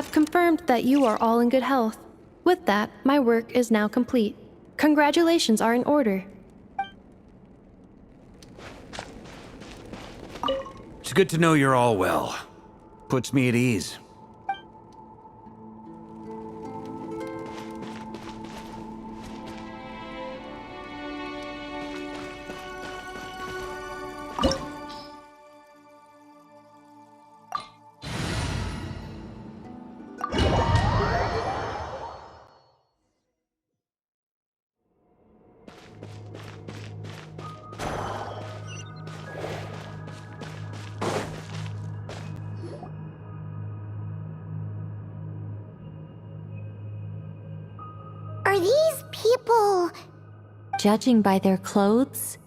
have confirmed that you are all in good health. With that, my work is now complete. Congratulations are in order. It's good to know you're all well. Puts me at ease. Are these people... Judging by their clothes,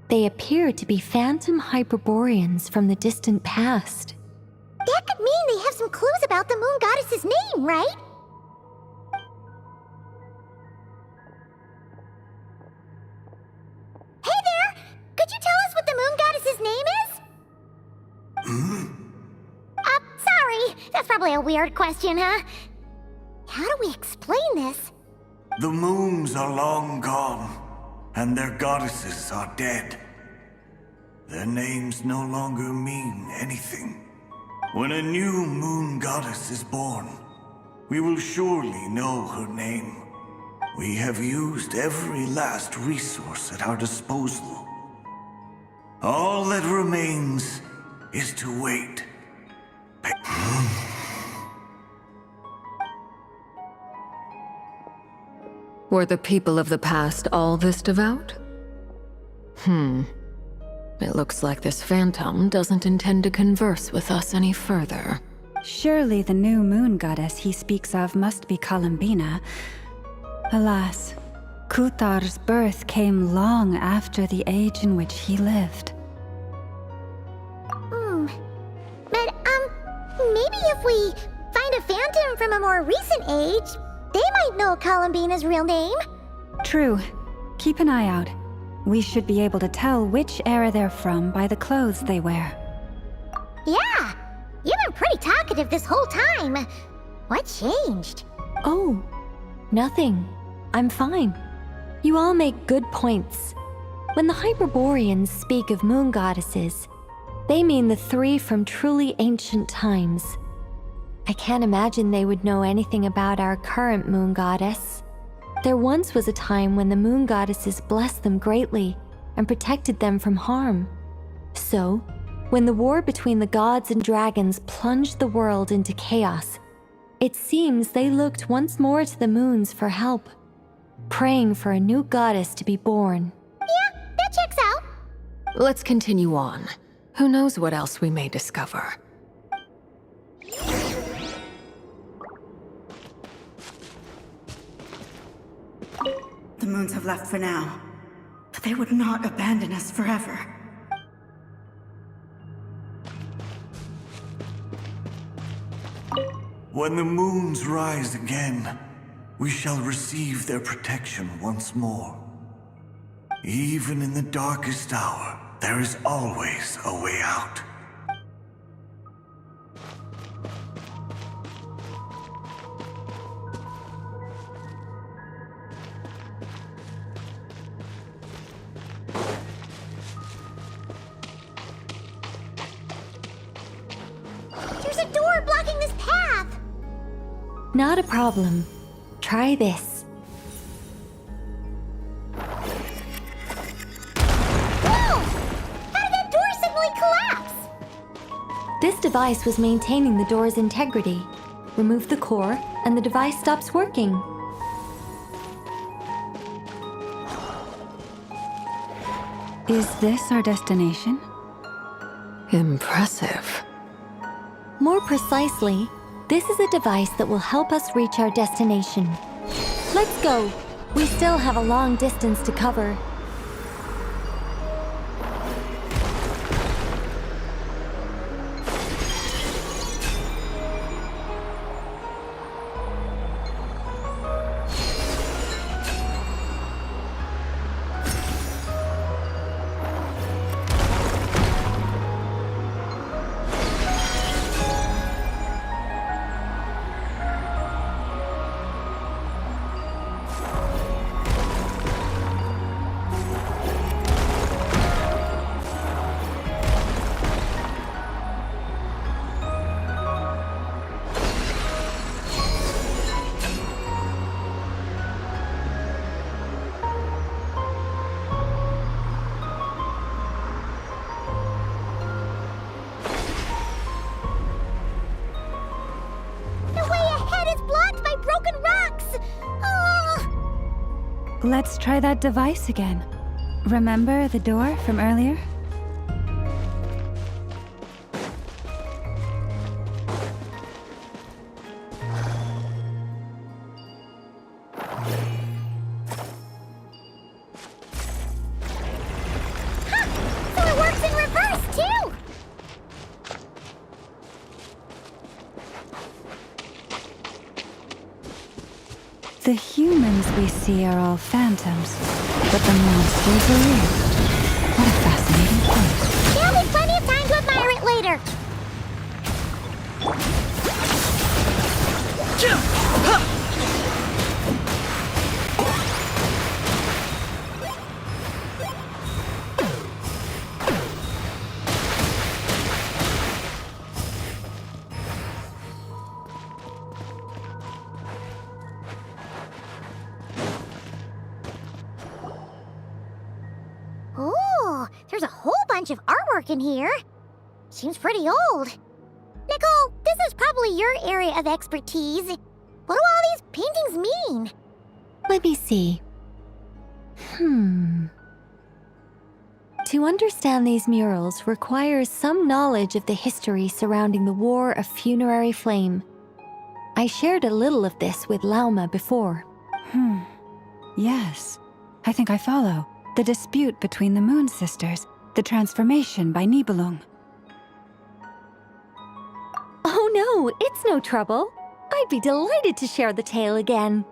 they appear to be phantom Hyperboreans from the distant past. That could mean they have some clues about the moon goddess's name, right? Hey there! Could you tell us what the moon goddess's name is? Sorry. That's probably a weird question, huh? How do we explain this? The moons are long gone, and their goddesses are dead. Their names no longer mean anything. When a new moon goddess is born, we will surely know her name. We have used every last resource at our disposal. All that remains is to wait. Were the people of the past all this devout? It looks like this phantom doesn't intend to converse with us any further. Surely the new moon goddess he speaks of must be Columbina. Alas, Kuthar's birth came long after the age in which he lived. But, maybe if we find a phantom from a more recent age, they might know Columbina's real name. True. Keep an eye out. We should be able to tell which era they're from by the clothes they wear. Yeah, you've been pretty talkative this whole time. What changed? Oh, nothing. I'm fine. You all make good points. When the Hyperboreans speak of moon goddesses, they mean the three from truly ancient times. I can't imagine they would know anything about our current moon goddess. There once was a time when the moon goddesses blessed them greatly and protected them from harm. So, when the war between the gods and dragons plunged the world into chaos, it seems they looked once more to the moons for help, praying for a new goddess to be born. Yeah, that checks out. Let's continue on. Who knows what else we may discover. The moons have left for now, but they would not abandon us forever. When the moons rise again, we shall receive their protection once more. Even in the darkest hour, there is always a way out. There's a door blocking this path! Not a problem. Try this. Whoa! How did that door suddenly collapse? This device was maintaining the door's integrity. Remove the core, and the device stops working. Is this our destination? Impressive. More precisely, this is a device that will help us reach our destination. Let's go. We still have a long distance to cover. Let's try that device again. Remember the door from earlier? So it works in reverse, too! The humans we see are all phantoms, but the monsters are real. What a fascinating point. There'll be plenty of time to admire it later. Ooh, there's a whole bunch of artwork in here. Seems pretty old. Nicole, this is probably your area of expertise. What do all these paintings mean? Let me see. To understand these murals requires some knowledge of the history surrounding the War of Funerary Flame. I shared a little of this with Lauma before. Yes, I think I follow. The dispute between the Moon Sisters, the transformation by Nibelung. Oh no, it's no trouble. I'd be delighted to share the tale again.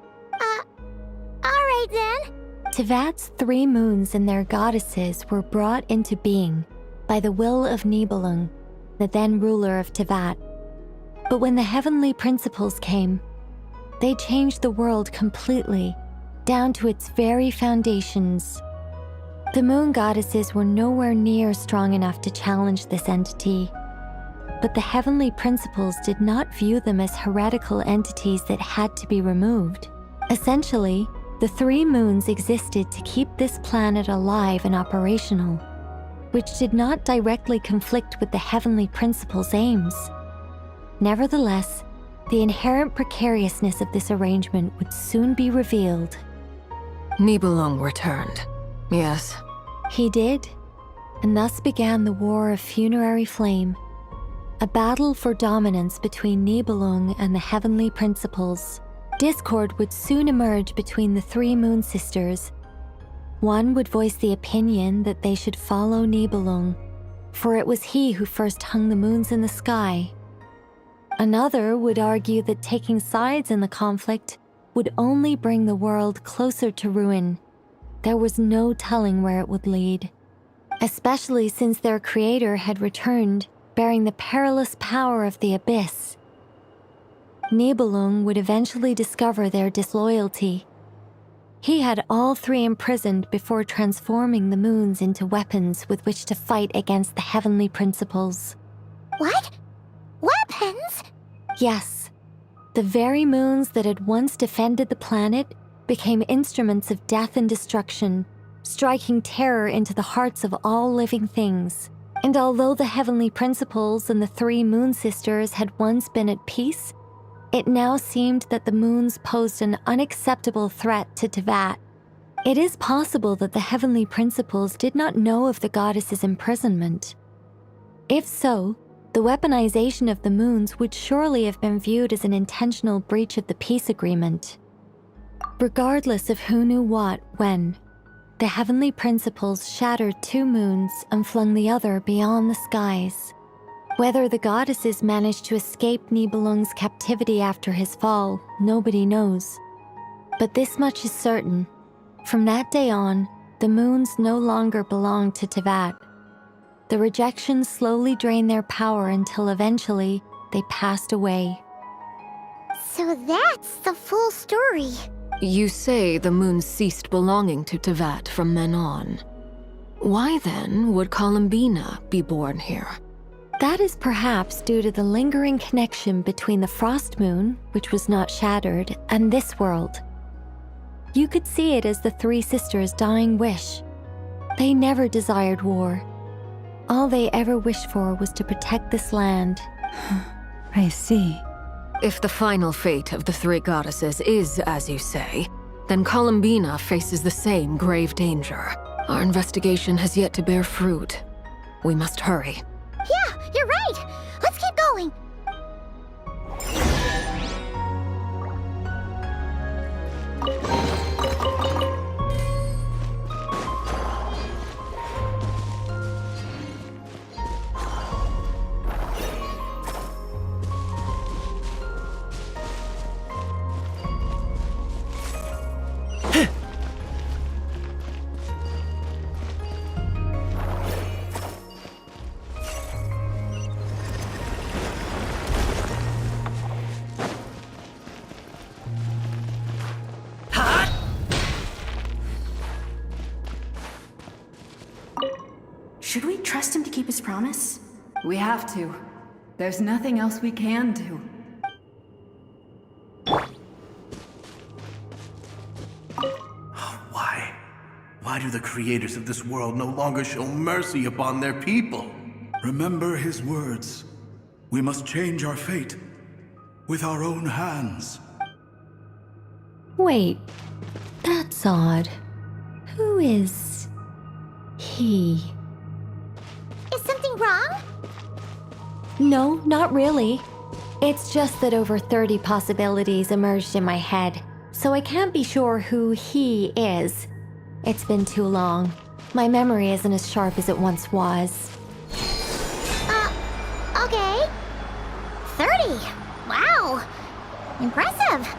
Alright then. Tevat's 3 moons and their goddesses were brought into being by the will of Nibelung, the then ruler of Tevat. But when the heavenly principles came, they changed the world completely, down to its very foundations. The moon goddesses were nowhere near strong enough to challenge this entity, but the heavenly principles did not view them as heretical entities that had to be removed. Essentially, the 3 moons existed to keep this planet alive and operational, which did not directly conflict with the heavenly principles' aims. Nevertheless, the inherent precariousness of this arrangement would soon be revealed. Nibelung returned. Yes. He did, and thus began the War of Funerary Flame, a battle for dominance between Nibelung and the heavenly principles. Discord would soon emerge between the 3 moon sisters. One would voice the opinion that they should follow Nibelung, for it was he who first hung the moons in the sky. Another would argue that taking sides in the conflict would only bring the world closer to ruin. There was no telling where it would lead, especially since their creator had returned, bearing the perilous power of the abyss. Nibelung would eventually discover their disloyalty. He had all 3 imprisoned before transforming the moons into weapons with which to fight against the heavenly principles. What? Weapons? Yes, the very moons that had once defended the planet became instruments of death and destruction, striking terror into the hearts of all living things. And although the heavenly principles and the 3 moon sisters had once been at peace, it now seemed that the moons posed an unacceptable threat to Tevat. It is possible that the heavenly principles did not know of the goddess's imprisonment. If so, the weaponization of the moons would surely have been viewed as an intentional breach of the peace agreement. Regardless of who knew what, when, the heavenly principles shattered 2 moons and flung the other beyond the skies. Whether the goddesses managed to escape Nibelung's captivity after his fall, nobody knows. But this much is certain. From that day on, the moons no longer belonged to Tevat. The rejections slowly drained their power until eventually they passed away. So that's the full story. You say the moon ceased belonging to Tevat from then on. Why then would Columbina be born here? That is perhaps due to the lingering connection between the frost moon, which was not shattered, and this world. You could see it as the 3 sisters' dying wish. They never desired war. All they ever wished for was to protect this land. I see. If the final fate of the 3 goddesses is, as you say, then Columbina faces the same grave danger. Our investigation has yet to bear fruit. We must hurry. Yeah, you're right. Let's keep going. Should we trust him to keep his promise? We have to. There's nothing else we can do. Why? Why do the creators of this world no longer show mercy upon their people? Remember his words. We must change our fate with our own hands. Wait, that's odd. Who is he? Is something wrong? No, not really. It's just that over 30 possibilities emerged in my head, so I can't be sure who he is. It's been too long. My memory isn't as sharp as it once was. Okay. 30. Wow. Impressive.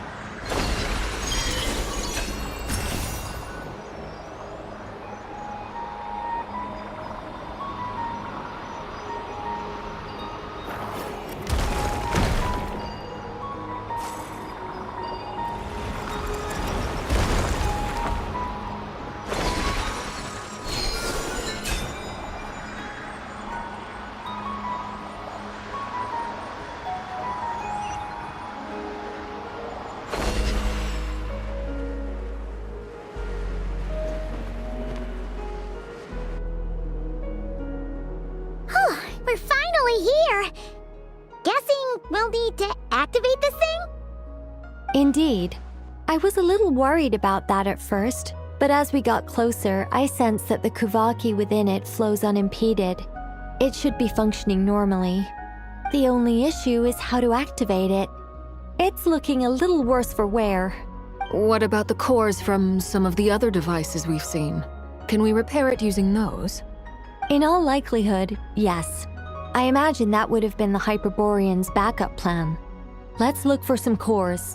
We're finally here. Guessing we'll need to activate this thing? Indeed. I was a little worried about that at first, but as we got closer, I sensed that the Kuvaki within it flows unimpeded. It should be functioning normally. The only issue is how to activate it. It's looking a little worse for wear. What about the cores from some of the other devices we've seen? Can we repair it using those? In all likelihood, yes. I imagine that would have been the Hyperborean's backup plan. Let's look for some cores.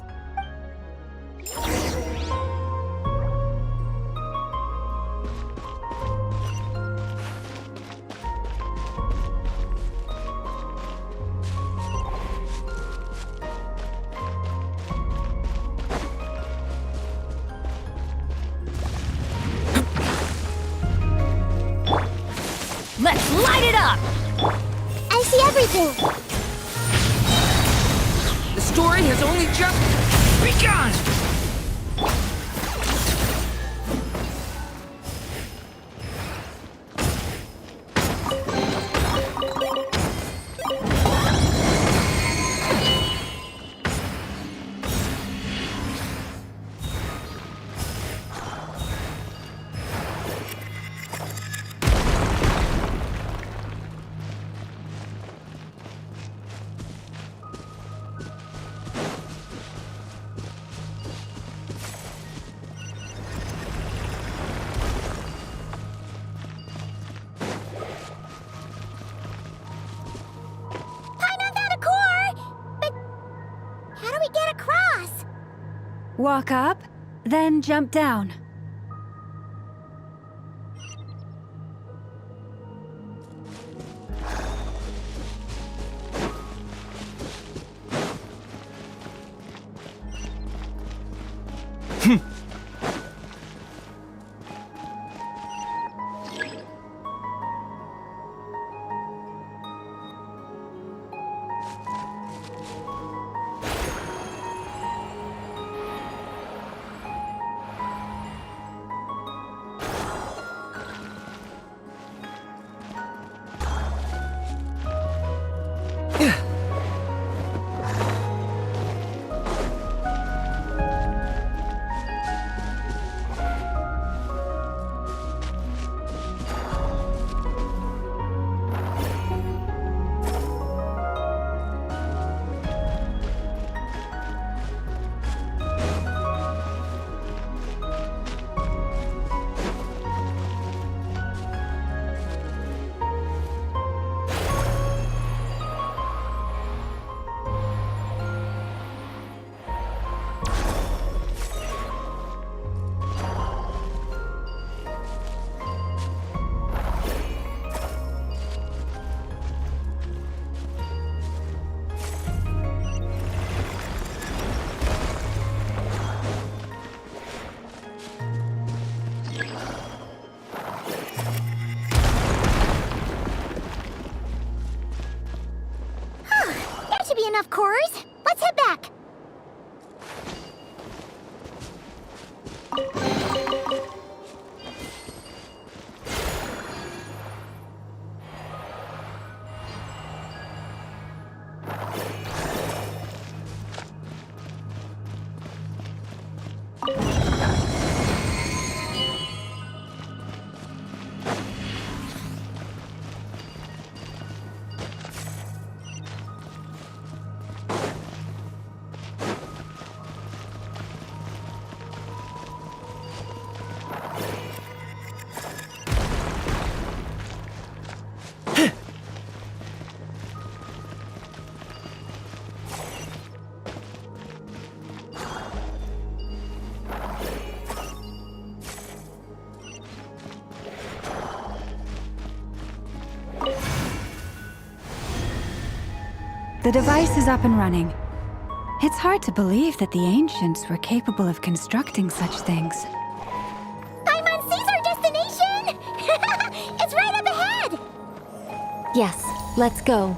Let's light it up! I see everything. The story has only just begun! Walk up, then jump down. The device is up and running. It's hard to believe that the ancients were capable of constructing such things. Paimon sees our destination! It's right up ahead! Yes, let's go.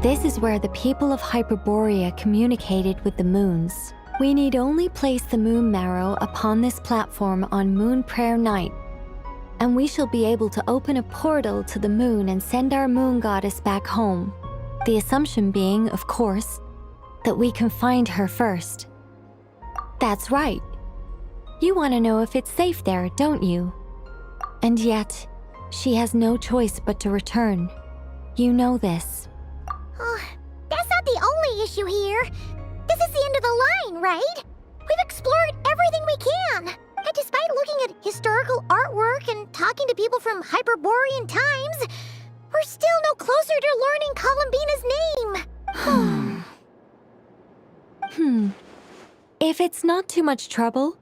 This is where the people of Hyperborea communicated with the moons. We need only place the moon marrow upon this platform on Moon Prayer Night, and we shall be able to open a portal to the moon and send our moon goddess back home. The assumption being, of course, that we can find her first. That's right. You want to know if it's safe there, don't you? And yet, she has no choice but to return. You know this. Oh, that's not the only issue here. This is the end of the line, right? We've explored everything we can. And despite looking at historical artwork and talking to people from Hyperborean times, we're still no closer to learning Columbina's name. If it's not too much trouble,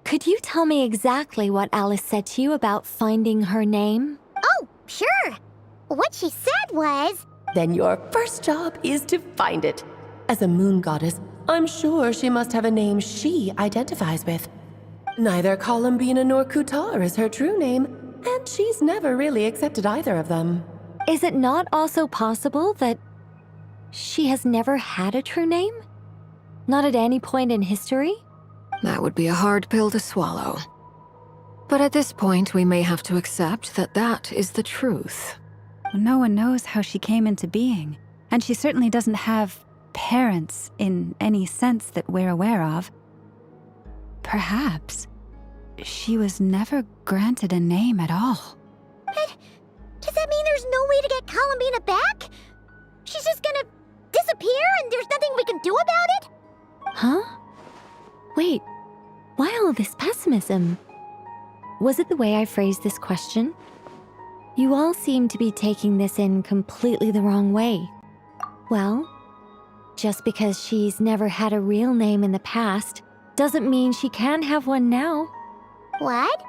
could you tell me exactly what Alice said to you about finding her name? Oh, sure. What she said was... Then your first job is to find it. As a moon goddess, I'm sure she must have a name she identifies with. Neither Columbina nor Kutar is her true name, and she's never really accepted either of them. Is it not also possible that she has never had a true name? Not at any point in history? That would be a hard pill to swallow. But at this point, we may have to accept that that is the truth. No one knows how she came into being, and she certainly doesn't have parents in any sense that we're aware of. Perhaps she was never granted a name at all. But does that mean there's no way to get Columbina back? She's just gonna disappear and there's nothing we can do about it? Huh? Wait, why all this pessimism? Was it the way I phrased this question? You all seem to be taking this in completely the wrong way. Well, just because she's never had a real name in the past doesn't mean she can't have one now. What?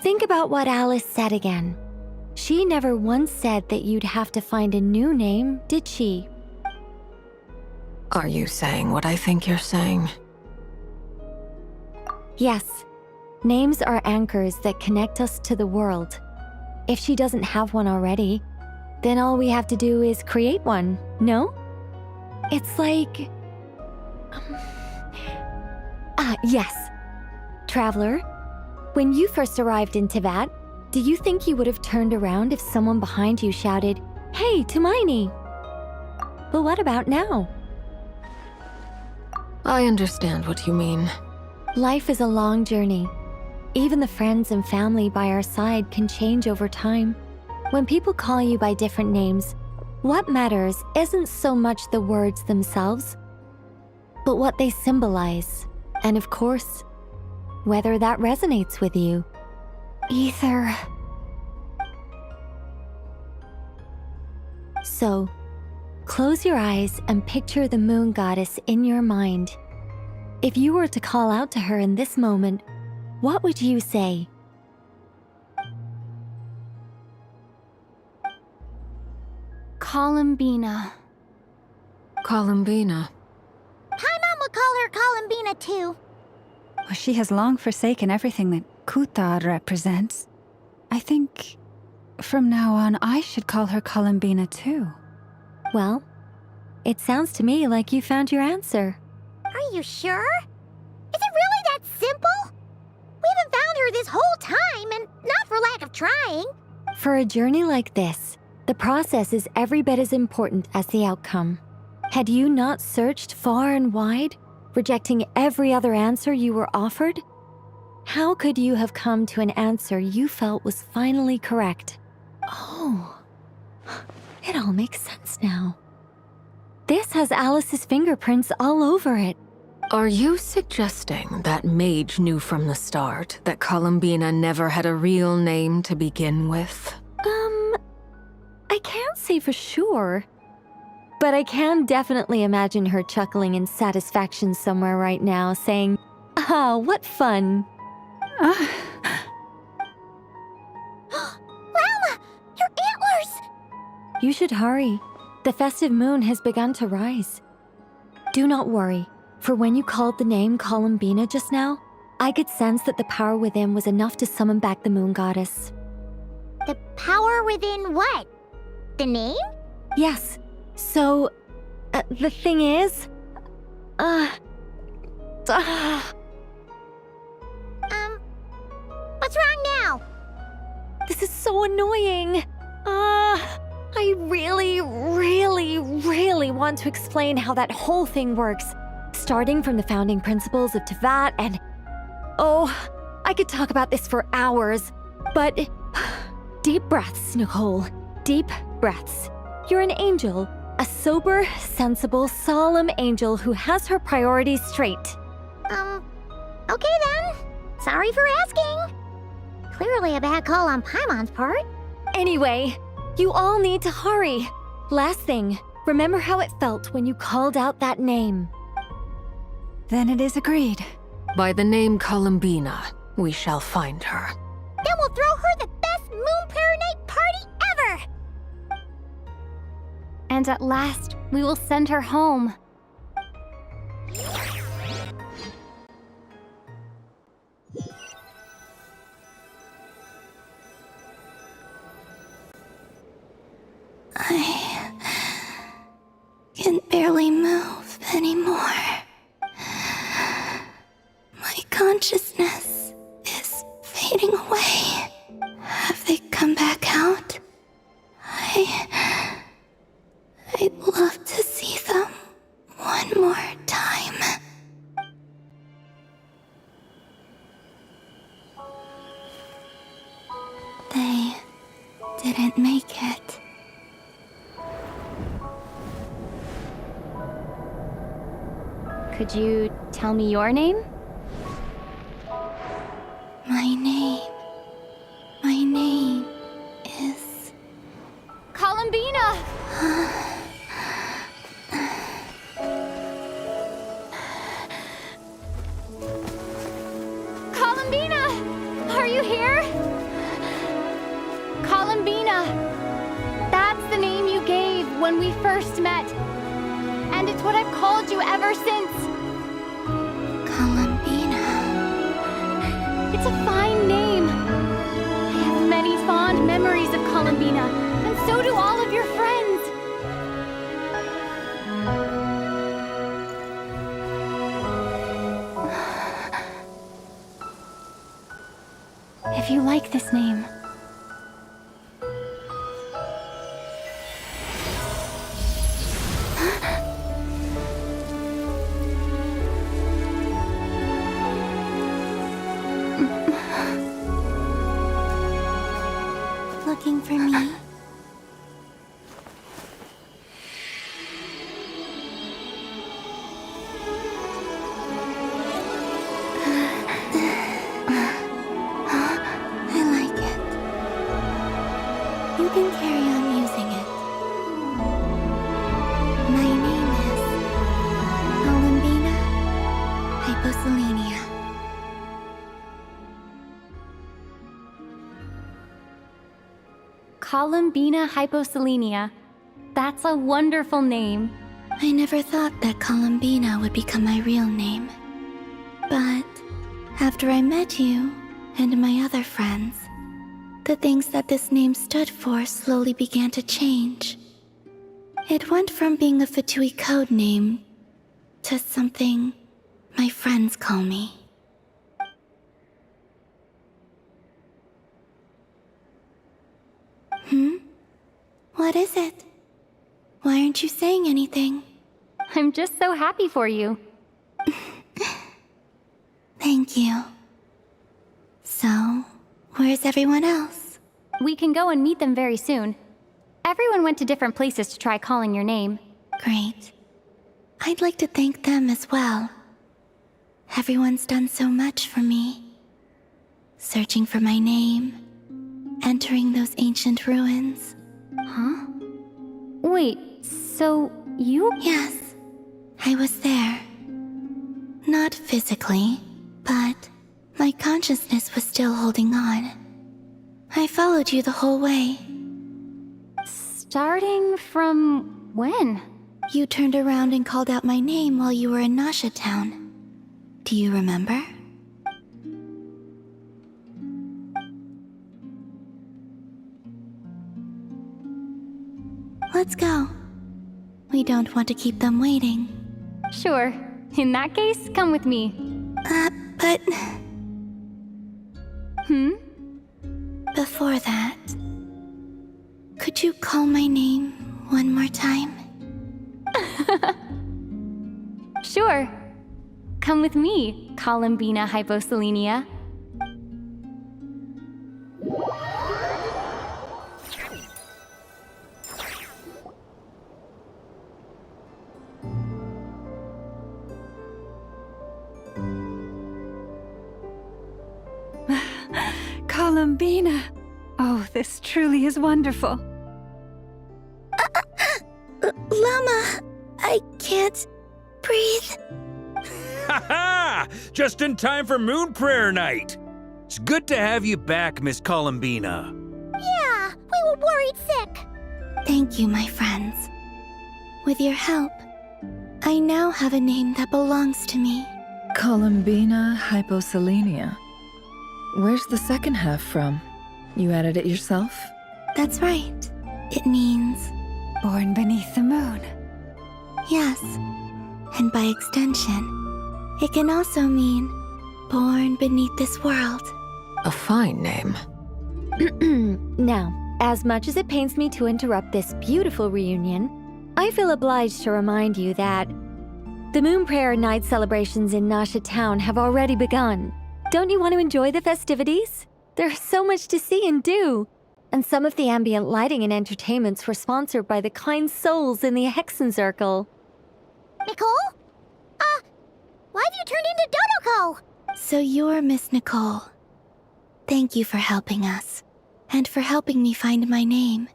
Think about what Alice said again. She never once said that you'd have to find a new name, did she? Are you saying what I think you're saying? Yes. Names are anchors that connect us to the world. If she doesn't have one already, then all we have to do is create one, no? It's like... yes. Traveler, when you first arrived in Teyvat, do you think you would have turned around if someone behind you shouted, "Hey, Tumaini"? But what about now? I understand what you mean. Life is a long journey. Even the friends and family by our side can change over time. When people call you by different names, what matters isn't so much the words themselves, but what they symbolize, and of course, whether that resonates with you. Ether. So, close your eyes and picture the moon goddess in your mind. If you were to call out to her in this moment, what would you say? Columbina. Columbina. Paimon would call her Columbina too. Well, she has long forsaken everything that Kutar represents. I think from now on I should call her Columbina too. Well, it sounds to me like you found your answer. Are you sure? Is it really that simple? We haven't found her this whole time, and not for lack of trying. For a journey like this, the process is every bit as important as the outcome. Had you not searched far and wide, rejecting every other answer you were offered? How could you have come to an answer you felt was finally correct? Oh, it all makes sense now. This has Alice's fingerprints all over it. Are you suggesting that mage knew from the start that Columbina never had a real name to begin with? I can't say for sure. But I can definitely imagine her chuckling in satisfaction somewhere right now, saying, "Ah, what fun." Lauma! Your antlers! You should hurry. The festive moon has begun to rise. Do not worry, for when you called the name Columbina just now, I could sense that the power within was enough to summon back the moon goddess. The power within what? The name? Yes. So, the thing is... What's wrong now? This is so annoying. I really want to explain how that whole thing works. Starting from the founding principles of Tevat and... Oh, I could talk about this for hours, but... Deep breaths, Nicole. Deep breaths. You're an angel. A sober, sensible, solemn angel who has her priorities straight. Okay then. Sorry for asking. Clearly a bad call on Paimon's part. Anyway, you all need to hurry. Last thing, remember how it felt when you called out that name. Then it is agreed. By the name Columbina, we shall find her. Then we'll throw her the best moon prayer night party ever! And at last, we will send her home. I can barely move anymore. My consciousness is fading away. Have they come back out? I'd love to see them one more time. They didn't make it. Could you tell me your name? My name is... Columbina! Columbina! Are you here? Columbina! That's the name you gave when we first met. And it's what I've called you ever since. Columbina. It's a fine name. I have many fond memories of Columbina, and so do all of your friends. If you like this name, looking for me? I like it. You can carry on using it. My name is Columbina Hyposelenia. Columbina Hyposelenia. That's a wonderful name. I never thought that Columbina would become my real name. But after I met you and my other friends, the things that this name stood for slowly began to change. It went from being a Fatui code name to something my friends call me. What is it? Why aren't you saying anything? I'm just so happy for you. Thank you. So, where's everyone else? We can go and meet them very soon. Everyone went to different places to try calling your name. Great. I'd like to thank them as well. Everyone's done so much for me. Searching for my name, entering those ancient ruins. Huh? Wait, so you? Yes, I was there. Not physically, but my consciousness was still holding on. I followed you the whole way. Starting from when? You turned around and called out my name while you were in Nasha Town. Do you remember? Let's go. We don't want to keep them waiting. Sure. In that case, come with me. But... Before that, could you call my name one more time? Sure. Come with me, Columbina Hyposelenia. Columbina! Oh, this truly is wonderful. Lauma, I can't breathe. Ha-ha! Just in time for Moon Prayer Night! It's good to have you back, Miss Columbina. Yeah, we were worried sick. Thank you, my friends. With your help, I now have a name that belongs to me. Columbina Hyposelenia. Where's the second half from? You added it yourself? That's right. It means... born beneath the moon. Yes. And by extension, it can also mean born beneath this world. A fine name. Now, as much as it pains me to interrupt this beautiful reunion, I feel obliged to remind you that the Moon Prayer Night celebrations in Nasha Town have already begun. Don't you want to enjoy the festivities? There's so much to see and do. And some of the ambient lighting and entertainments were sponsored by the kind souls in the Hexen Circle. Nicole? Why have you turned into Dodoko? So you're Miss Nicole. Thank you for helping us, and for helping me find my name.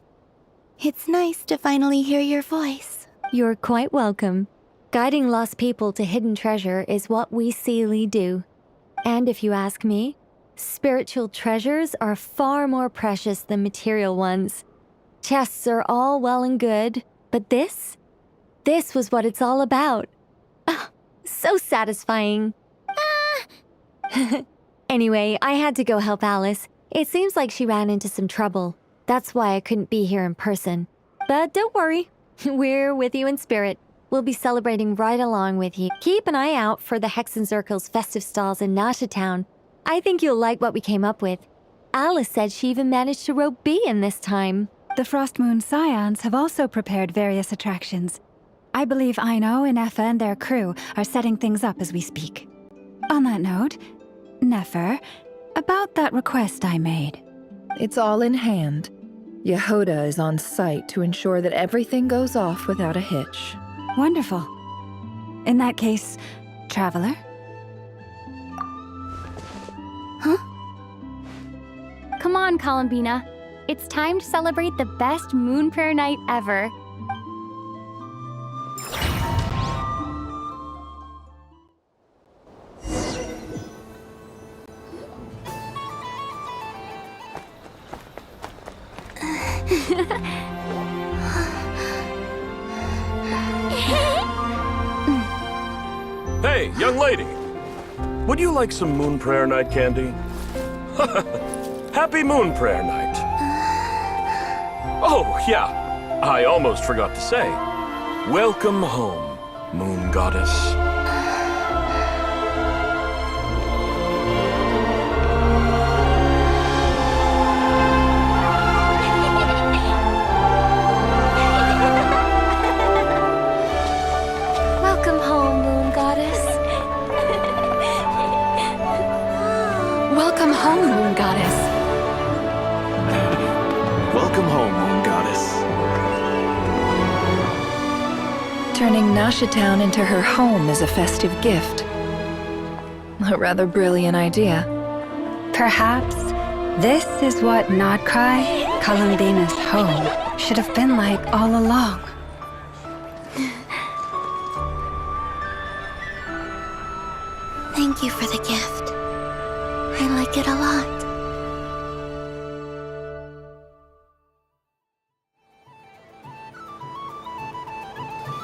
It's nice to finally hear your voice. You're quite welcome. Guiding lost people to hidden treasure is what we Seelie do. And if you ask me, spiritual treasures are far more precious than material ones. Chests are all well and good, but this was what it's all about. Ah, so satisfying. Anyway, I had to go help Alice. It seems like she ran into some trouble. That's why I couldn't be here in person. But don't worry, we're with you in spirit. We'll be celebrating right along with you. Keep an eye out for the Hexen Circle's festive stalls in Nasha Town. I think you'll like what we came up with. Alice said she even managed to rope B in this time. The Frost Moon Scions have also prepared various attractions. I believe Aino, Ineffa, and their crew are setting things up as we speak. On that note, Nefer, about that request I made. It's all in hand. Yehoda is on site to ensure that everything goes off without a hitch. Wonderful. In that case, Traveler? Huh? Come on, Columbina. It's time to celebrate the best Moon Prayer Night ever. Hey, young lady! Would you like some Moon Prayer Night candy? Happy Moon Prayer Night! Oh, yeah, I almost forgot to say. Welcome home, Moon Goddess. Welcome home, Moon Goddess. Welcome home, Moon Goddess. Turning Nasha Town into her home is a festive gift. A rather brilliant idea. Perhaps this is what Nod Krai, Columbina's home, should have been like all along. Thank you for the gift. I like it a lot.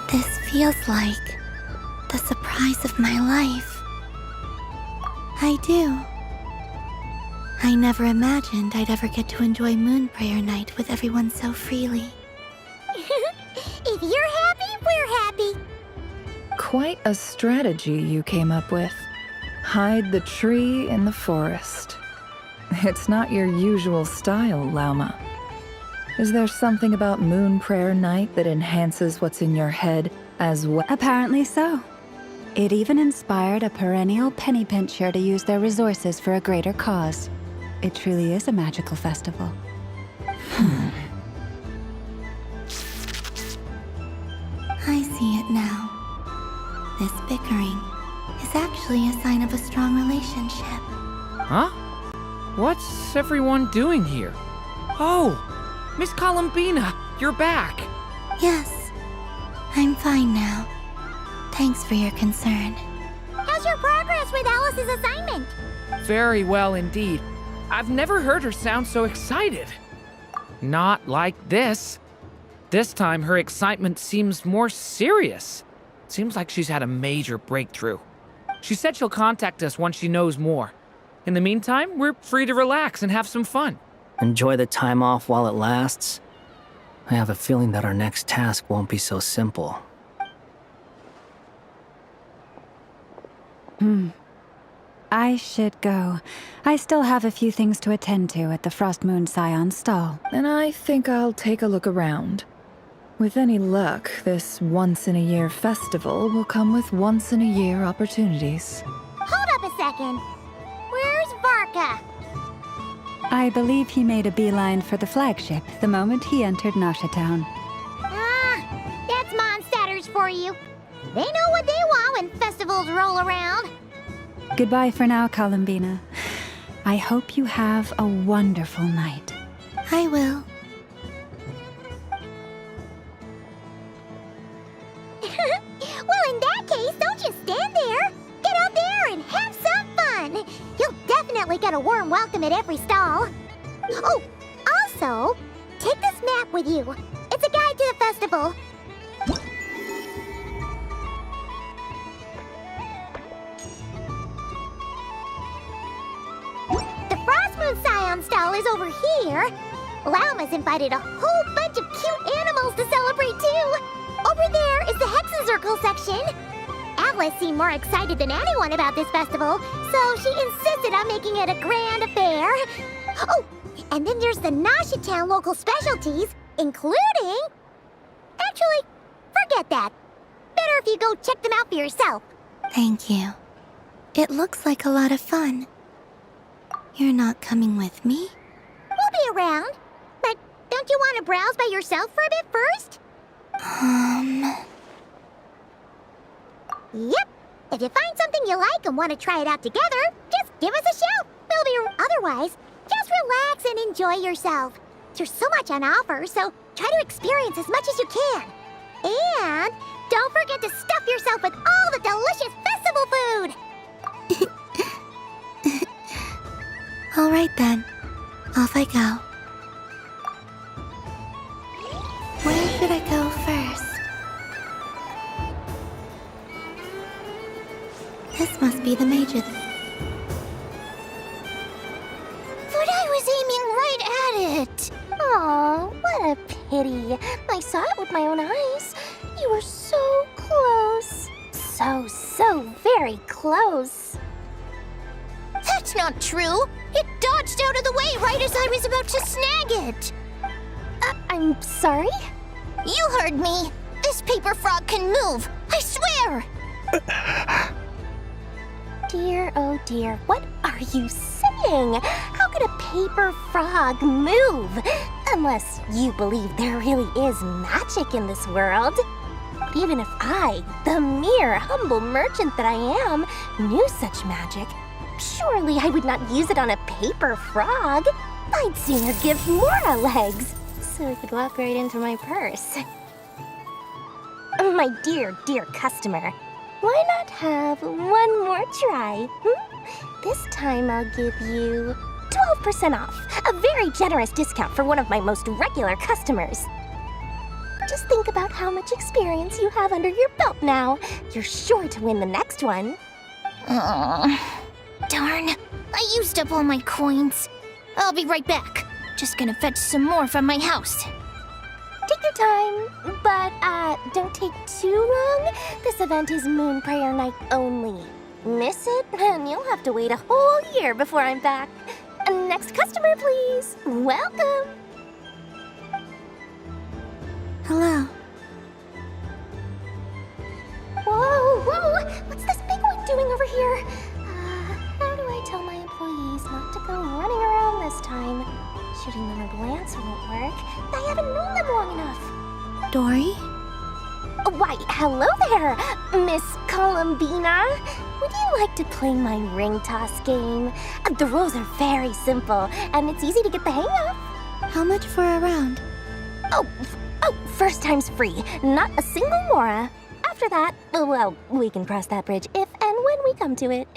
This feels like the surprise of my life. I do. I never imagined I'd ever get to enjoy Moon Prayer Night with everyone so freely. If you're happy, we're happy. Quite a strategy you came up with. Hide the tree in the forest. It's not your usual style, Lauma. Is there something about Moon Prayer Night that enhances what's in your head as well? Apparently so. It even inspired a perennial penny pincher to use their resources for a greater cause. It truly is a magical festival. I see it now. This bickering is actually a sign of a strong relationship. Huh? What's everyone doing here? Oh, Miss Columbina, you're back. Yes, I'm fine now. Thanks for your concern. How's your progress with Alice's assignment? Very well indeed. I've never heard her sound so excited. Not like this. This time her excitement seems more serious. Seems like she's had a major breakthrough. She said she'll contact us once she knows more. In the meantime, we're free to relax and have some fun. Enjoy the time off while it lasts. I have a feeling that our next task won't be so simple. I should go. I still have a few things to attend to at the Frost Moon Scion's stall. And I think I'll take a look around. With any luck, this once-in-a-year festival will come with once-in-a-year opportunities. Hold up a second. Where's Varka? I believe he made a beeline for the flagship the moment he entered Nasha Town. That's Mondstadters for you. They know what they want when festivals roll around. Goodbye for now, Columbina. I hope you have a wonderful night. I will. Well, in that case, don't just stand there. Get out there and have some fun. You'll definitely get a warm welcome at every stall. Oh, also, take this map with you. It's a guide to the festival. The Frost Moon Scion stall is over here. Lauma's invited a whole bunch of cute animals to celebrate too. Over there is the Hexencircle section. Atlas seemed more excited than anyone about this festival, so she insisted on making it a grand affair. Oh, and then there's the Nasha Town local specialties, including... Actually, forget that. Better if you go check them out for yourself. Thank you. It looks like a lot of fun. You're not coming with me? We'll be around. But don't you want to browse by yourself for a bit first? Yep. If you find something you like and want to try it out together, just give us a shout. We'll be otherwise, just relax and enjoy yourself. There's so much on offer, so try to experience as much as you can. And don't forget to stuff yourself with all the delicious festival food. All right then. Off I go. Where should I go first? This must be the major. But I was aiming right at it! Aw, what a pity. I saw it with my own eyes. You were so close. So very close. That's not true! It dodged out of the way right as I was about to snag it! I'm sorry? You heard me! This paper frog can move! I swear! Dear, oh dear, what are you saying? saying? How could a paper frog move? Unless you believe there really is magic in this world. But even if I, the mere humble merchant that I am, knew such magic, surely I would not use it on a paper frog. I'd sooner give Mora legs, so it could walk right into my purse. My dear, dear customer, why not have one more try? This time I'll give you 12% off, a very generous discount for one of my most regular customers. Just think about how much experience you have under your belt now. You're sure to win the next one. Darn, I used up all my coins. I'll be right back. Just gonna fetch some more from my house. Take your time, but don't take too long. This event is Moon Prayer Night only. Miss it, and you'll have to wait a whole year before I'm back. Next customer, please. Welcome. Hello. Whoa! What's this big one doing over here? How do I tell my employees not to go running around this time? Shooting them a glance won't work. I haven't known them long enough. Dory? Why, hello there, Miss Columbina. Would you like to play my ring toss game? The rules are very simple, and it's easy to get the hang of. How much for a round? Oh, first time's free. Not a single mora. After that, well, we can cross that bridge if and when we come to it.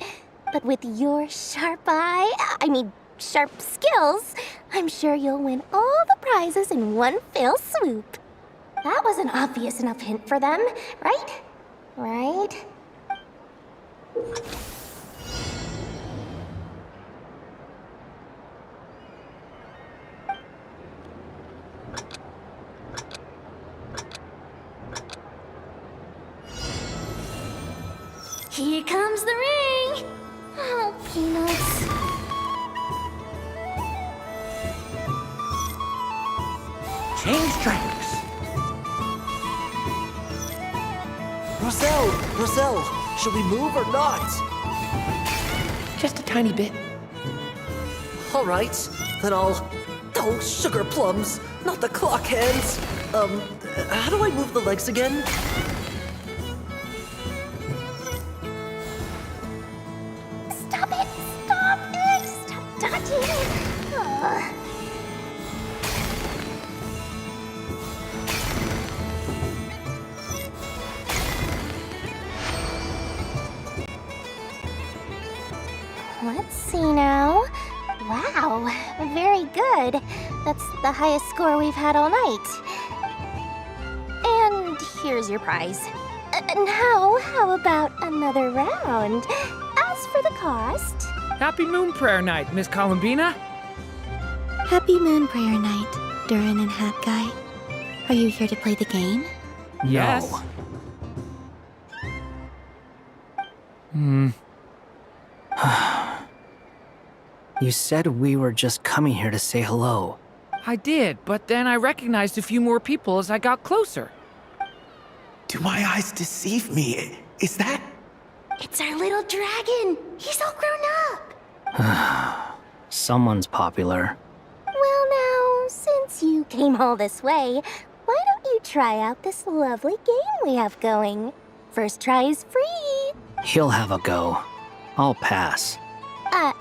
But with your sharp skills, I'm sure you'll win all the prizes in one fell swoop. That was an obvious enough hint for them, right? Right? Here comes the ring! Oh, peanuts. Change tracks. Roselle, should we move or not? Just a tiny bit. All right, then I'll... Oh, sugar plums, not the clock hands. How do I move the legs again? Stop dodging. Let's see now. Wow, very good. That's the highest score we've had all night. And here's your prize. Now, how about another round? As for the cost... Happy Moon Prayer Night, Miss Columbina. Happy Moon Prayer Night, Durin and Hat Guy. Are you here to play the game? Yes. You said we were just coming here to say hello. I did, but then I recognized a few more people as I got closer. Do my eyes deceive me? Is that... It's our little dragon! He's all grown up! Someone's popular. Well now, since you came all this way, why don't you try out this lovely game we have going? First try is free! He'll have a go. I'll pass.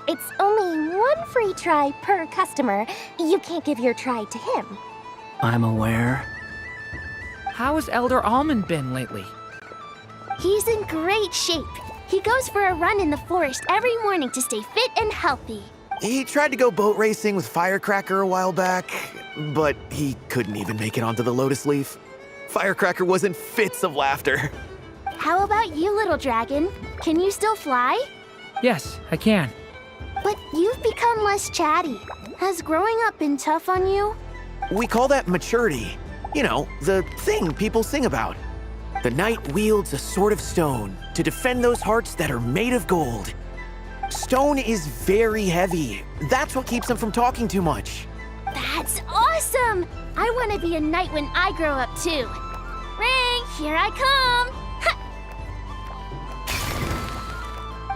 It's only one free try per customer. You can't give your try to him. I'm aware. How has Elder Almond been lately? He's in great shape. He goes for a run in the forest every morning to stay fit and healthy. He tried to go boat racing with Firecracker a while back, but he couldn't even make it onto the Lotus Leaf. Firecracker was in fits of laughter. How about you, little dragon? Can you still fly? Yes, I can. But you've become less chatty. Has growing up been tough on you? We call that maturity. You know, the thing people sing about. The knight wields a sword of stone to defend those hearts that are made of gold. Stone is very heavy. That's what keeps him from talking too much. That's awesome! I want to be a knight when I grow up too. Ring, here I come!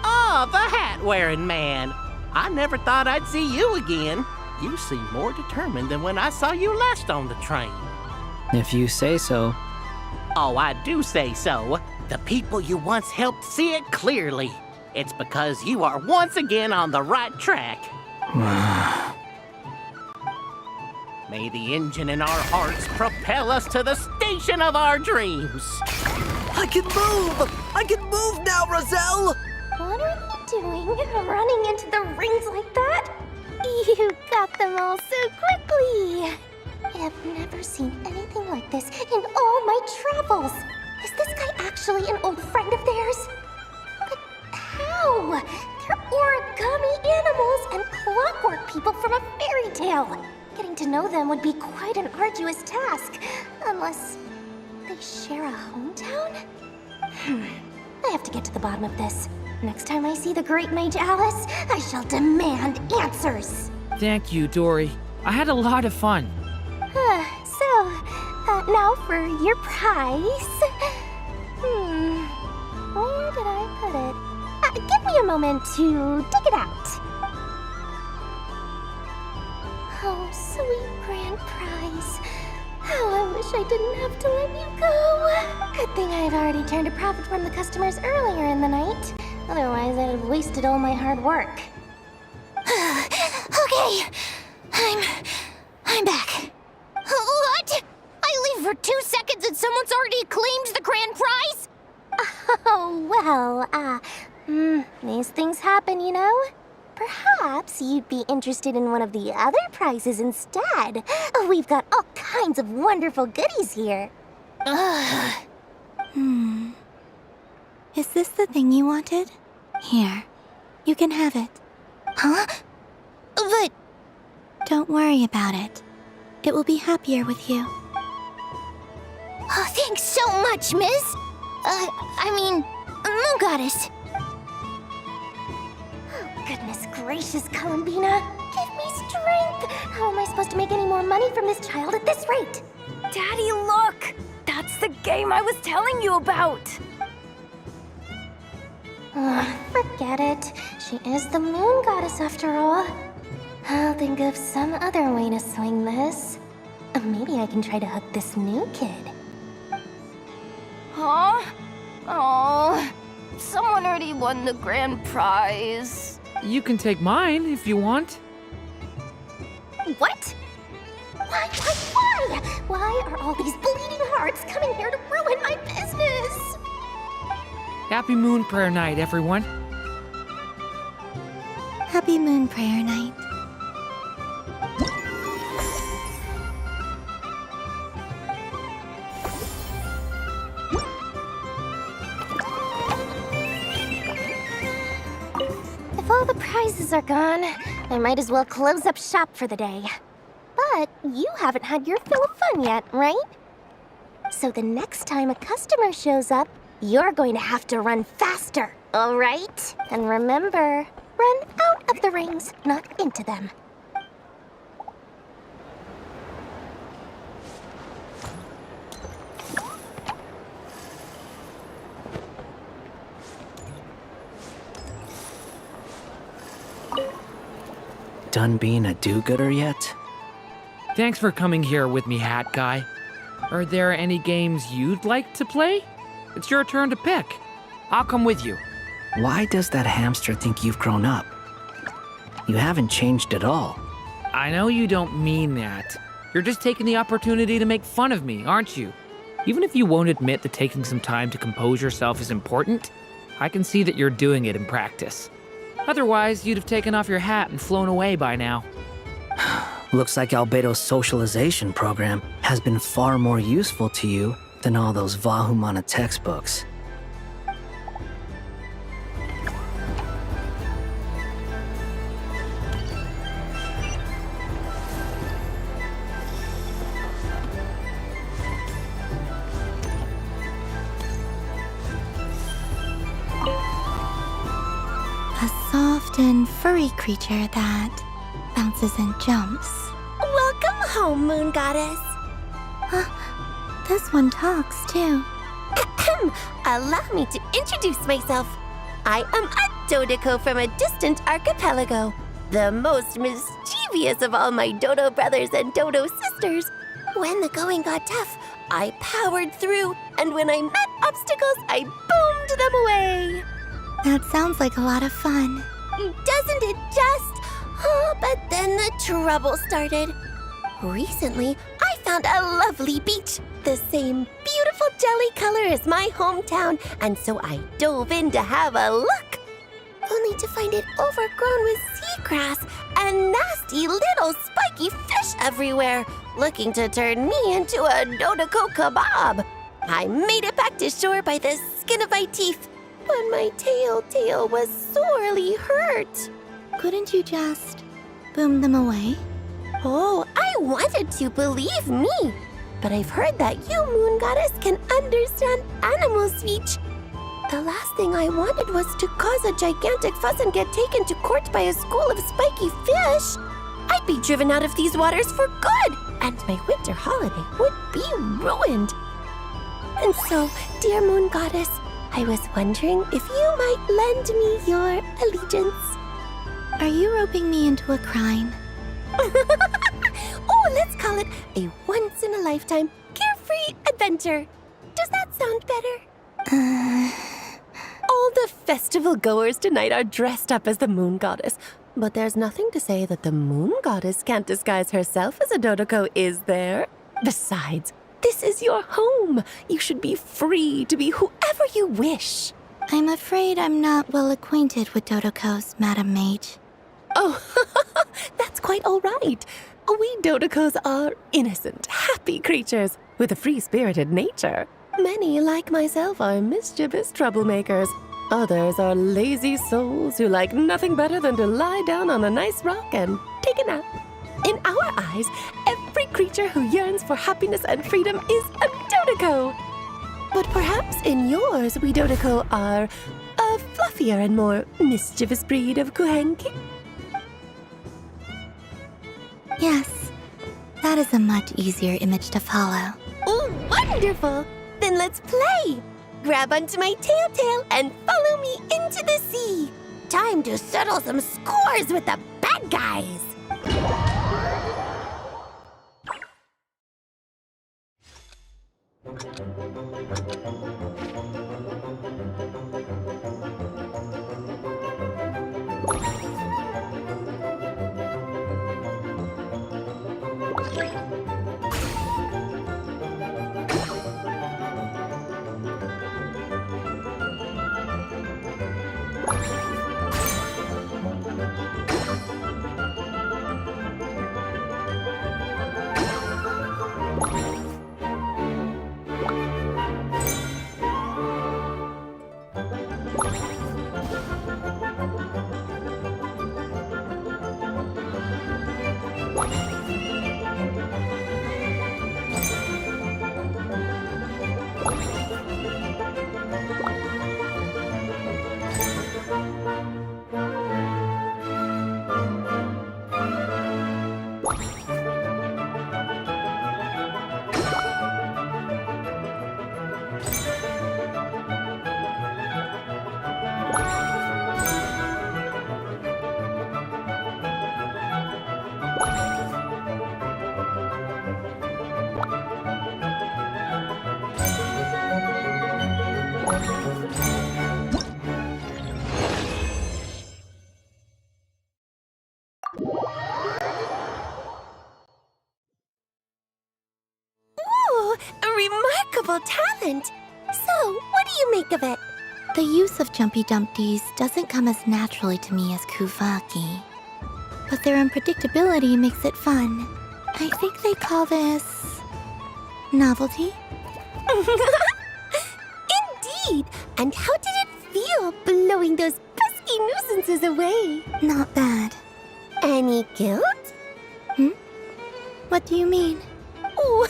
Oh, the hat-wearing man. I never thought I'd see you again. You seem more determined than when I saw you last on the train. If you say so. Oh, I do say so. The people you once helped see it clearly. It's because you are once again on the right track. May the engine in our hearts propel us to the station of our dreams. I can move! I can move now, Roselle! What are you doing, running into the rings like that? You got them all so quickly. I have never seen anything like this in all my travels. Is this guy actually an old friend of theirs? But how? They're origami animals and clockwork people from a fairy tale. Getting to know them would be quite an arduous task, unless they share a hometown? I have to get to the bottom of this. Next time I see the great mage Alice, I shall demand answers. Thank you, Dory. I had a lot of fun. Now for your prize. Where did I put it? Give me a moment to dig it out. Oh, sweet grand prize. How I wish I didn't have to let you go. Good thing I've already turned a profit from the customers earlier in the night. Otherwise, I'd have wasted all my hard work. Okay, I'm back. What? I leave for 2 seconds and someone's already claimed the grand prize? Oh, well, these things happen, you know? Perhaps you'd be interested in one of the other prizes instead. We've got all kinds of wonderful goodies here. Is this the thing you wanted? Here, you can have it. Huh? But... Don't worry about it. It will be happier with you. Oh, thanks so much, miss. Moon Goddess. Oh, goodness gracious, Columbina. Give me strength. How am I supposed to make any more money from this child at this rate? Daddy, look! That's the game I was telling you about! Forget it. She is the Moon Goddess after all. I'll think of some other way to swing this. Maybe I can try to hook this new kid. Huh? Oh, someone already won the grand prize. You can take mine if you want. What? Why? Why are all these bleeding hearts coming here to ruin my business? Happy Moon Prayer Night, everyone. Happy Moon Prayer Night. If all the prizes are gone, I might as well close up shop for the day. But you haven't had your fill of fun yet, right? So the next time a customer shows up, you're going to have to run faster, all right? And remember, run out of the rings, not into them. Done being a do-gooder yet? Thanks for coming here with me, Hat Guy. Are there any games you'd like to play? It's your turn to pick. I'll come with you. Why does that hamster think you've grown up? You haven't changed at all. I know you don't mean that. You're just taking the opportunity to make fun of me, aren't you? Even if you won't admit that taking some time to compose yourself is important, I can see that you're doing it in practice. Otherwise, you'd have taken off your hat and flown away by now. Looks like Albedo's socialization program has been far more useful to you than all those Vahumana textbooks. A soft and furry creature that bounces and jumps. Welcome home, Moon Goddess. This one talks, too. Allow me to introduce myself. I am a Dodoco from a distant archipelago, the most mischievous of all my Dodo brothers and Dodo sisters. When the going got tough, I powered through, and when I met obstacles, I boomed them away. That sounds like a lot of fun. Doesn't it just? Oh, but then the trouble started. Recently, I found a lovely beach, the same beautiful jelly color as my hometown, and so I dove in to have a look, only to find it overgrown with seagrass and nasty little spiky fish everywhere, looking to turn me into a Dodoco kebab. I made it back to shore by the skin of my teeth, but my tail was sorely hurt. Couldn't you just boom them away? Oh, I wanted to, believe me. But I've heard that you, Moon Goddess, can understand animal speech. The last thing I wanted was to cause a gigantic fuss and get taken to court by a school of spiky fish. I'd be driven out of these waters for good, and my winter holiday would be ruined. And so, dear Moon Goddess, I was wondering if you might lend me your allegiance. Are you roping me into a crime? Oh, let's call it a once-in-a-lifetime carefree adventure. Does that sound better? All the festival goers tonight are dressed up as the Moon Goddess, but there's nothing to say that the Moon Goddess can't disguise herself as a Dodoco, is there? Besides, this is your home. You should be free to be whoever you wish. I'm afraid I'm not well acquainted with Dodocos, Madam Mage. Oh, that's quite all right. We Dodocos are innocent, happy creatures with a free-spirited nature. Many, like myself, are mischievous troublemakers. Others are lazy souls who like nothing better than to lie down on a nice rock and take a nap. In our eyes, every creature who yearns for happiness and freedom is a Dodoco. But perhaps in yours, we Dodoco are a fluffier and more mischievous breed of Kuhenki. Yes, that is a much easier image to follow. Oh, wonderful! Then let's play! Grab onto my tail and follow me into the sea. Time to settle some scores with the bad guys. Remarkable talent! So, what do you make of it? The use of Jumpy Dumpties doesn't come as naturally to me as Kuvaki. But their unpredictability makes it fun. I think they call this... novelty? Indeed! And how did it feel blowing those pesky nuisances away? Not bad. Any guilt? What do you mean? Oh,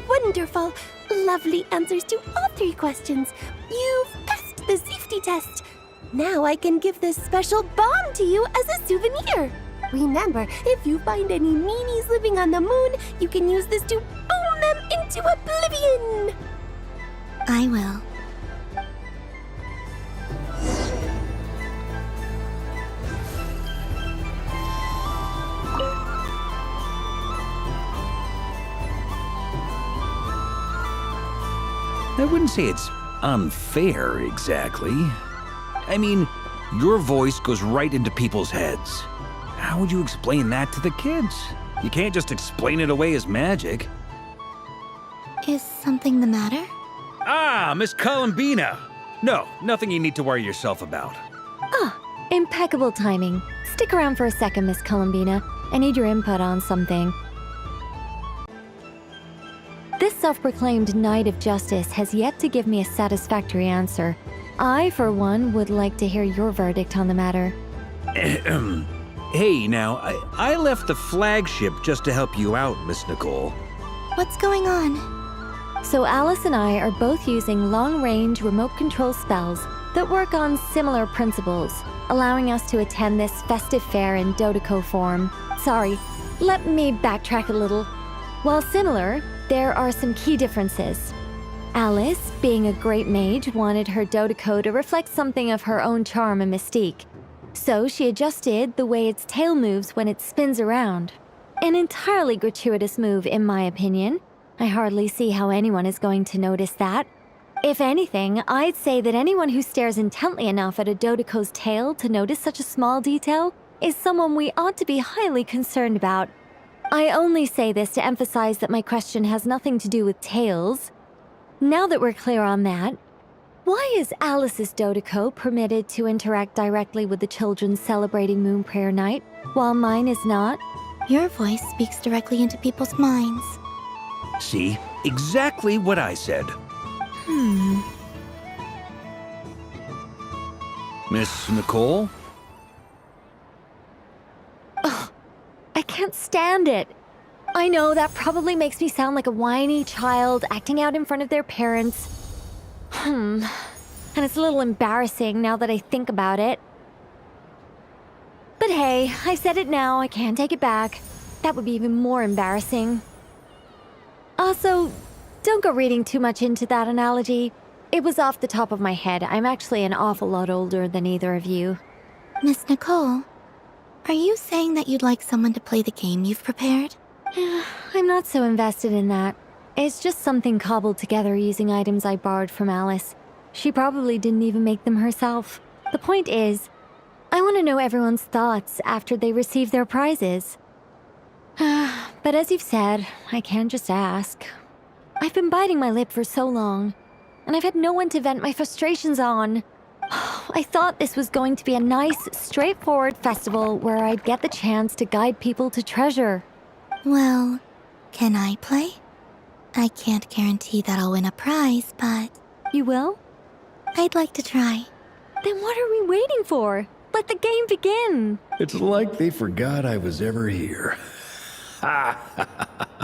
wonderful! Lovely answers to all three questions. You've passed the safety test. Now I can give this special bomb to you as a souvenir. Remember, if you find any meanies living on the moon, you can use this to boom them into oblivion. I will. wouldn't say it's unfair exactly. I mean, your voice goes right into people's heads. How would you explain that to the kids? You can't just explain it away as magic. Is something the matter? Ah, Miss Columbina! No, nothing you need to worry yourself about. Ah, impeccable timing. Stick around for a second, Miss Columbina. I need your input on something. This self-proclaimed Knight of Justice has yet to give me a satisfactory answer. I, for one, would like to hear your verdict on the matter. Hey, now, I left the flagship just to help you out, Miss Nicole. What's going on? So Alice and I are both using long-range remote control spells that work on similar principles, allowing us to attend this festive fair in Dodeco form. Sorry, let me backtrack a little. While similar, there are some key differences. Alice, being a great mage, wanted her Dodeco to reflect something of her own charm and mystique. So she adjusted the way its tail moves when it spins around. An entirely gratuitous move, in my opinion. I hardly see how anyone is going to notice that. If anything, I'd say that anyone who stares intently enough at a Dodeco's tail to notice such a small detail is someone we ought to be highly concerned about. I only say this to emphasize that my question has nothing to do with tails. Now that we're clear on that, why is Alice's Dodeco permitted to interact directly with the children celebrating Moon Prayer Night, while mine is not? Your voice speaks directly into people's minds. See? Exactly what I said. Miss Nicole? Ugh, I can't stand it. I know that probably makes me sound like a whiny child acting out in front of their parents. And it's a little embarrassing now that I think about it. But hey, I said it now, I can't take it back. That would be even more embarrassing. Also, don't go reading too much into that analogy. It was off the top of my head. I'm actually an awful lot older than either of you. Miss Nicole, are you saying that you'd like someone to play the game you've prepared? I'm not so invested in that. It's just something cobbled together using items I borrowed from Alice. She probably didn't even make them herself. The point is, I want to know everyone's thoughts after they receive their prizes. But as you've said, I can't just ask. I've been biting my lip for so long, and I've had no one to vent my frustrations on. I thought this was going to be a nice, straightforward festival where I'd get the chance to guide people to treasure. Well, can I play? I can't guarantee that I'll win a prize, but... You will? I'd like to try. Then what are we waiting for? Let the game begin! It's like they forgot I was ever here. Ha ha ha ha.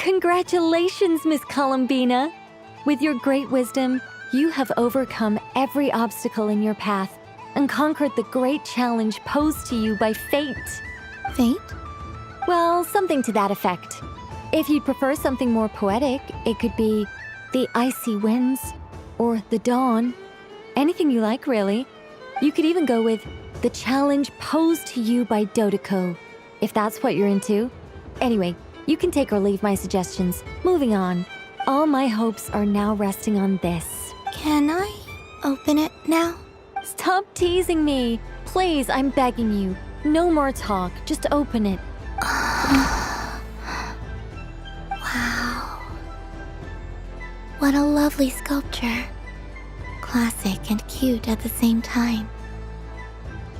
Congratulations, Miss Columbina! With your great wisdom, you have overcome every obstacle in your path and conquered the great challenge posed to you by fate. Fate? Well, something to that effect. If you'd prefer something more poetic, it could be the icy winds or the dawn. Anything you like, really. You could even go with the challenge posed to you by Dodeko, if that's what you're into. Anyway, you can take or leave my suggestions. Moving on. All my hopes are now resting on this. Can I open it now? Stop teasing me. Please, I'm begging you. No more talk. Just open it. Wow. What a lovely sculpture. Classic and cute at the same time.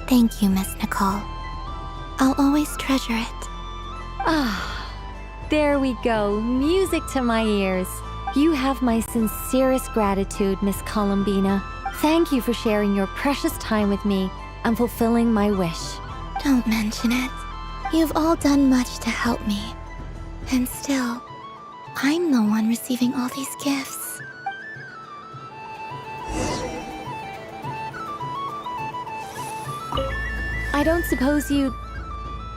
Thank you, Miss Nicole. I'll always treasure it. There we go. Music to my ears. You have my sincerest gratitude, Miss Columbina. Thank you for sharing your precious time with me and fulfilling my wish. Don't mention it. You've all done much to help me. And still, I'm the one receiving all these gifts. I don't suppose you'd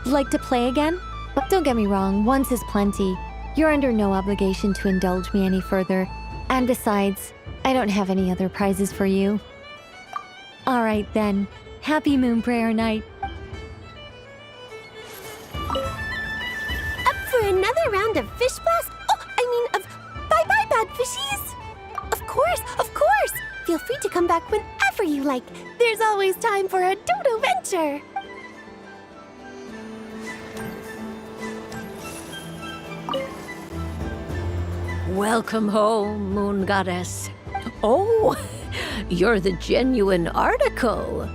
like to play again? But don't get me wrong, once is plenty. You're under no obligation to indulge me any further. And besides, I don't have any other prizes for you. All right then. Happy Moon Prayer Night. Up for another round of fish blast? Of bye-bye, bad fishies! Of course! Feel free to come back whenever you like. There's always time for a dodo venture. Welcome home, Moon Goddess. Oh, you're the genuine article.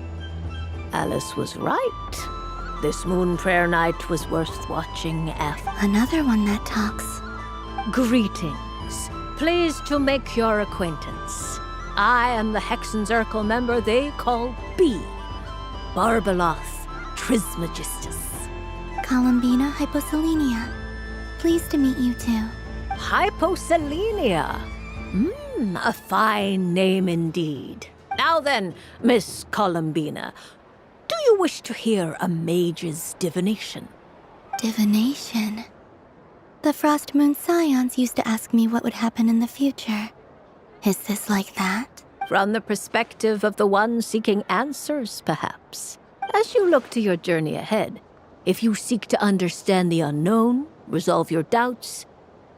Alice was right. This Moon Prayer Night was worth watching after. Another one that talks. Greetings. Pleased to make your acquaintance. I am the Hexenzirkel member they call B. Barbeloth Trismegistus. Columbina Hyposelenia. Pleased to meet you too. Hyposelenia. A fine name indeed. Now then, Miss Columbina, do you wish to hear a mage's divination? Divination? The Frost Moon Scions used to ask me what would happen in the future. Is this like that? From the perspective of the one seeking answers, perhaps. As you look to your journey ahead, if you seek to understand the unknown, resolve your doubts,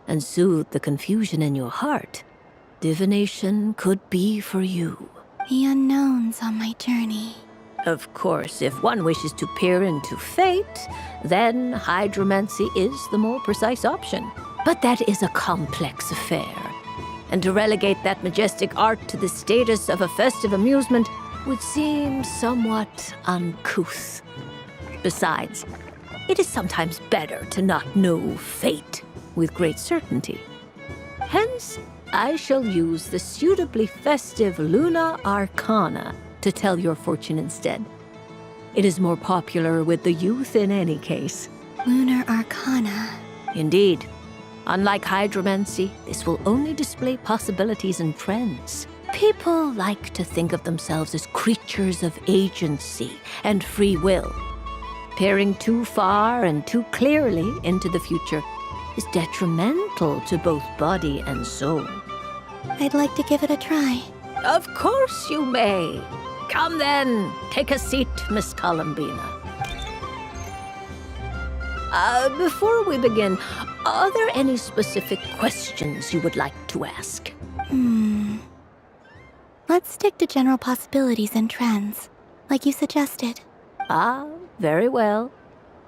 and soothe the confusion in your heart, divination could be for you. The unknowns on my journey. Of course, if one wishes to peer into fate, then hydromancy is the more precise option. But that is a complex affair, and to relegate that majestic art to the status of a festive amusement would seem somewhat uncouth. Besides, it is sometimes better to not know fate with great certainty. Hence, I shall use the suitably festive Luna Arcana to tell your fortune instead. It is more popular with the youth in any case. Lunar Arcana. Indeed. Unlike hydromancy, this will only display possibilities and trends. People like to think of themselves as creatures of agency and free will. Peering too far and too clearly into the future is detrimental to both body and soul. I'd like to give it a try. Of course you may. Come then, take a seat, Miss Columbina. Before we begin, are there any specific questions you would like to ask? Let's stick to general possibilities and trends, like you suggested. Ah, very well.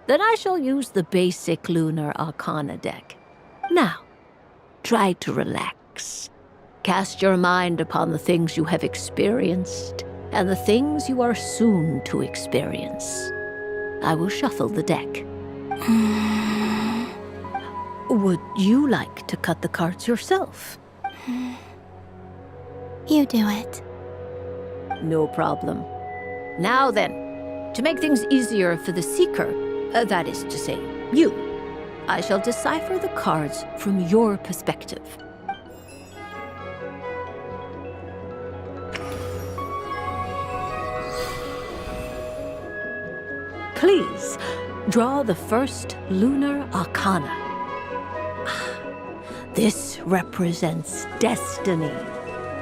Then I shall use the basic Lunar Arcana deck. Now, try to relax. Cast your mind upon the things you have experienced and the things you are soon to experience. I will shuffle the deck. Would you like to cut the cards yourself? You do it. No problem. Now then, to make things easier for the seeker, that is to say, you, I shall decipher the cards from your perspective. Please, draw the first lunar arcana. This represents destiny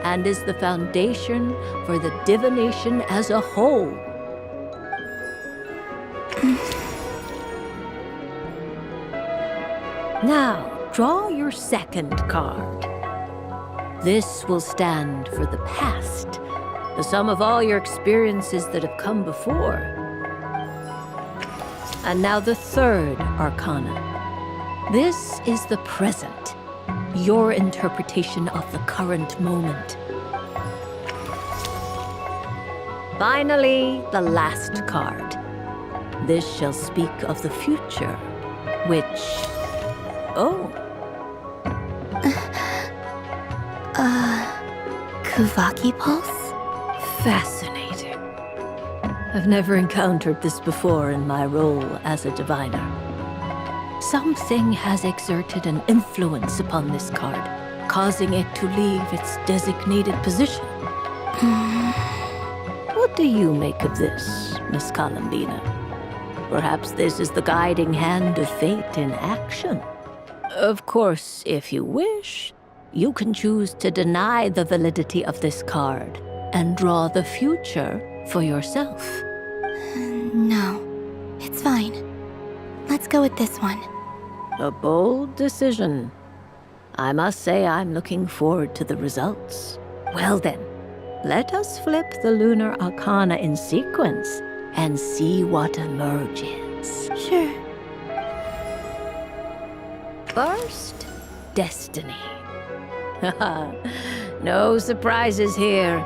and is the foundation for the divination as a whole. Now, draw your second card. This will stand for the past, the sum of all your experiences that have come before. And now the third arcana. This is the present, your interpretation of the current moment. Finally, the last card. This shall speak of the future, which... Oh. Kuvaki pulse? Fascinating. I've never encountered this before in my role as a diviner. Something has exerted an influence upon this card, causing it to leave its designated position. What do you make of this, Miss Columbina? Perhaps this is the guiding hand of fate in action. Of course, if you wish, you can choose to deny the validity of this card and draw the future for yourself. No, it's fine. Let's go with this one. A bold decision. I must say I'm looking forward to the results. Well then, let us flip the lunar arcana in sequence and see what emerges. Sure. First, destiny. No surprises here.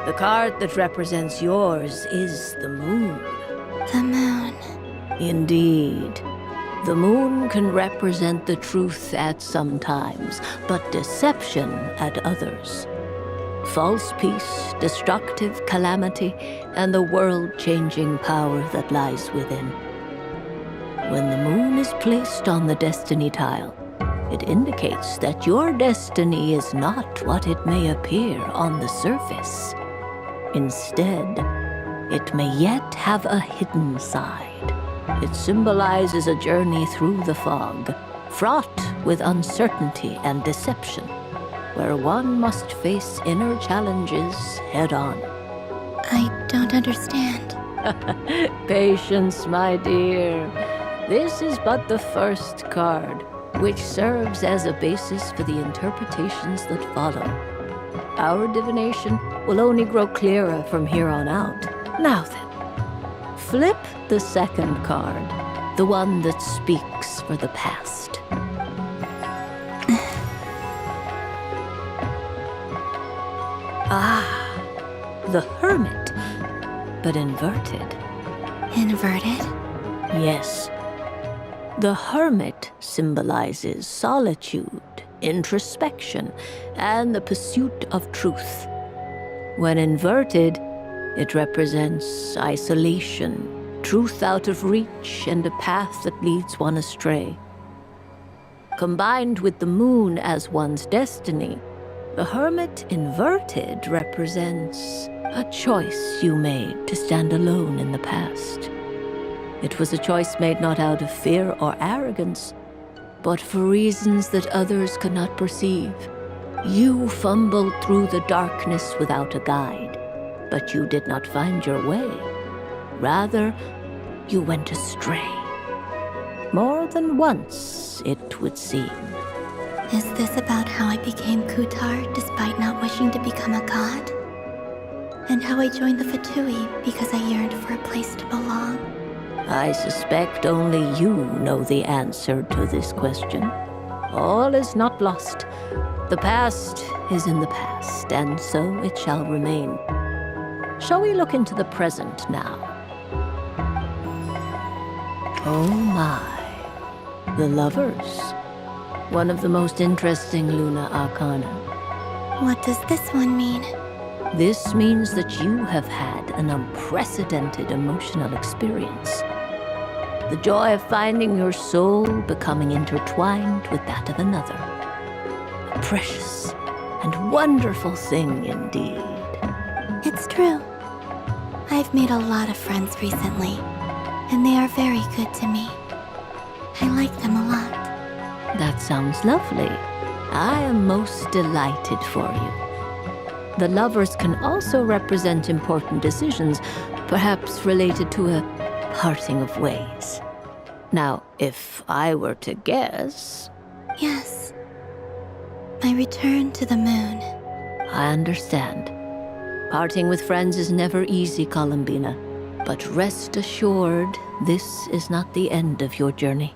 The card that represents yours is the moon. The moon. Indeed. The moon can represent the truth at some times, but deception at others. False peace, destructive calamity, and the world-changing power that lies within. When the moon is placed on the destiny tile, it indicates that your destiny is not what it may appear on the surface. Instead, it may yet have a hidden side. It symbolizes a journey through the fog, fraught with uncertainty and deception, where one must face inner challenges head-on. I don't understand. Patience, my dear. This is but the first card, which serves as a basis for the interpretations that follow. Our divination will only grow clearer from here on out. Now then, flip the second card, the one that speaks for the past. The Hermit, but inverted. Inverted? Yes. The Hermit symbolizes solitude, introspection, and the pursuit of truth. When inverted, it represents isolation, truth out of reach, and a path that leads one astray. Combined with the moon as one's destiny, the Hermit inverted represents a choice you made to stand alone in the past. It was a choice made not out of fear or arrogance, but for reasons that others could not perceive. You fumbled through the darkness without a guide, but you did not find your way. Rather, you went astray. More than once, it would seem. Is this about how I became Kutar despite not wishing to become a god? And how I joined the Fatui because I yearned for a place to belong? I suspect only you know the answer to this question. All is not lost. The past is in the past, and so it shall remain. Shall we look into the present now? Oh my. The Lovers. One of the most interesting Luna Arcana. What does this one mean? This means that you have had an unprecedented emotional experience. The joy of finding your soul becoming intertwined with that of another. A precious and wonderful thing indeed. It's true. I've made a lot of friends recently, and they are very good to me. I like them a lot. That sounds lovely. I am most delighted for you. The lovers can also represent important decisions, perhaps related to a parting of ways. Now, if I were to guess... Yes. My return to the moon. I understand. Parting with friends is never easy, Columbina. But rest assured, this is not the end of your journey.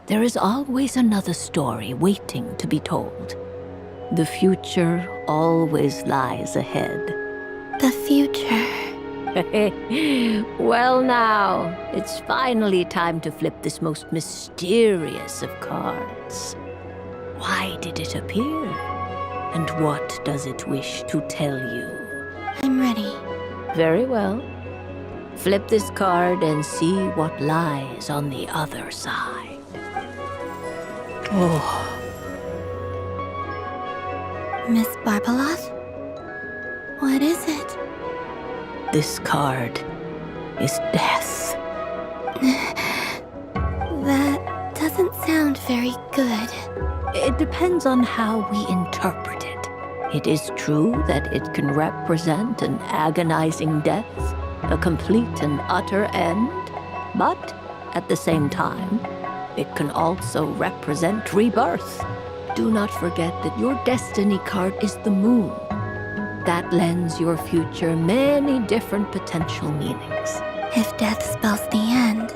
There is always another story waiting to be told. The future always lies ahead. The future. Well now, it's finally time to flip this most mysterious of cards. Why did it appear? And what does it wish to tell you? I'm ready. Very well. Flip this card and see what lies on the other side. Oh. Miss Barbeloth? What is it? This card is death. That doesn't sound very good. It depends on how we interpret it. It is true that it can represent an agonizing death, a complete and utter end, but at the same time, it can also represent rebirth. Do not forget that your destiny card is the moon. That lends your future many different potential meanings. If death spells the end,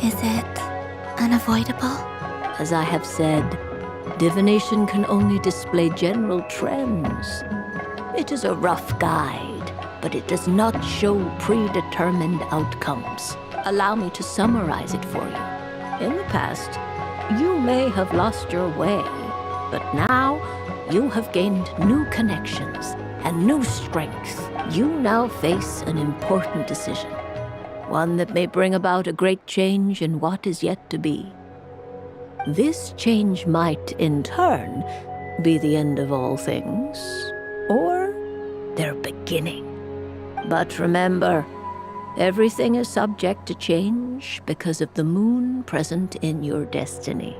is it unavoidable? As I have said, divination can only display general trends. It is a rough guide, but it does not show predetermined outcomes. Allow me to summarize it for you. In the past, you may have lost your way, but now you have gained new connections and new strength. You now face an important decision, one that may bring about a great change in what is yet to be. This change might, in turn, be the end of all things, or their beginning. But remember, everything is subject to change because of the moon present in your destiny.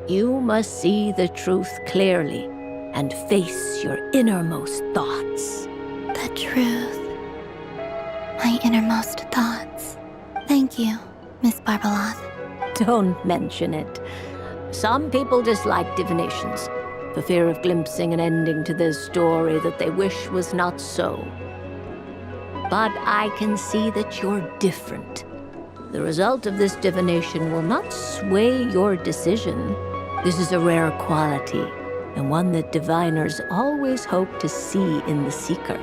You must see the truth clearly and face your innermost thoughts. The truth. My innermost thoughts. Thank you, Miss Barbeloth. Don't mention it. Some people dislike divinations, for fear of glimpsing an ending to their story that they wish was not so. But I can see that you're different. The result of this divination will not sway your decision. This is a rare quality, and one that diviners always hope to see in the seeker.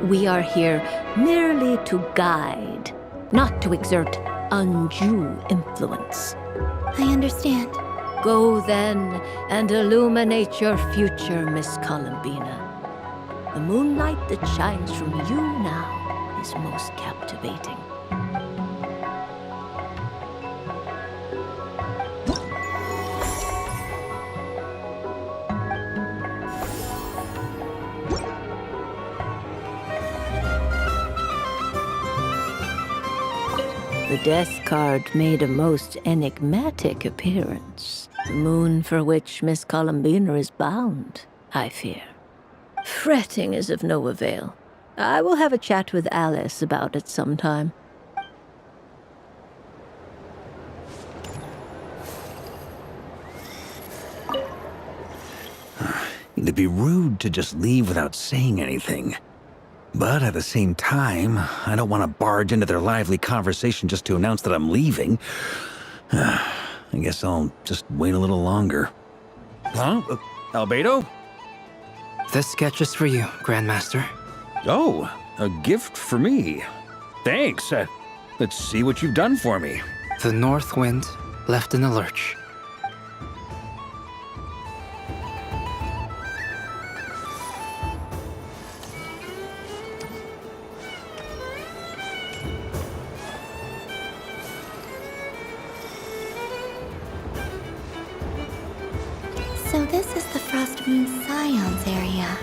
We are here merely to guide, not to exert undue influence. I understand. Go then and illuminate your future, Miss Columbina. The moonlight that shines from you now is most captivating. The death card made a most enigmatic appearance. The moon for which Miss Columbina is bound, I fear. Fretting is of no avail. I will have a chat with Alice about it sometime. It'd be rude to just leave without saying anything. But at the same time, I don't want to barge into their lively conversation just to announce that I'm leaving. I guess I'll just wait a little longer. Huh? Albedo? This sketch is for you, Grandmaster. Oh, a gift for me. Thanks. Let's see what you've done for me. The north wind left in a lurch. This is the Frost Moon Scions area.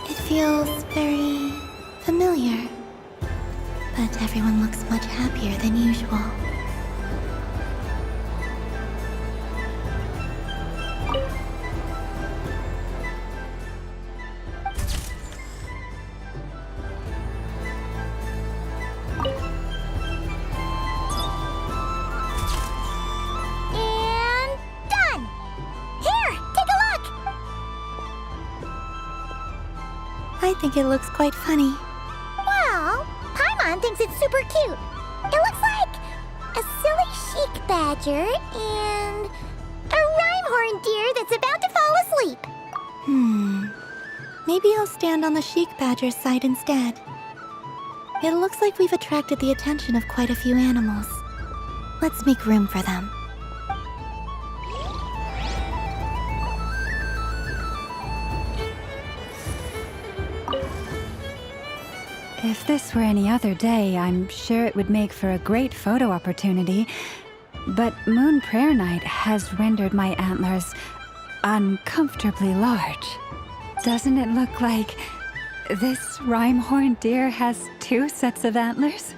It feels very familiar. But everyone looks much happier than usual. I think it looks quite funny. Well, Paimon thinks it's super cute. It looks like a silly chic badger and a rhyme-horned deer that's about to fall asleep. Maybe I'll stand on the chic badger's side instead. It looks like we've attracted the attention of quite a few animals. Let's make room for them. If this were any other day, I'm sure it would make for a great photo opportunity. But Moon Prayer Night has rendered my antlers uncomfortably large. Doesn't it look like this rhyme-horned deer has 2 sets of antlers?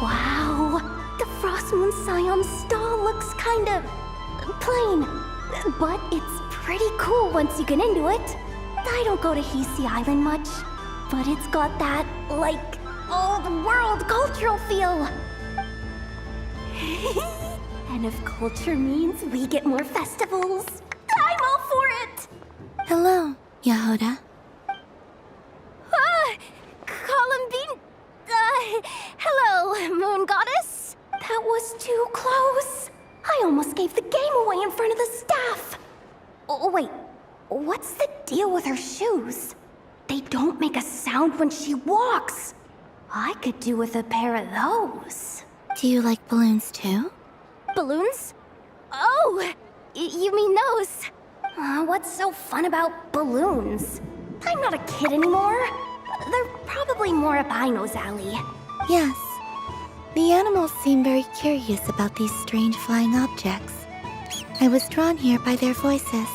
Wow, the Frost Moon Scion stall looks kind of plain, but it's pretty cool once you get into it. I don't go to Hisi Island much, but it's got that, like, old-world cultural feel. And if culture means we get more festivals, I'm all for it! Hello, Yahoda. Columbine... hello, Moon Goddess. That was too close. I almost gave the game away in front of the staff. Oh, wait, what's the deal with her shoes? They don't make a sound when she walks. I could do with a pair of those. Do you like balloons too? Balloons? Oh, you mean those? What's so fun about balloons? I'm not a kid anymore. They're probably more up Aino's alley. Yes. The animals seem very curious about these strange flying objects. I was drawn here by their voices.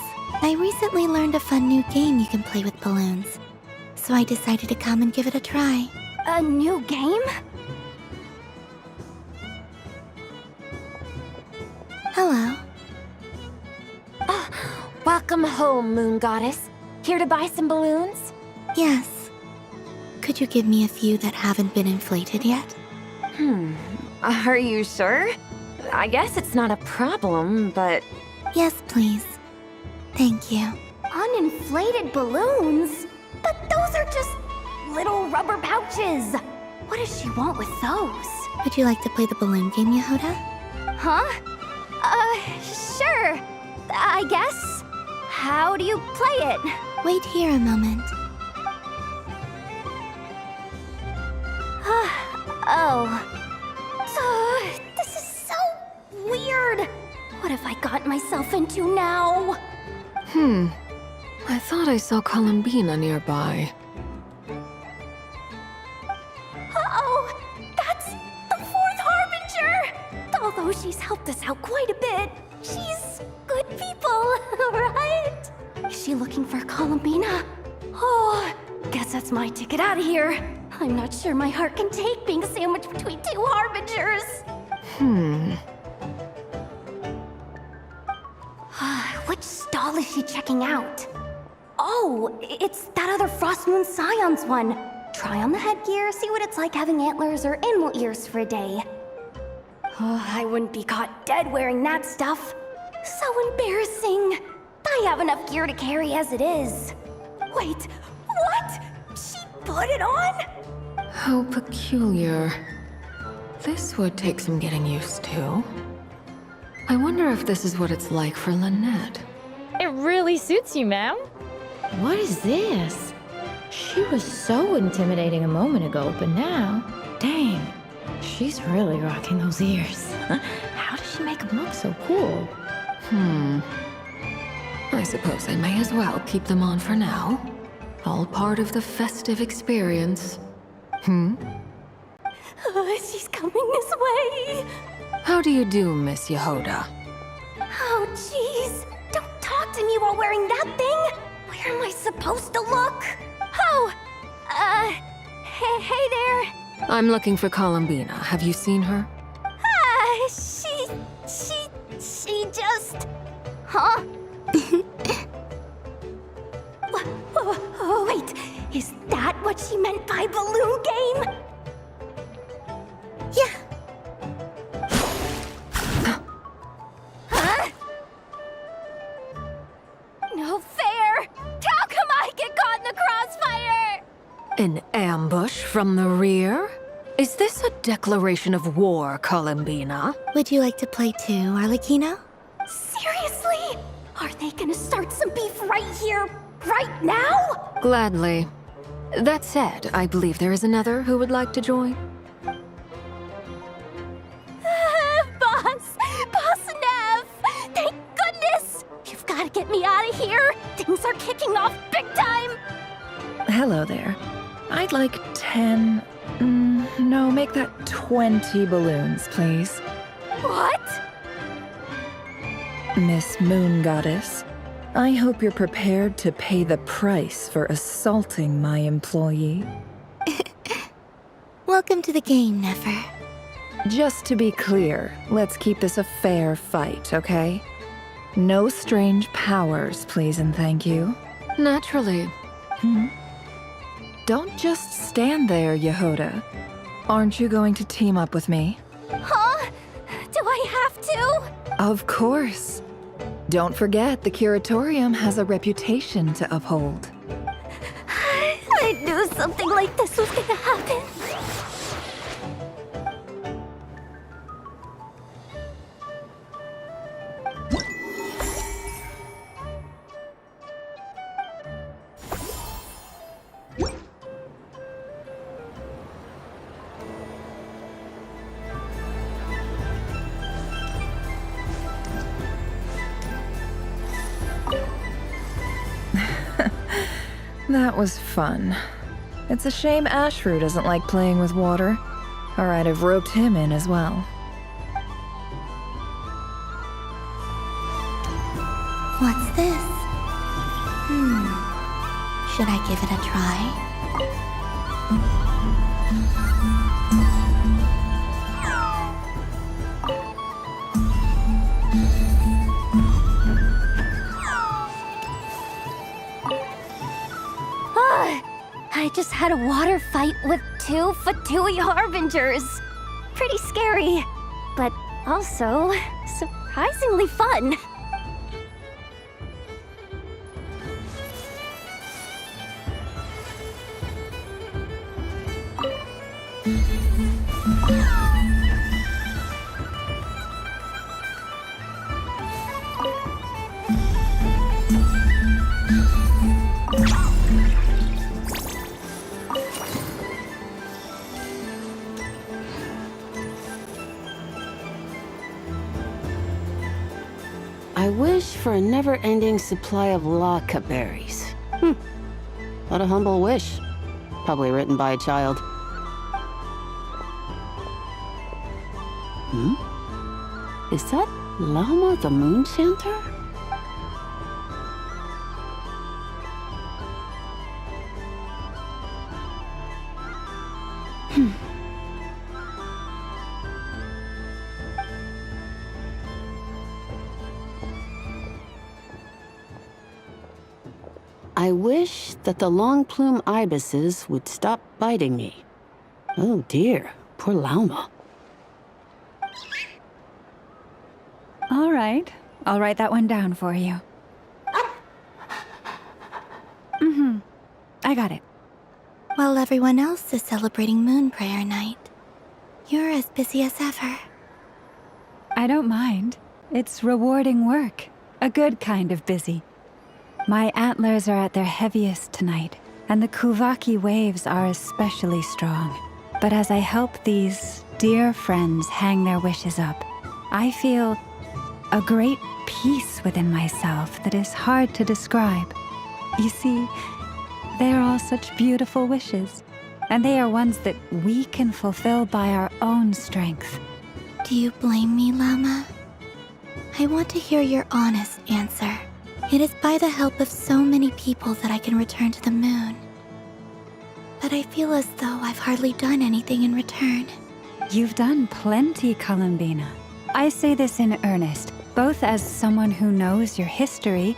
I recently learned a fun new game you can play with balloons, so I decided to come and give it a try. A new game? Hello. Welcome home, Moon Goddess. Here to buy some balloons? Yes. Could you give me a few that haven't been inflated yet? Are you sure? I guess it's not a problem, but... Yes, please. Thank you. Uninflated balloons? But those are just little rubber pouches. What does she want with those? Would you like to play the balloon game, Yahoda? Huh? Sure. I guess. How do you play it? Wait here a moment. This is so weird. What have I gotten myself into now? I thought I saw Columbina nearby. Uh-oh! That's the 4th Harbinger! Although she's helped us out quite a bit, she's good people, right? Is she looking for Columbina? Oh, guess that's my ticket out of here. I'm not sure my heart can take being sandwiched between 2 Harbingers. Which stall is she checking out? Oh, it's that other Frost Moon Scions one. Try on the headgear, see what it's like having antlers or animal ears for a day. I wouldn't be caught dead wearing that stuff. So embarrassing. I have enough gear to carry as it is. Wait, what? She put it on? How peculiar. This would take some getting used to. I wonder if this is what it's like for Lynette. It really suits you, ma'am. What is this? She was so intimidating a moment ago, but now, dang, She's really rocking those ears. How does she make them look so cool? I suppose I may as well keep them on for now. All part of the festive experience. She's coming this way. How do you do, Miss Yehoda? Oh, jeez. Don't talk to me while wearing that thing. Where am I supposed to look? Oh, hey there. I'm looking for Columbina. Have you seen her? She just... Huh? Wait, is that what she meant by balloon game? Yeah. Huh? No fair! How come I get caught in the crossfire? An ambush from the rear? Is this a declaration of war, Columbina? Would you like to play too, Arlecchino? Seriously? Are they gonna start some beef right here, right now? Gladly. That said, I believe there is another who would like to join. Boss Nev! Thank goodness! You've gotta get me out of here! Things are kicking off big time! Hello there. I'd like 10... no, make that 20 balloons, please. What? Miss Moon Goddess, I hope you're prepared to pay the price for assaulting my employee. Welcome to the game, Nefer. Just to be clear, let's keep this a fair fight, okay? No strange powers, please and thank you. Naturally. Don't just stand there, Yehoda. Aren't you going to team up with me? Huh? Do I have to? Of course. Don't forget, the Curatorium has a reputation to uphold. I knew something like this was gonna happen. That was fun. It's a shame Ashru doesn't like playing with water, or I'd have roped him in as well. What's this? Should I give it a try? I just had a water fight with 2 Fatui Harbingers. Pretty scary, but also surprisingly fun. I wish for a never-ending supply of laka berries. What a humble wish. Probably written by a child. Is that Lauma the Moon Chanter? I wish that the long plume ibises would stop biting me. Oh dear, poor Lauma. All right, I'll write that one down for you. I got it. While everyone else is celebrating Moon Prayer Night, you're as busy as ever. I don't mind. It's rewarding work. A good kind of busy. My antlers are at their heaviest tonight, and the Kuvaki waves are especially strong. But as I help these dear friends hang their wishes up, I feel a great peace within myself that is hard to describe. You see, they are all such beautiful wishes, and they are ones that we can fulfill by our own strength. Do you blame me, Lauma? I want to hear your honest answer. It is by the help of so many people that I can return to the moon. But I feel as though I've hardly done anything in return. You've done plenty, Columbina. I say this in earnest, both as someone who knows your history,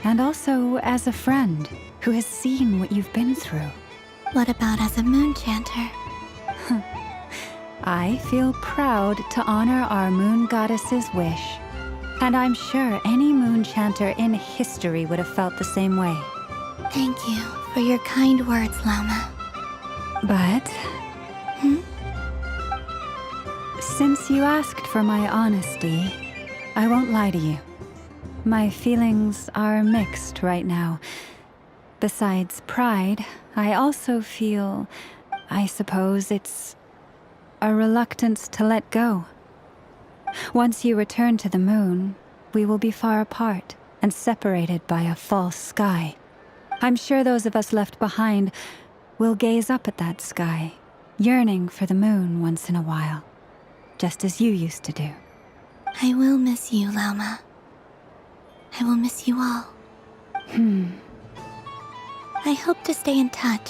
and also as a friend who has seen what you've been through. What about as a moon chanter? I feel proud to honor our moon goddess's wish, and I'm sure any moon chanter in history would have felt the same way. Thank you for your kind words, Lauma. But... since you asked for my honesty, I won't lie to you. My feelings are mixed right now. Besides pride, I also feel, I suppose it's a reluctance to let go. Once you return to the moon, we will be far apart and separated by a false sky. I'm sure those of us left behind will gaze up at that sky, yearning for the moon once in a while, just as you used to do. I will miss you, Lauma. I will miss you all. I hope to stay in touch.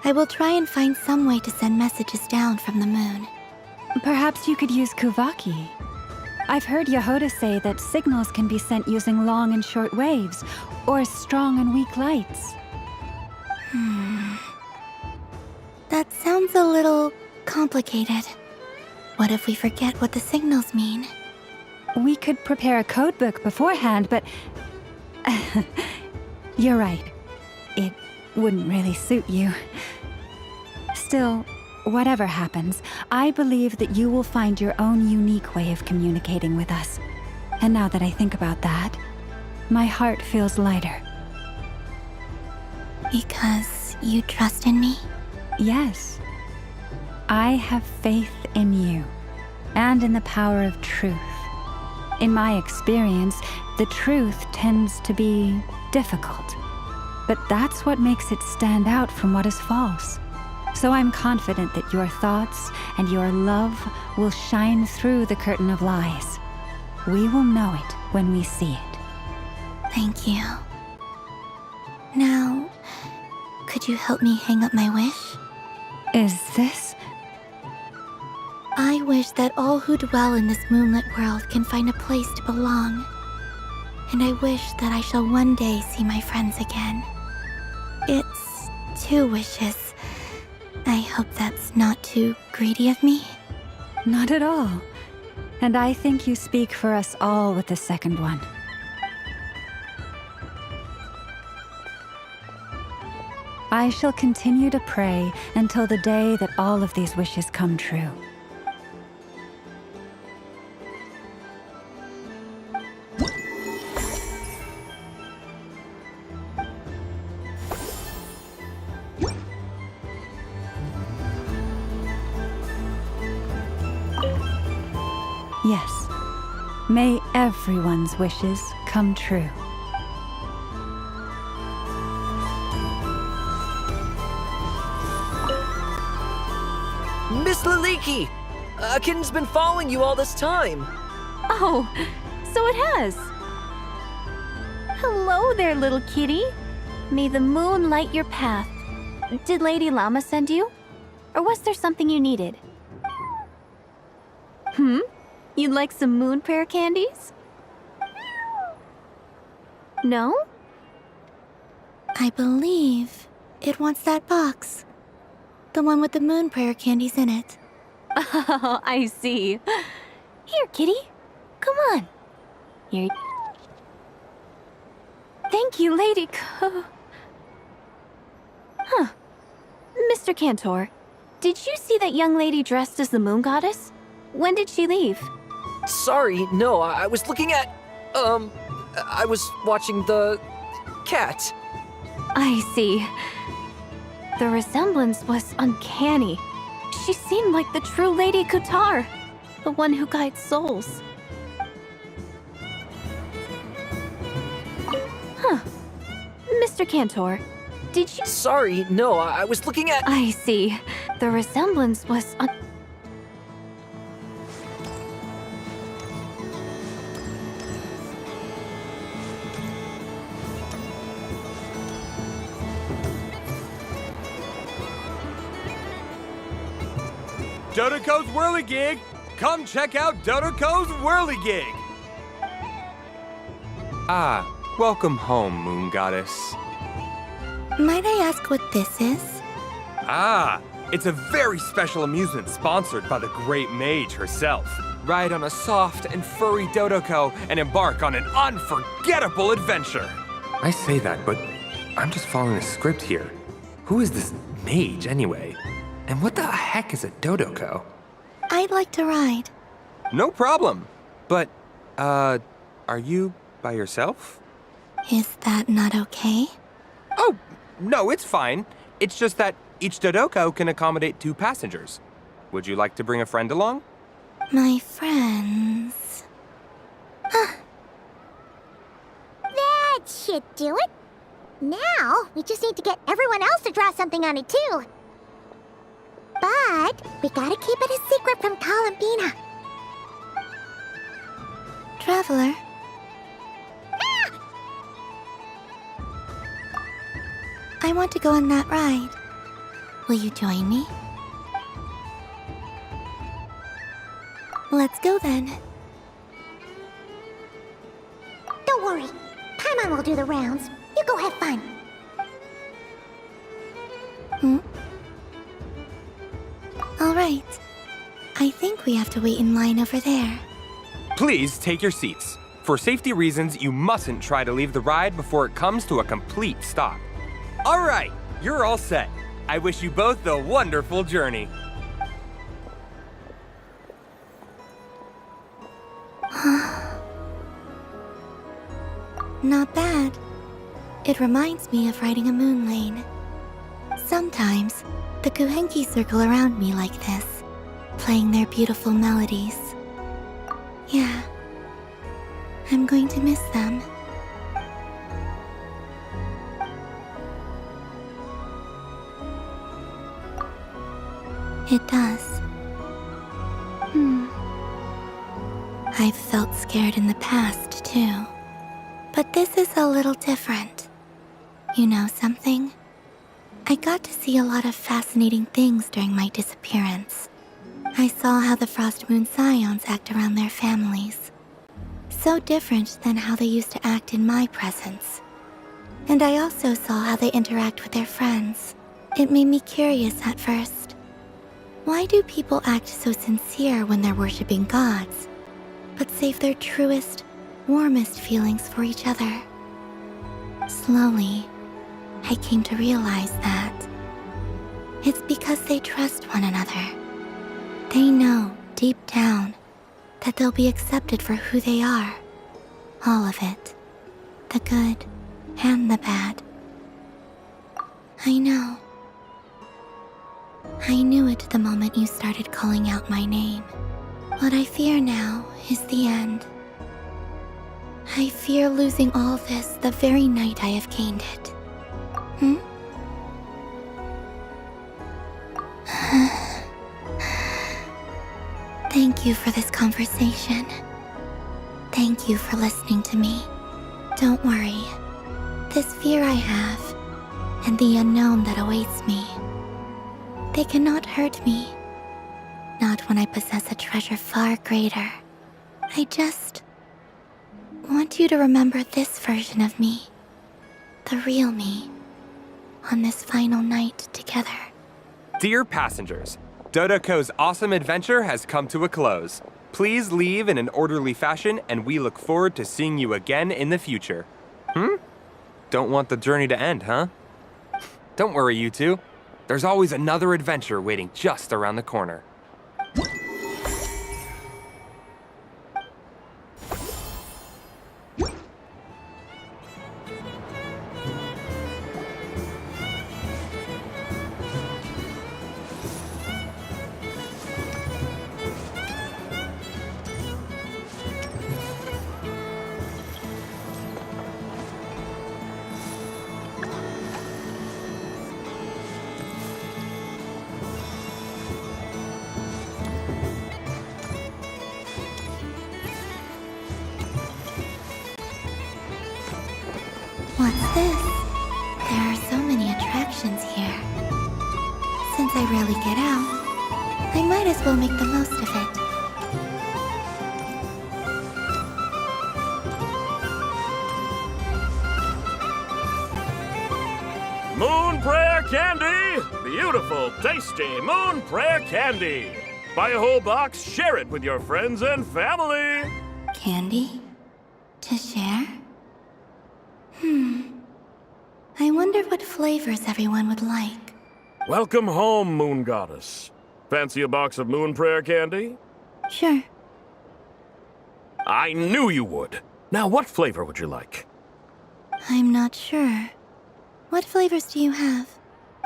I will try and find some way to send messages down from the moon. Perhaps you could use Kuvaki. I've heard Yehoda say that signals can be sent using long and short waves, or strong and weak lights. That sounds a little complicated. What if we forget what the signals mean? We could prepare a codebook beforehand, but... You're right. It wouldn't really suit you. Still, whatever happens, I believe that you will find your own unique way of communicating with us. And now that I think about that, my heart feels lighter. Because you trust in me? Yes. I have faith in you, and in the power of truth. In my experience, the truth tends to be difficult. But that's what makes it stand out from what is false. So I'm confident that your thoughts and your love will shine through the curtain of lies. We will know it when we see it. Thank you. Now, could you help me hang up my wish? Is this? I wish that all who dwell in this moonlit world can find a place to belong. And I wish that I shall one day see my friends again. It's 2 wishes. I hope that's not too greedy of me. Not at all. And I think you speak for us all with the second one. I shall continue to pray until the day that all of these wishes come true. Yes. May everyone's wishes come true. Miss Liliki! A kitten's been following you all this time. Oh, so it has. Hello there, little kitty. May the moon light your path. Did Lady Llama send you? Or was there something you needed? You'd like some moon prayer candies? No? I believe it wants that box. The one with the moon prayer candies in it. Oh, I see. Here, kitty. Come on. Here. Thank you, Lady Mr. Cantor, did you see that young lady dressed as the moon goddess? When did she leave? Sorry, no, I was looking at... I was watching the... cat. I see. The resemblance was uncanny. She seemed like the true Lady Kutar, the one who guides souls. Huh. Mr. Cantor, did you— Sorry, no, I was looking at— I see. The resemblance was Dodoko's Whirligig! Come check out Dodoko's Whirligig! Ah, welcome home, Moon Goddess. Might I ask what this is? Ah, it's a very special amusement sponsored by the great mage herself. Ride on a soft and furry Dodoko and embark on an unforgettable adventure. I say that, but I'm just following a script here. Who is this mage, anyway? And what the heck is a Dodoko? I'd like to ride. No problem. But, are you by yourself? Is that not okay? Oh, no, it's fine. It's just that each Dodoko can accommodate 2 passengers. Would you like to bring a friend along? My friends. That should do it. Now, we just need to get everyone else to draw something on it, too. But we gotta keep it a secret from Columbina. Traveler. I want to go on that ride. Will you join me? Let's go then. Don't worry. Paimon will do the rounds. You go have fun. All right. I think we have to wait in line over there. Please take your seats. For safety reasons, you mustn't try to leave the ride before it comes to a complete stop. All right, you're all set. I wish you both a wonderful journey. Not bad. It reminds me of riding a moon lane. Sometimes, the Kuhenki circle around me like this, playing their beautiful melodies. Yeah, I'm going to miss them. It does. I've felt scared in the past, too. But this is a little different. You know something? I got to see a lot of fascinating things during my disappearance. I saw how the Frost Moon Scions act around their families. So different than how they used to act in my presence. And I also saw how they interact with their friends. It made me curious at first. Why do people act so sincere when they're worshipping gods, but save their truest, warmest feelings for each other? Slowly, I came to realize that it's because they trust one another. They know, deep down, that they'll be accepted for who they are. All of it. The good and the bad. I know. I knew it the moment you started calling out my name. What I fear now is the end. I fear losing all this the very night I have gained it. Thank you for this conversation. Thank you for listening to me. Don't worry. This fear I have, and the unknown that awaits me, they cannot hurt me. Not when I possess a treasure far greater. I just want you to remember this version of me. The real me. On this final night together. Dear passengers, Dodoko's awesome adventure has come to a close. Please leave in an orderly fashion, and we look forward to seeing you again in the future. Don't want the journey to end, huh? Don't worry, you two. There's always another adventure waiting just around the corner. Since I rarely get out, I might as well make the most of it. Moon prayer candy! Beautiful, tasty moon prayer candy! Buy a whole box, share it with your friends and family! Candy? To share? I wonder what flavors everyone would like. Welcome home, Moon Goddess. Fancy a box of moon prayer candy? Sure. I knew you would! Now, what flavor would you like? I'm not sure. What flavors do you have?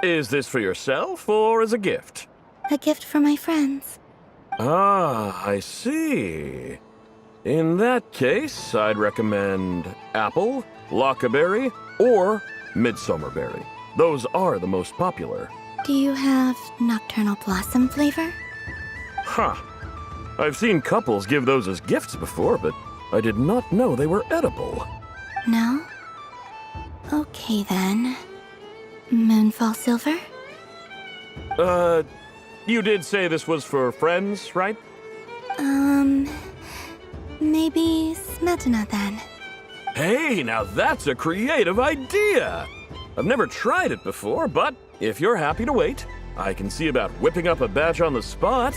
Is this for yourself or as a gift? A gift for my friends. Ah, I see. In that case, I'd recommend apple, lockaberry, or midsummerberry. Those are the most popular. Do you have nocturnal blossom flavor? Huh. I've seen couples give those as gifts before, but I did not know they were edible. No? Okay then. Moonfall silver? You did say this was for friends, right? Maybe smetana then. Hey, now that's a creative idea! I've never tried it before, but if you're happy to wait, I can see about whipping up a batch on the spot.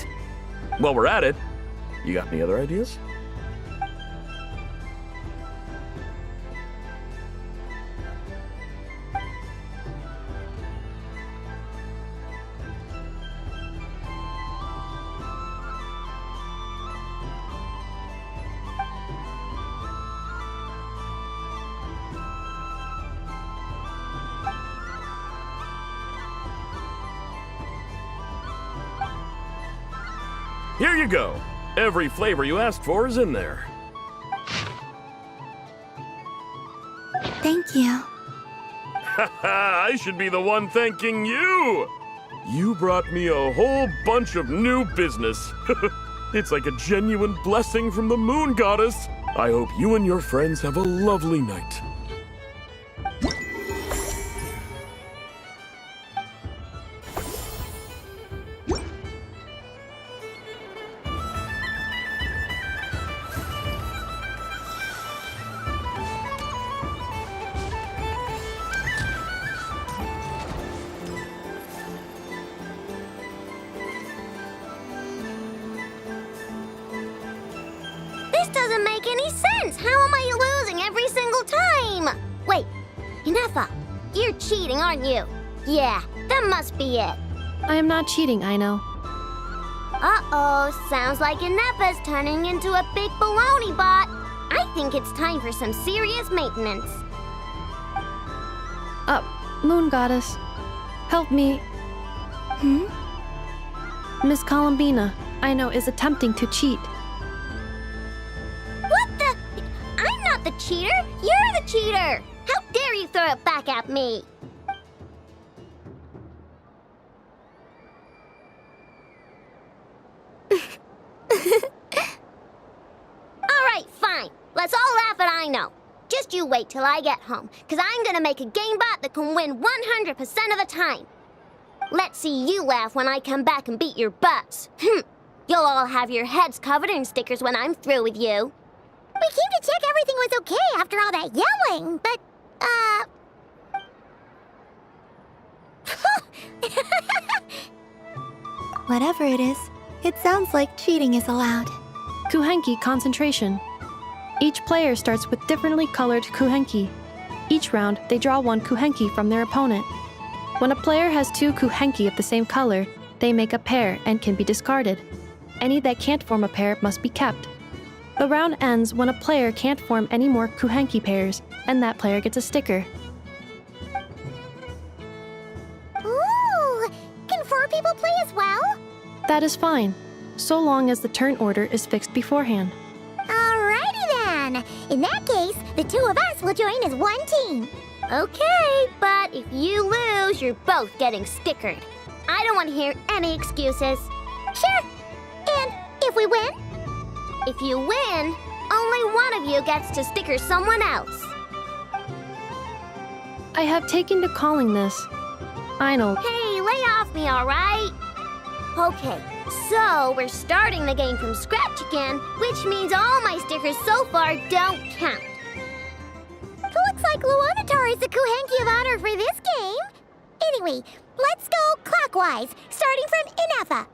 While we're at it, you got any other ideas? Here you go. Every flavor you asked for is in there. Thank you. I should be the one thanking you! You brought me a whole bunch of new business. It's like a genuine blessing from the Moon Goddess. I hope you and your friends have a lovely night. Doesn't make any sense! How am I losing every single time? Wait, Inefa, you're cheating, aren't you? Yeah, that must be it. I am not cheating, Aino. Uh-oh, sounds like Inefa's turning into a big baloney bot. I think it's time for some serious maintenance. Moon Goddess, help me. Miss Columbina, Aino is attempting to cheat. I'm not the cheater! You're the cheater! How dare you throw it back at me? Alright, fine. Let's all laugh at Aino. Just you wait till I get home, because I'm gonna make a game bot that can win 100% of the time. Let's see you laugh when I come back and beat your butts. You'll all have your heads covered in stickers when I'm through with you. We came to check everything was okay after all that yelling, but, Whatever it is, it sounds like cheating is allowed. Kuhenki concentration. Each player starts with differently colored kuhenki. Each round, they draw one kuhenki from their opponent. When a player has two kuhenki of the same color, they make a pair and can be discarded. Any that can't form a pair must be kept. The round ends when a player can't form any more kuhenki pairs, and that player gets a sticker. Ooh! Can 4 people play as well? That is fine, so long as the turn order is fixed beforehand. Alrighty then! In that case, the 2 of us will join as one team. Okay, but if you lose, you're both getting stickered. I don't want to hear any excuses. Sure! And if we win? If you win, only one of you gets to sticker someone else. I have taken to calling this I know. Hey, lay off me, alright? Okay, so we're starting the game from scratch again, which means all my stickers so far don't count. Looks like Luanatar is the Kuhenki of honor for this game. Anyway, let's go clockwise, starting from Inefa.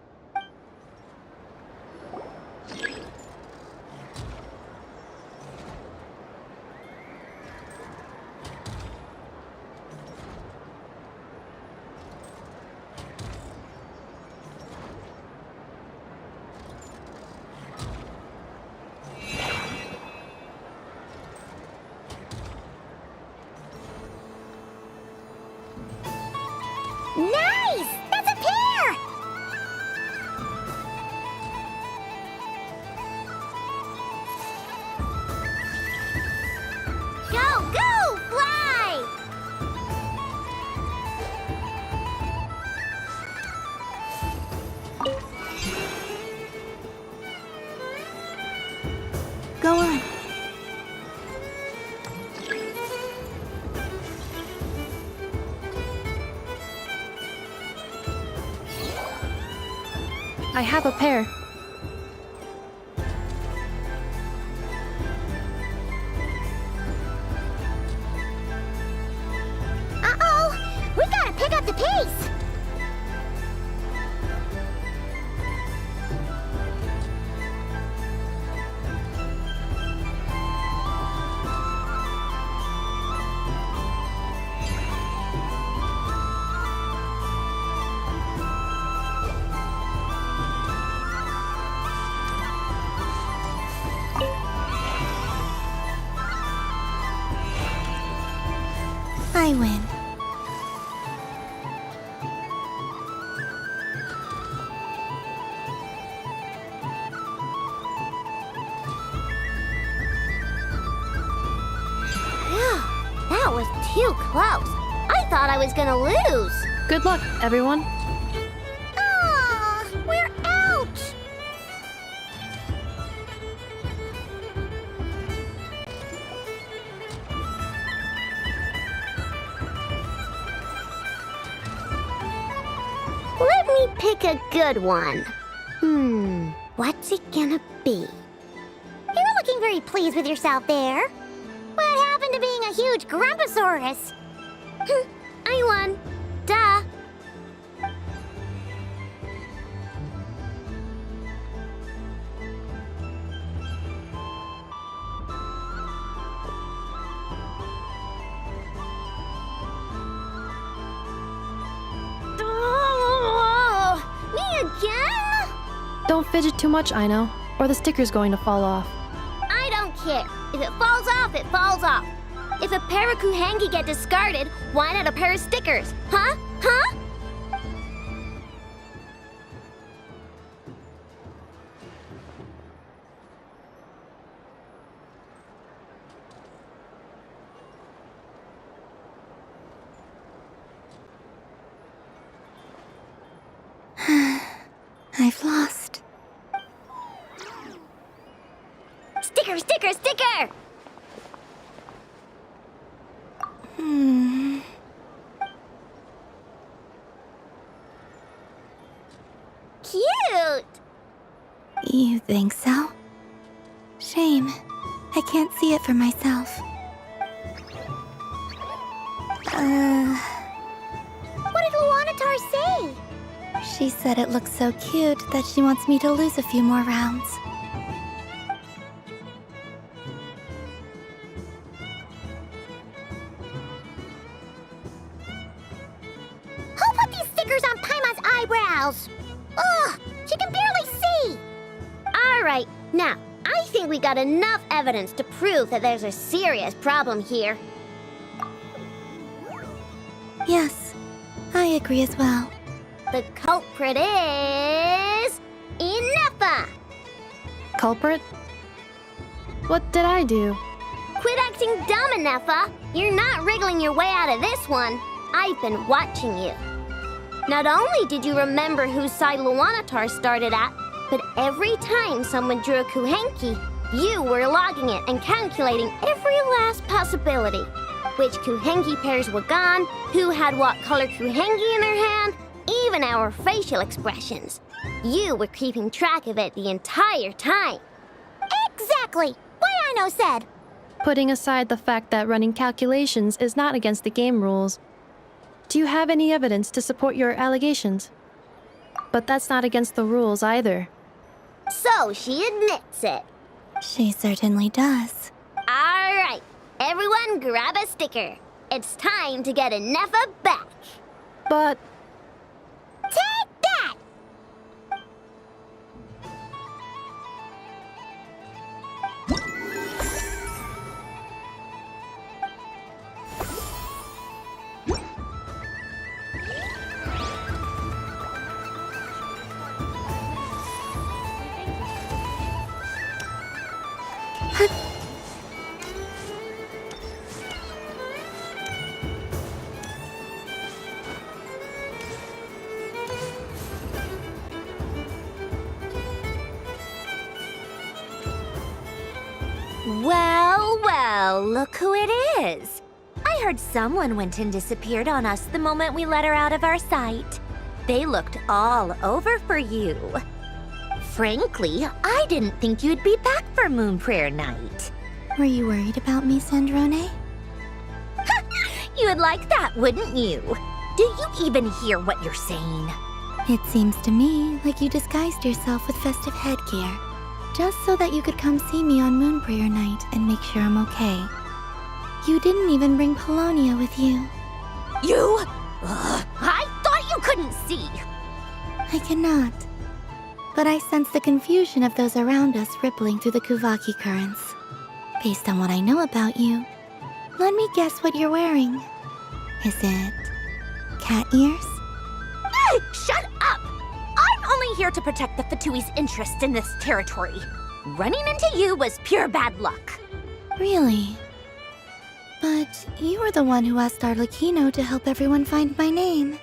Nice! That's a pair! Go, go, fly! Go on. I have a pair. Uh-oh! We gotta pick up the pace! I win. That was too close. I thought I was gonna lose. Good luck, everyone. Aw, we're out! Let me pick a good one. What's it gonna be? You're looking very pleased with yourself there. What happened to being a huge Grumposaurus? I won. Duh. Me again? Don't fidget too much, I know, or the sticker's going to fall off. I don't care. If it falls off, it falls off. If a pair of Kuhenki get discarded, why not a pair of stickers? Huh? Huh? I've lost. Sticker, sticker, sticker! Cute! You think so? Shame. I can't see it for myself. What did Luanatar say? She said it looks so cute that she wants me to lose a few more rounds. Who put these stickers on Paimon's eyebrows? Ugh, she can barely see! Alright, now, I think we got enough evidence to prove that there's a serious problem here. Yes, I agree as well. The culprit is... Inefa! Culprit? What did I do? Quit acting dumb, Inefa! You're not wriggling your way out of this one. I've been watching you. Not only did you remember whose side Luanatar started at, but every time someone drew a Kuhenki, you were logging it and calculating every last possibility. which kuhenki pairs were gone, who had what color kuhenki in their hand, even our facial expressions. You were keeping track of it the entire time. Exactly! Why I no said? Putting aside the fact that running calculations is not against the game rules, do you have any evidence to support your allegations? But that's not against the rules either. So she admits it. She certainly does. Alright, everyone grab a sticker. It's time to get Neffa back. But... Take that! Well, well, look who it is. I heard someone went and disappeared on us the moment we let her out of our sight. They looked all over for you. Frankly, I didn't think you'd be back for Moon Prayer Night. Were you worried about me, Sandrone? You would like that, wouldn't you? Do you even hear what you're saying? It seems to me like you disguised yourself with festive headgear, just so that you could come see me on Moon Prayer Night and make sure I'm okay. You didn't even bring Polonia with you. You? Ugh, I thought you couldn't see. I cannot. But I sense the confusion of those around us rippling through the Kuvaki currents. Based on what I know about you, let me guess what you're wearing. Is it cat ears? Shut up! I'm only here to protect the Fatui's interest in this territory. Running into you was pure bad luck. Really? But you were the one who asked Arlecchino to help everyone find my name.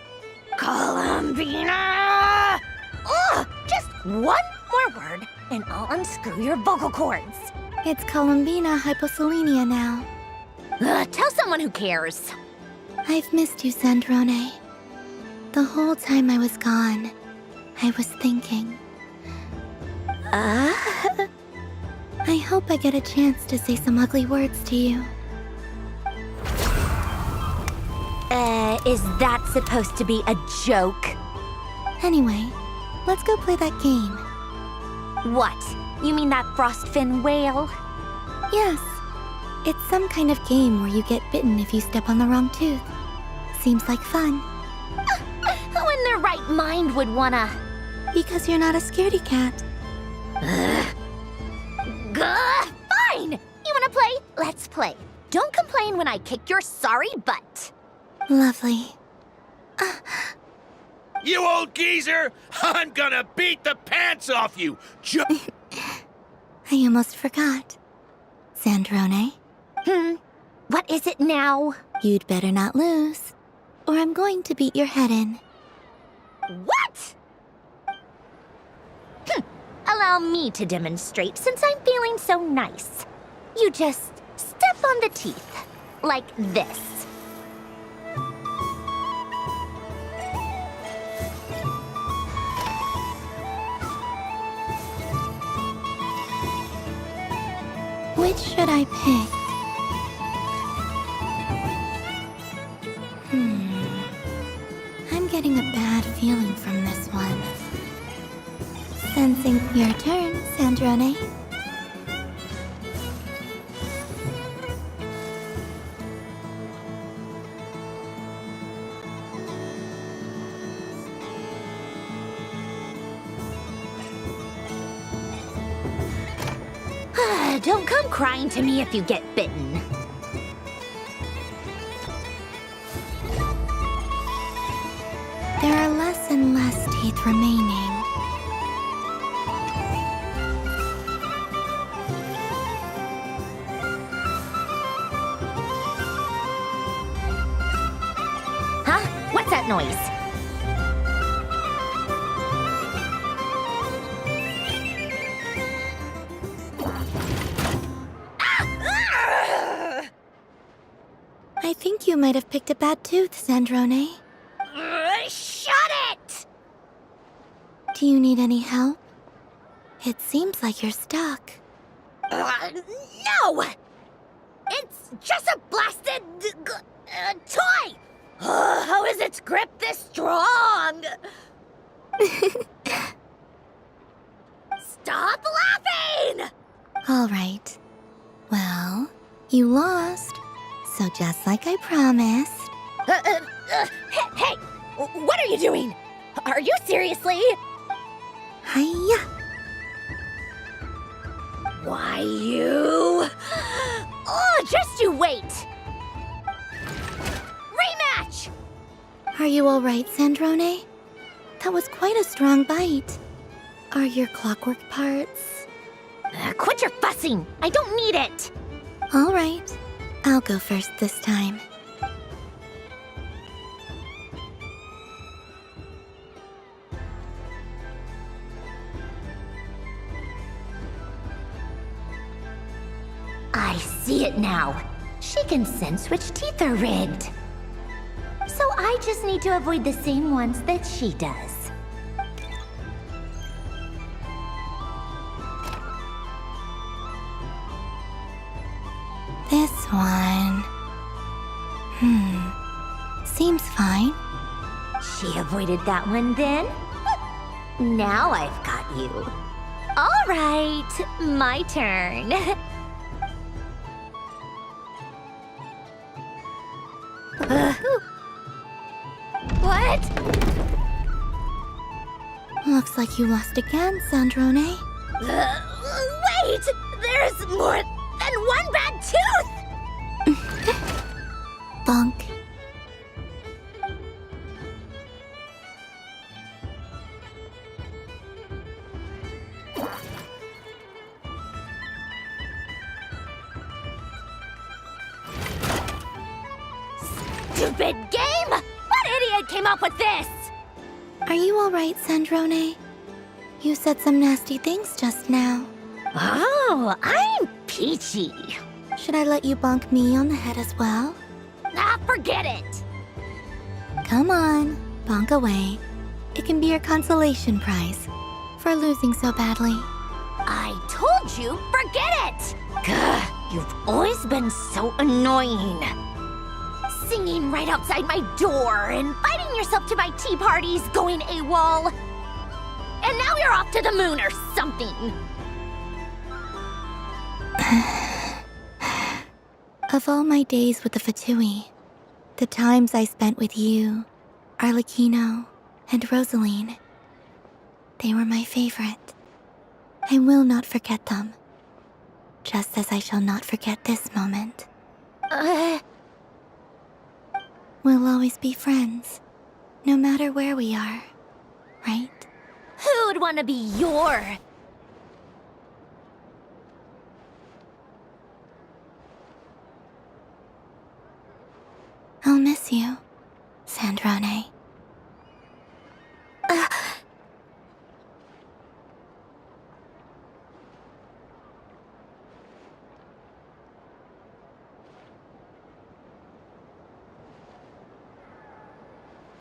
Columbina! Ugh! Just one more word, and I'll unscrew your vocal cords. It's Columbina hyposelenia now. Tell someone who cares. I've missed you, Sandrone. The whole time I was gone, I was thinking. I hope I get a chance to say some ugly words to you. Is that supposed to be a joke? Anyway, let's go play that game. What? You mean that frostfin whale? Yes. It's some kind of game where you get bitten if you step on the wrong tooth. Seems like fun. Who in their right mind would wanna... Because you're not a scaredy cat. Fine! You wanna play? Let's play. Don't complain when I kick your sorry butt. Lovely. You old geezer! I'm gonna beat the pants off you! I almost forgot. Sandrone? What is it now? You'd better not lose, or I'm going to beat your head in. What? Allow me to demonstrate since I'm feeling so nice. You just step on the teeth, like this. Which should I pick? I'm getting a bad feeling from this one. Sensing your turn, Sandrone. Don't come crying to me if you get bitten. There are less and less teeth remaining. Huh? What's that noise? you might have picked a bad tooth, Sandrone. Shut it! Do you need any help? It seems like you're stuck. No! It's just a blasted toy! How is its grip this strong? Stop laughing! All right. Well, you lost. So just like I promised. Hey! What are you doing? Are you seriously? Hiya! Why, you... Oh, just you wait! Rematch! Are you all right, Sandrone? That was quite a strong bite. Are your clockwork parts? Quit your fussing! I don't need it! All right. I'll go first this time. I see it now. She can sense which teeth are rigged. So I just need to avoid the same ones that she does. This one... Seems fine. She avoided that one then? Now I've got you. All right, my turn. What? Looks like you lost again, Sandrone. Wait! There's more than one bad tooth! Bonk. Stupid game! What idiot came up with this? Are you all right, Sandrone? You said some nasty things just now. Oh, I'm peachy. Should I let you bonk me on the head as well? Ah, forget it! Come on, bonk away. It can be your consolation prize for losing so badly. I told you, forget it! Gah, you've always been so annoying. Singing right outside my door, inviting yourself to my tea parties, going AWOL. And now you're off to the moon or something. Of all my days with the Fatui, the times I spent with you, Arlecchino, and Rosaline, they were my favorite. I will not forget them, just as I shall not forget this moment. We'll always be friends, no matter where we are, right? Who'd want to be your... I'll miss you, Sandrone.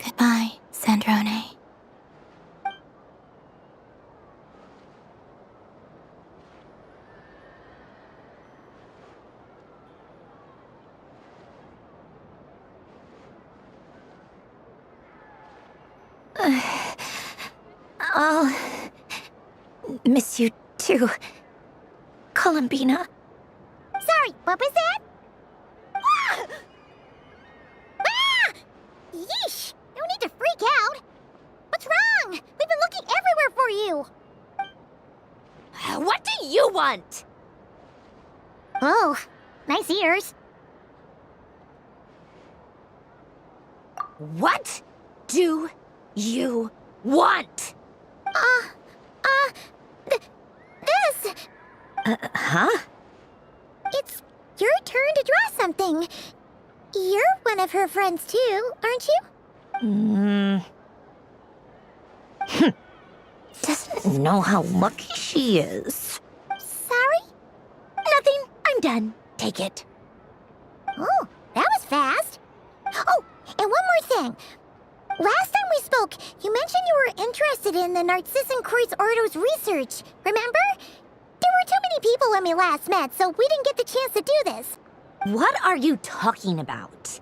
Goodbye, Sandrone. I'll miss you too, Columbina. Sorry, what was that? Ah! Ah! Yeesh! No need to freak out. What's wrong? We've been looking everywhere for you. What do you want? Oh, nice ears. What do you want? This. Huh? It's your turn to draw something. You're one of her friends too, aren't you? Doesn't know how lucky she is. Sorry? Nothing. I'm done. Take it. Oh, that was fast. thing. Last time we spoke, you mentioned you were interested in the Narcissan Kreuz Ordo's research, remember? There were too many people when we last met, so we didn't get the chance to do this. What are you talking about?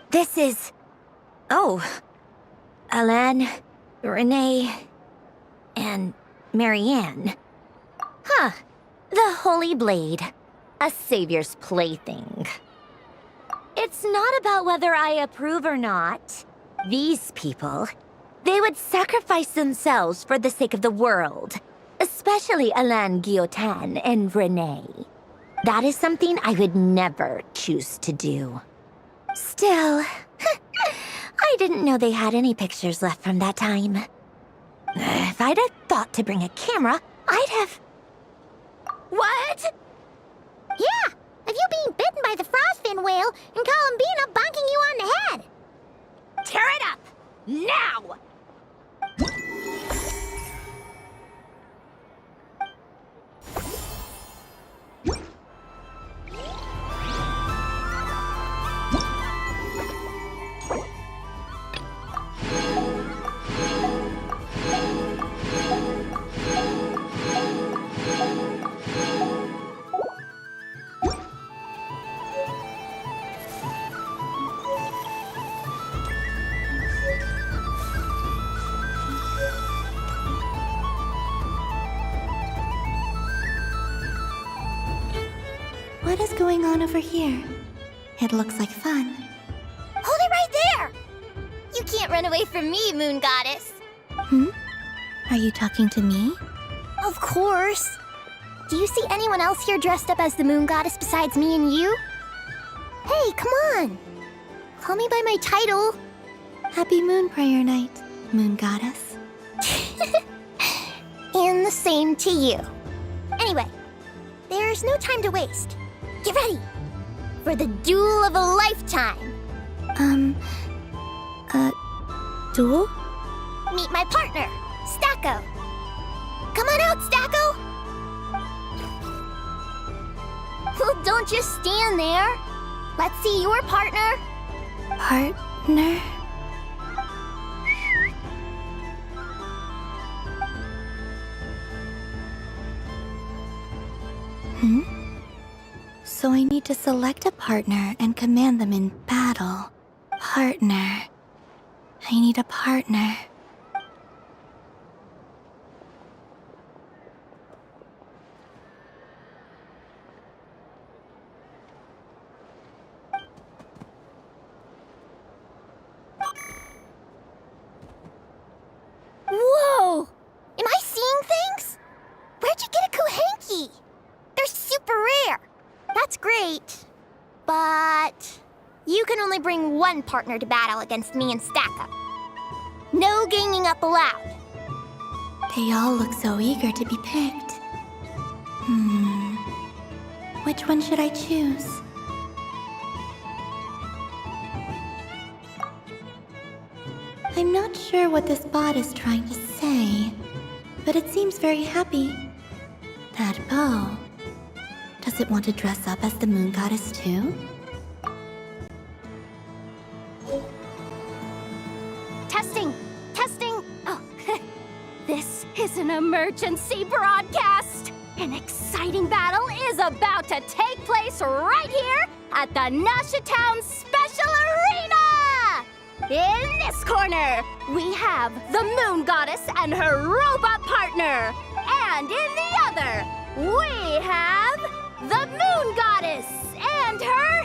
This is... Oh. Alain, Renee, and Marianne. Huh. The Holy Blade. A savior's plaything. It's not about whether I approve or not. These people, they would sacrifice themselves for the sake of the world. Especially Alain Guillotin and Renee. That is something I would never choose to do. Still, I didn't know they had any pictures left from that time. If I'd have thought to bring a camera, I'd have... What? Yeah, of you being bitten by the frostfin whale and Columbina bonking you on the head. Tear it up! Now! What is going on over here? It looks like fun. Hold it right there! You can't run away from me, Moon Goddess. Are you talking to me? Of course. Do you see anyone else here dressed up as the Moon Goddess besides me and you? Hey, come on. Call me by my title. Happy Moon Prayer Night, Moon Goddess. And the same to you. Anyway, there's no time to waste. Get ready for the duel of a lifetime. Duel? Meet my partner, Stacko. Come on out, Stacko. Well, don't just stand there. Let's see your partner. Partner? So I need to select a partner and command them in battle. Partner. I need a partner. Whoa! Am I seeing things? Where'd you get a Kuhenki? They're super rare. That's great. But you can only bring one partner to battle against me and Stacko. No ganging up allowed. They all look so eager to be picked. Which one should I choose? I'm not sure what this bot is trying to say, but it seems very happy. That bow. Does it want to dress up as the Moon Goddess too? Testing! Oh, this is an emergency broadcast! An exciting battle is about to take place right here at the Nashatown Special Arena! In this corner, we have the Moon Goddess and her robot partner. And in the other, we have the Moon Goddess and her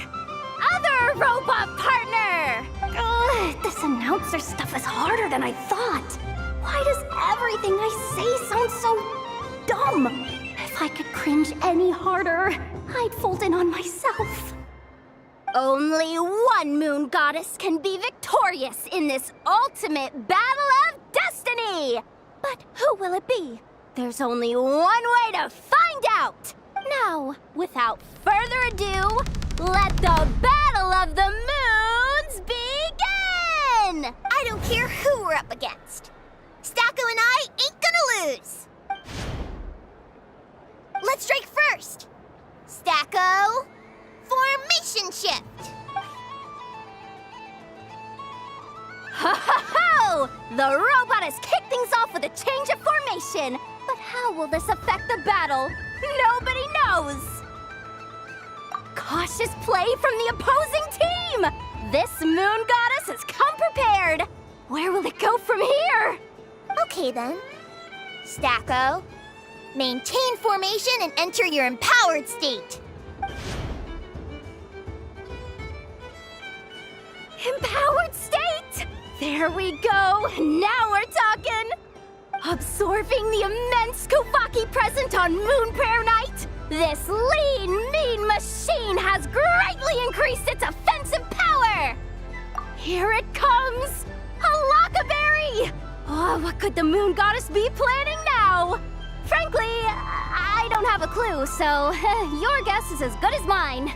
other robot partner! Ugh, this announcer stuff is harder than I thought. Why does everything I say sound so dumb? If I could cringe any harder, I'd fold in on myself. Only one Moon Goddess can be victorious in this ultimate battle of destiny! But who will it be? There's only one way to find out! Now, without further ado, let the Battle of the Moons begin! I don't care who we're up against. Stacko and I ain't gonna lose. Let's strike first! Stacko! Formation shift! Ho-ho-ho! The robot has kicked things off with a change of formation. But how will this affect the battle? Nobody knows! Cautious play from the opposing team! This moon goddess has come prepared! Where will it go from here? Okay then. Stacko, maintain formation and enter your empowered state. Empowered state! There we go! Now we're talking! Absorbing the immense Kuvaki present on Moon Prayer Night, this lean, mean machine has greatly increased its offensive power! Here it comes! A Lockaberry! Oh, what could the moon goddess be planning now? Frankly, I don't have a clue, so your guess is as good as mine.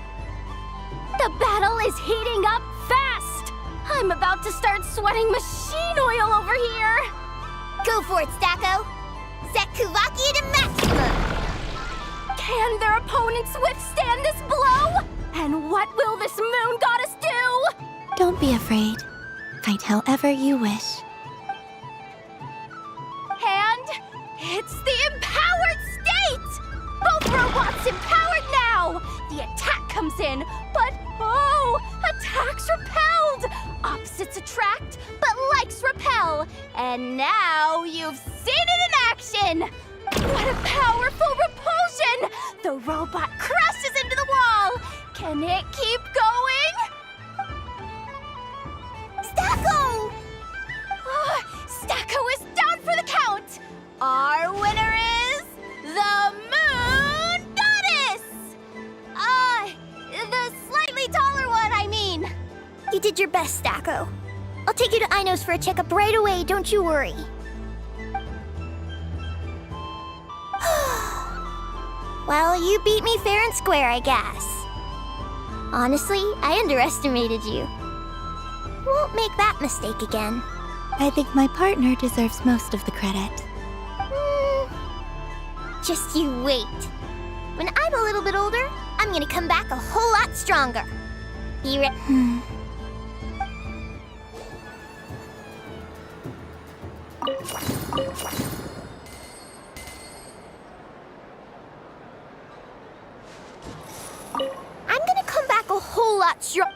The battle is heating up fast! I'm about to start sweating machine oil over here! Go for it, Stacko! Set Kuvaki to maximum! Can their opponents withstand this blow? And what will this moon goddess do? Don't be afraid. Fight however you wish. And it's the empowered state! Both robots empowered now! The attack comes in, but oh, attacks repelled! Opposites attract, but likes repel. And now you've seen it in action! What a powerful repulsion! The robot crashes into the wall! Can it keep going? Stacko! Oh, Stacko is down for the count! Our winner is the Moon Goddess! The slightly taller one, I mean. You did your best, Stacko. I'll take you to Ino's for a checkup right away, don't you worry. Well, you beat me fair and square, I guess. Honestly, I underestimated you. Won't make that mistake again. I think my partner deserves most of the credit. Just you wait. When I'm a little bit older, I'm gonna come back a whole lot stronger. Be ready. I'm gonna come back a whole lot stronger.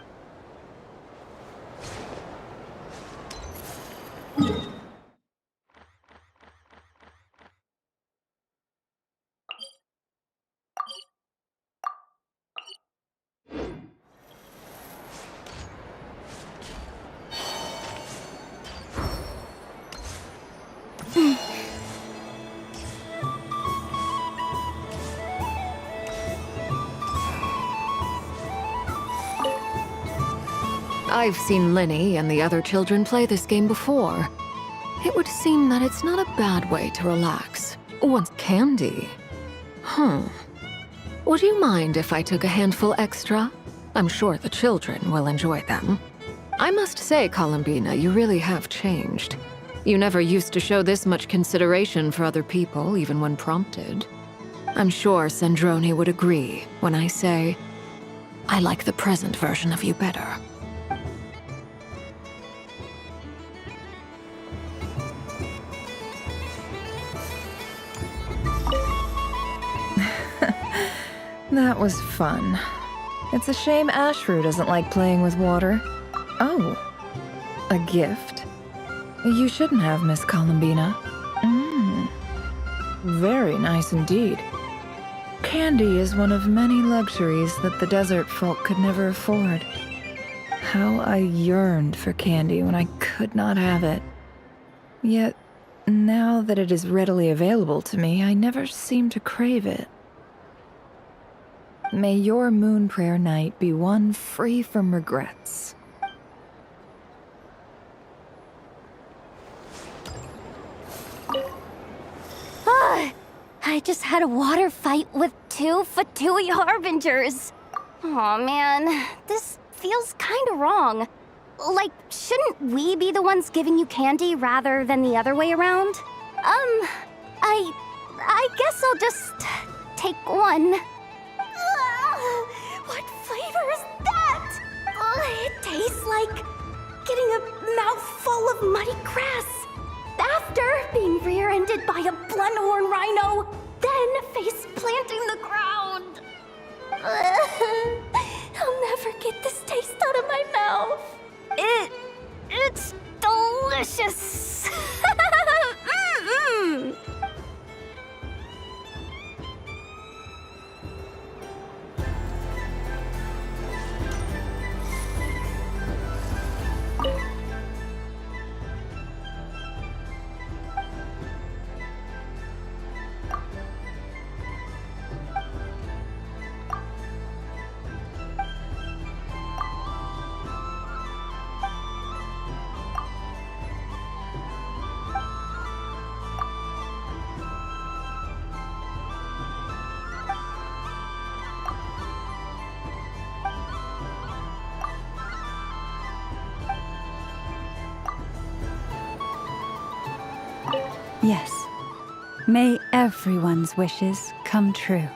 I've seen Lenny and the other children play this game before. It would seem that it's not a bad way to relax. Once candy. Would you mind if I took a handful extra? I'm sure the children will enjoy them. I must say, Columbina, you really have changed. You never used to show this much consideration for other people, even when prompted. I'm sure Sandrone would agree when I say, I like the present version of you better. That was fun. It's a shame Ashru doesn't like playing with water. Oh, a gift? You shouldn't have, Miss Columbina. Very nice indeed. Candy is one of many luxuries that the desert folk could never afford. How I yearned for candy when I could not have it. Yet, now that it is readily available to me, I never seem to crave it. May your moon prayer night be one free from regrets. I just had a water fight with 2 Fatui Harbingers. Aw, man, this feels kinda wrong. Like, shouldn't we be the ones giving you candy rather than the other way around? I guess I'll just take one. What flavor is that? It tastes like getting a mouthful of muddy grass. After being rear-ended by a blunt-horn rhino, then face-planting the ground. I'll never get this taste out of my mouth. It's delicious. Mm-mm. Yes. May everyone's wishes come true.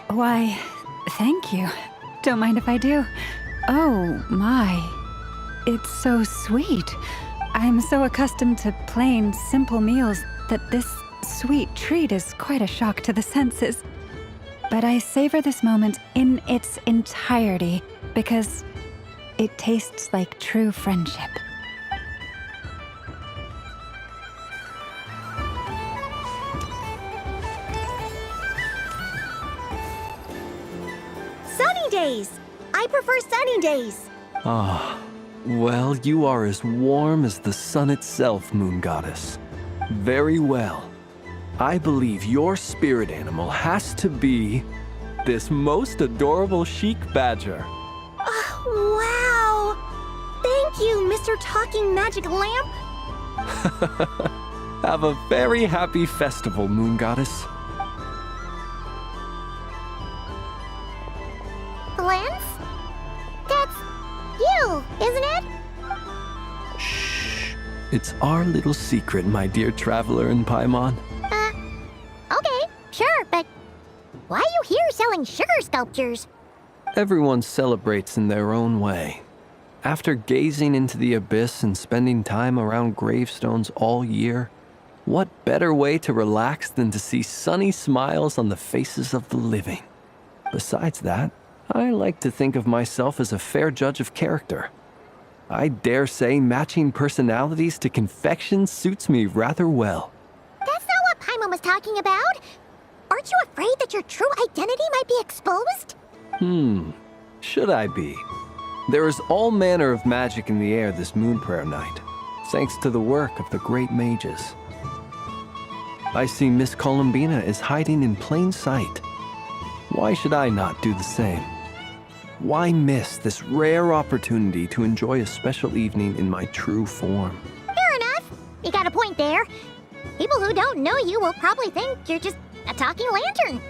Why, thank you. Don't mind if I do. Oh, my. It's so sweet. I'm so accustomed to plain, simple meals that this sweet treat is quite a shock to the senses. But I savor this moment in its entirety because it tastes like true friendship. Sunny days! I prefer sunny days. Ah, well, you are as warm as the sun itself, Moon Goddess. Very well. I believe your spirit animal has to be this most adorable chic badger. Wow! Thank you, Mr. Talking Magic Lamp. Have a very happy festival, Moon Goddess. Flins? That's you, isn't it? It's our little secret, my dear traveler in Paimon. Okay, sure, but why are you here selling sugar sculptures? Everyone celebrates in their own way. After gazing into the abyss and spending time around gravestones all year, what better way to relax than to see sunny smiles on the faces of the living? Besides that, I like to think of myself as a fair judge of character. I dare say matching personalities to confection suits me rather well. That's not what Paimon was talking about. Aren't you afraid that your true identity might be exposed? Should I be? There is all manner of magic in the air this moon prayer night, thanks to the work of the great mages. I see Miss Columbina is hiding in plain sight. Why should I not do the same? Why miss this rare opportunity to enjoy a special evening in my true form? Fair enough. You got a point there. People who don't know you will probably think you're just a talking lantern.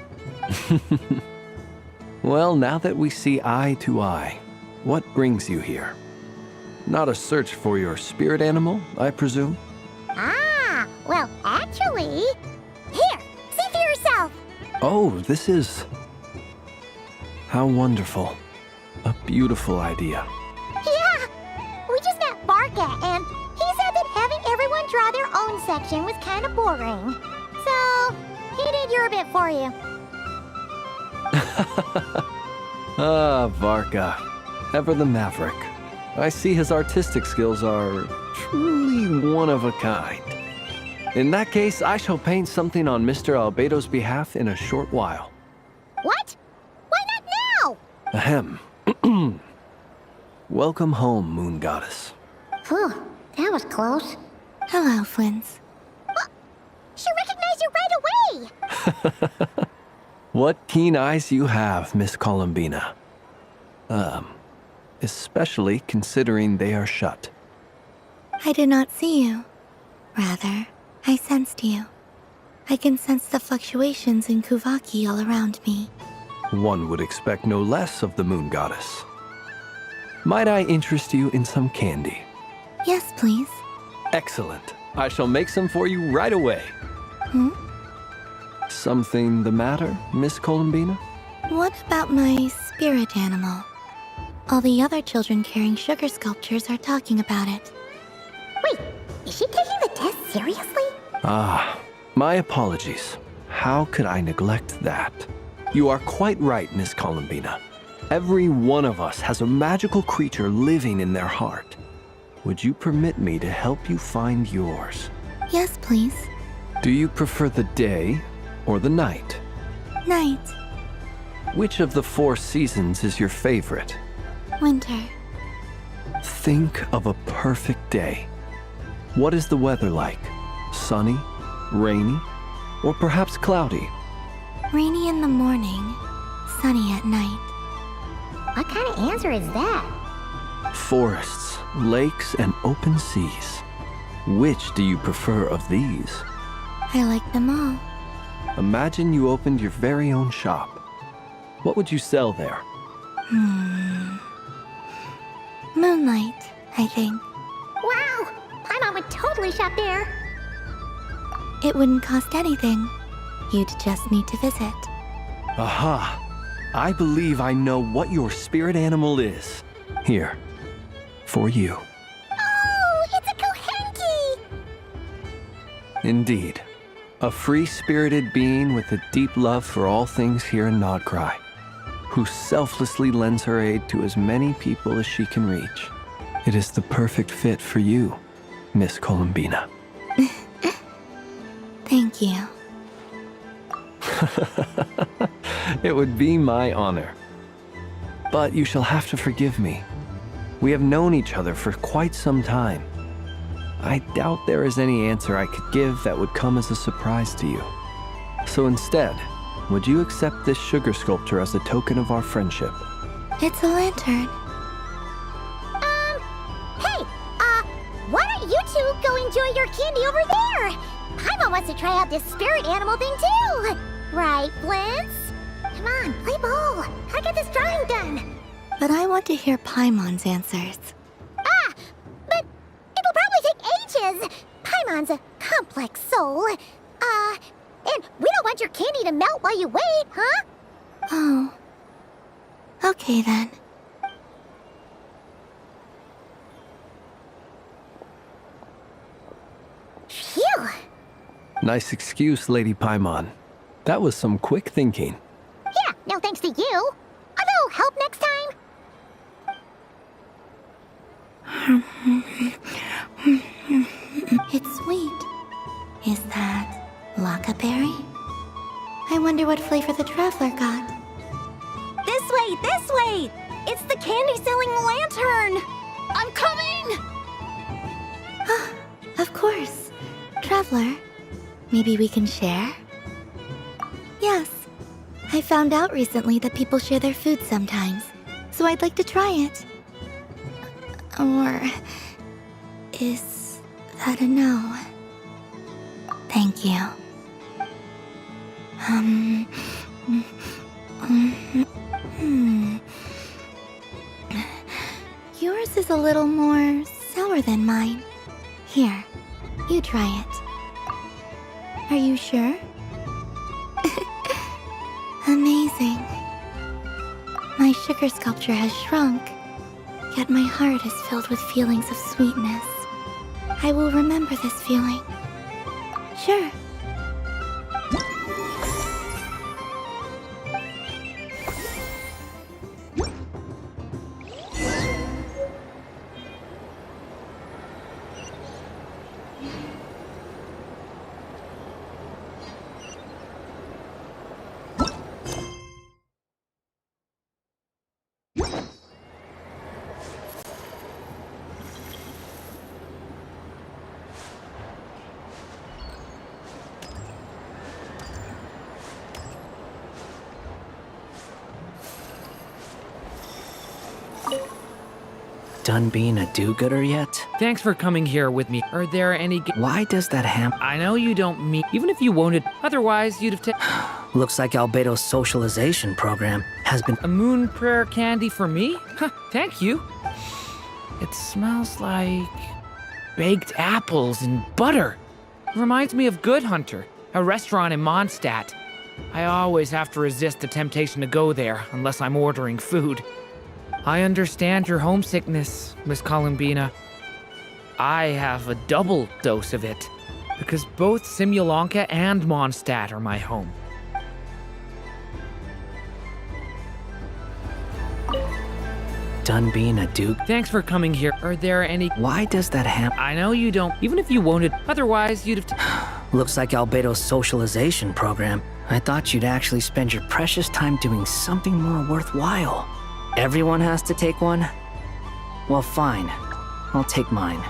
Well, now that we see eye to eye, what brings you here? Not a search for your spirit animal, I presume? Well, actually... Here, see for yourself. Oh, this is... How wonderful. A beautiful idea. Yeah, we just met Varka, and he said that having everyone draw their own section was kind of boring. So, he did your bit for you. Varka. Ever the maverick. I see his artistic skills are truly one of a kind. In that case, I shall paint something on Mr. Albedo's behalf in a short while. What? Why not now? Ahem. Welcome home, Moon Goddess. Phew, that was close. Hello, Flins. She recognized you right away! What keen eyes you have, Miss Columbina. Especially considering they are shut. I did not see you. Rather, I sensed you. I can sense the fluctuations in Kuvaki all around me. One would expect no less of the Moon Goddess. Might I interest you in some candy? Yes, please. Excellent. I shall make some for you right away. Something the matter, Miss Columbina? What about my spirit animal? All the other children carrying sugar sculptures are talking about it. Wait, is she taking the test seriously? Ah, my apologies. How could I neglect that? You are quite right, Miss Columbina. Every one of us has a magical creature living in their heart. Would you permit me to help you find yours? Yes, please. Do you prefer the day or the night? Night. Which of the 4 seasons is your favorite? Winter. Think of a perfect day. What is the weather like? Sunny, rainy, or perhaps cloudy? Rainy in the morning, sunny at night. What kind of answer is that? Forests, lakes, and open seas. Which do you prefer of these? I like them all. Imagine you opened your very own shop. What would you sell there? Moonlight, I think. Wow! Paimon would totally shop there. It wouldn't cost anything. You'd just need to visit. Aha! I believe I know what your spirit animal is. Here, for you. Oh, it's a Kohenki! Indeed. A free-spirited being with a deep love for all things here in Nod Krai, who selflessly lends her aid to as many people as she can reach. It is the perfect fit for you, Miss Columbina. Thank you. It would be my honor. But you shall have to forgive me. We have known each other for quite some time. I doubt there is any answer I could give that would come as a surprise to you. So instead, would you accept this sugar sculpture as a token of our friendship? It's a lantern. Hey, why don't you two go enjoy your candy over there? Paimon wants to try out this spirit animal thing too. Right, Flins? Come on, play ball. I get this drawing done. But I want to hear Paimon's answers. But it'll probably take ages. Paimon's a complex soul. And we don't want your candy to melt while you wait, huh? Oh. Okay then. Phew. Nice excuse, Lady Paimon. That was some quick thinking. Yeah, no thanks to you. A little help next time? It's sweet. Is that laccaberry? I wonder what flavor the traveler got. This way, this way! It's the candy-selling lantern! I'm coming! Of course. Traveler, maybe we can share? Yes. I found out recently that people share their food sometimes, so I'd like to try it. Or is that a no? Thank you. Yours is a little more sour than mine. Here, you try it. Are you sure? Amazing. My sugar sculpture has shrunk, yet my heart is filled with feelings of sweetness. I will remember this feeling. Sure. Done being a do-gooder yet? Thanks for coming here with me. Are there any... Why does that happen? I know you don't mean... Even if you wanted... Otherwise, you'd have Looks like Albedo's socialization program has been... A moon prayer candy for me? Huh, thank you. It smells like... baked apples and butter. Reminds me of Good Hunter. A restaurant in Mondstadt. I always have to resist the temptation to go there unless I'm ordering food. I understand your homesickness, Miss Columbina. I have a double dose of it, because both Simulanka and Mondstadt are my home. Done being a duke? Thanks for coming here. Are there any... Why does that happen? I know you don't, even if you wanted. Otherwise, you'd have... Looks like Albedo's socialization program. I thought you'd actually spend your precious time doing something more worthwhile. Everyone has to take one? Well, fine. I'll take mine.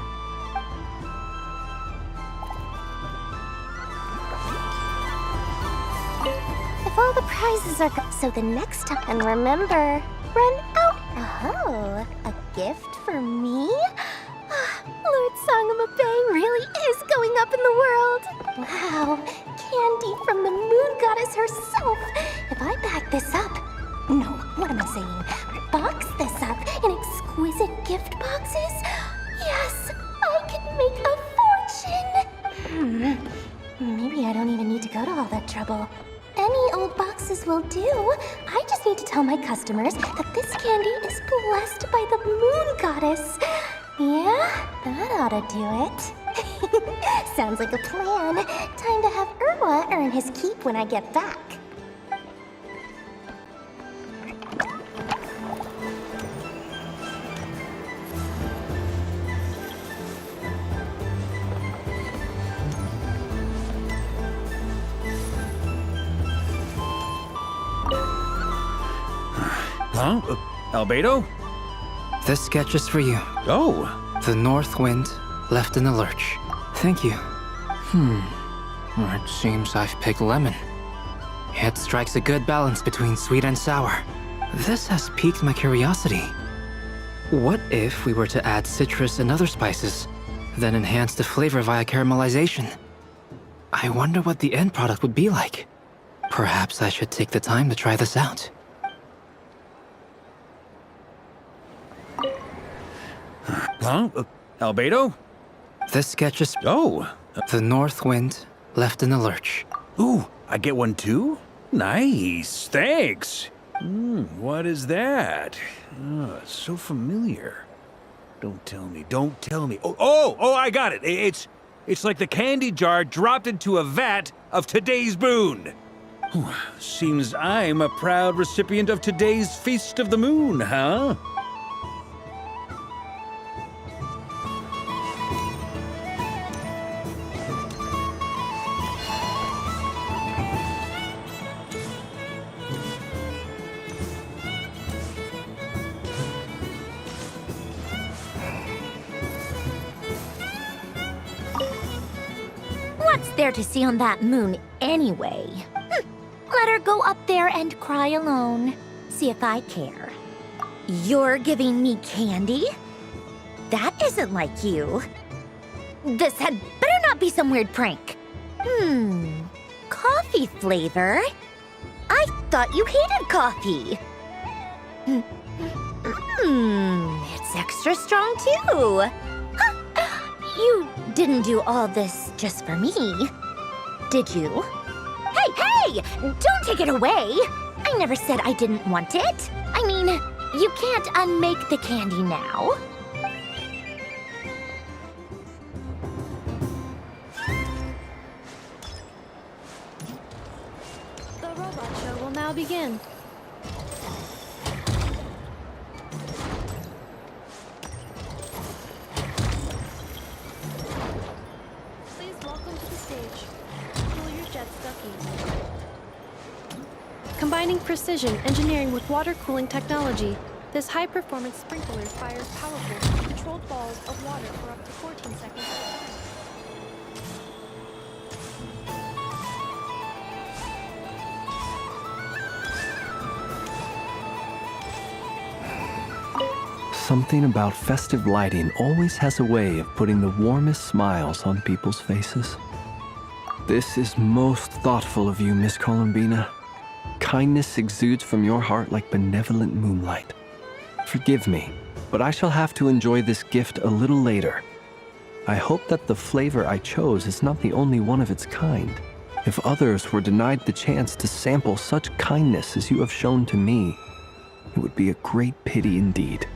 If all the prizes are so the next time, and remember, run out. Oh, a gift for me? Lord Sangamabe really is going up in the world. Wow, candy from the moon goddess herself. If I back this up, no, what am I saying? Box this up in exquisite gift boxes? Yes, I can make a fortune. Maybe I don't even need to go to all that trouble. Any old boxes will do. I just need to tell my customers that this candy is blessed by the moon goddess. Yeah, that ought to do it. Sounds like a plan. Time to have Irwa earn his keep when I get back. Huh? Albedo? This sketch is for you. Oh. The north wind left in the lurch. Thank you. It seems I've picked lemon. It strikes a good balance between sweet and sour. This has piqued my curiosity. What if we were to add citrus and other spices, then enhance the flavor via caramelization? I wonder what the end product would be like. Perhaps I should take the time to try this out. Huh? Albedo? This sketch is... Oh. The north wind left in the lurch. Ooh, I get one too? Nice, thanks. What is that? Oh, it's so familiar. Don't tell me, don't tell me. Oh, I got it. It's like the candy jar dropped into a vat of today's boon. Seems I'm a proud recipient of today's Feast of the Moon, huh? What's there to see on that moon anyway? Let her go up there and cry alone. See if I care. You're giving me candy? That isn't like you. This had better not be some weird prank. Coffee flavor? I thought you hated coffee. It's extra strong too. You didn't do all this just for me, did you? Hey! Don't take it away! I never said I didn't want it. I mean, you can't unmake the candy now. The robot show will now begin. Please welcome to the stage, Julia Jet's Duckies. Combining precision engineering with water cooling technology, this high-performance sprinkler fires powerful, controlled balls of water for up to 14 seconds at a time. Something about festive lighting always has a way of putting the warmest smiles on people's faces. This is most thoughtful of you, Miss Columbina. Kindness exudes from your heart like benevolent moonlight. Forgive me, but I shall have to enjoy this gift a little later. I hope that the flavor I chose is not the only one of its kind. If others were denied the chance to sample such kindness as you have shown to me, it would be a great pity indeed.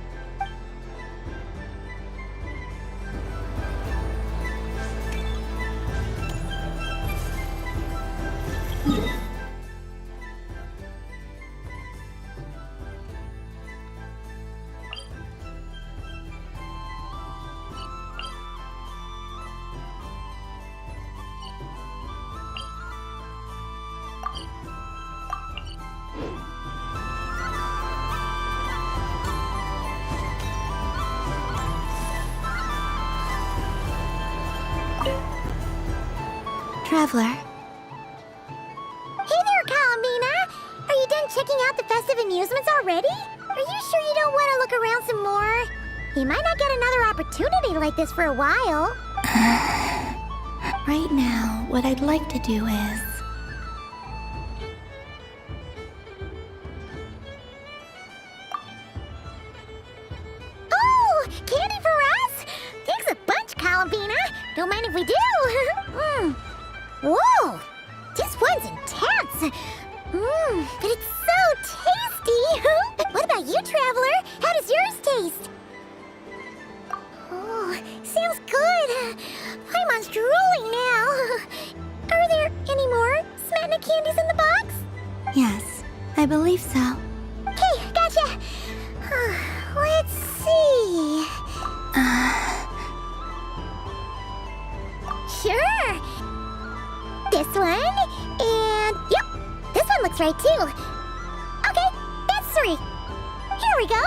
Traveler. Hey there, Columbina! Are you done checking out the festive amusements already? Are you sure you don't want to look around some more? You might not get another opportunity like this for a while. Right now, what I'd like to do is... Oh! Candy for us? Thanks a bunch, Columbina! Don't mind if we do! Whoa! This one's intense! But it's so tasty! What about you, Traveler? How does yours taste? Oh, sounds good! Paimon's drooling now! Are there any more Smetana candies in the box? Yes, I believe so. Okay, gotcha! Let's see... Sure! This one, and yep, this one looks right too. Okay, that's 3. Here we go.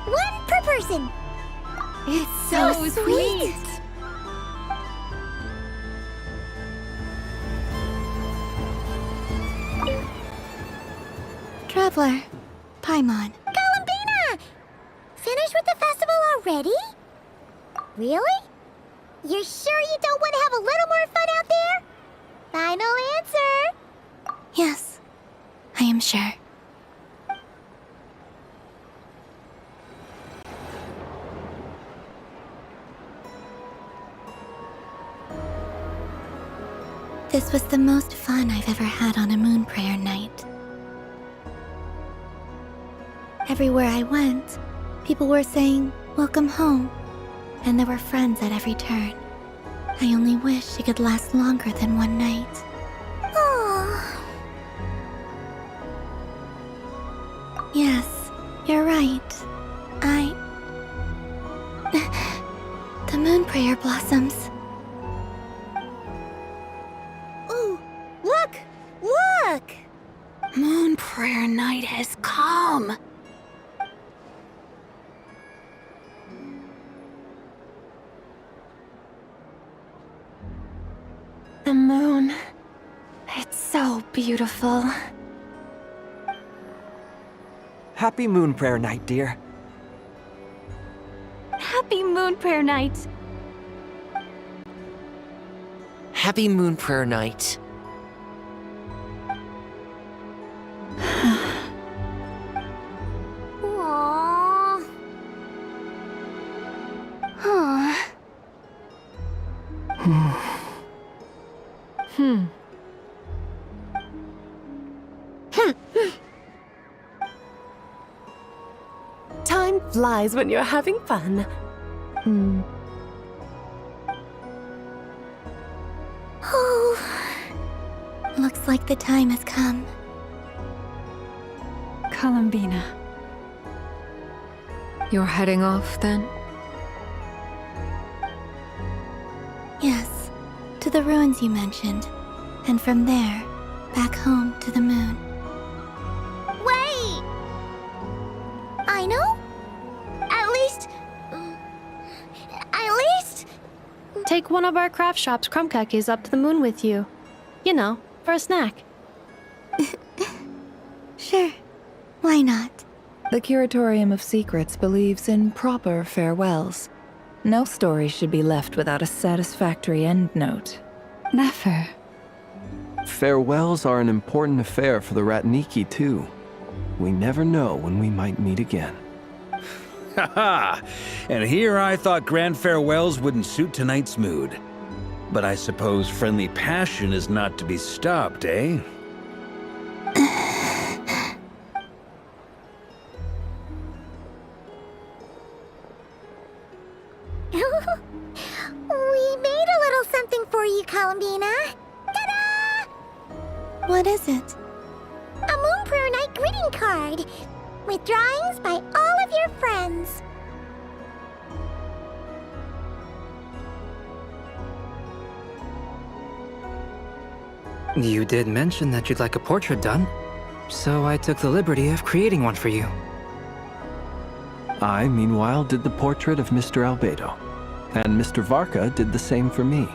1 per person. It's so sweet. Traveler, Paimon. Columbina! Finished with the festival already? Really? You're sure you don't want to have a little more fun out there? Final answer! Yes, I am sure. This was the most fun I've ever had on a moon prayer night. Everywhere I went, people were saying, "Welcome home," and there were friends at every turn. I only wish it could last longer than one night. Oh. Yes, you're right. The moon prayer blossoms. Ooh, look! Look! Moon prayer night has come. The moon. It's so beautiful. Happy Moon Prayer Night, dear. Happy Moon Prayer Night. Happy Moon Prayer Night. Aww. Huh. Time flies when you're having fun. Oh, looks like the time has come. Columbina. You're heading off, then? Yes, to the ruins you mentioned. And from there, back home to the moon. Wait! I know? At least... Take one of our craft shop's crumb cookies up to the moon with you. You know, for a snack. Sure. Why not? The Curatorium of Secrets believes in proper farewells. No story should be left without a satisfactory endnote. Never. Farewells are an important affair for the Ratniki, too. We never know when we might meet again. Haha! And here I thought grand farewells wouldn't suit tonight's mood. But I suppose friendly passion is not to be stopped, eh? We made a little something for you, Columbina. Ta-da! What is it? A Moon Prayer Night greeting card with drawings by all of your friends. You did mention that you'd like a portrait done, so I took the liberty of creating one for you. I, meanwhile, did the portrait of Mr. Albedo, and Mr. Varka did the same for me.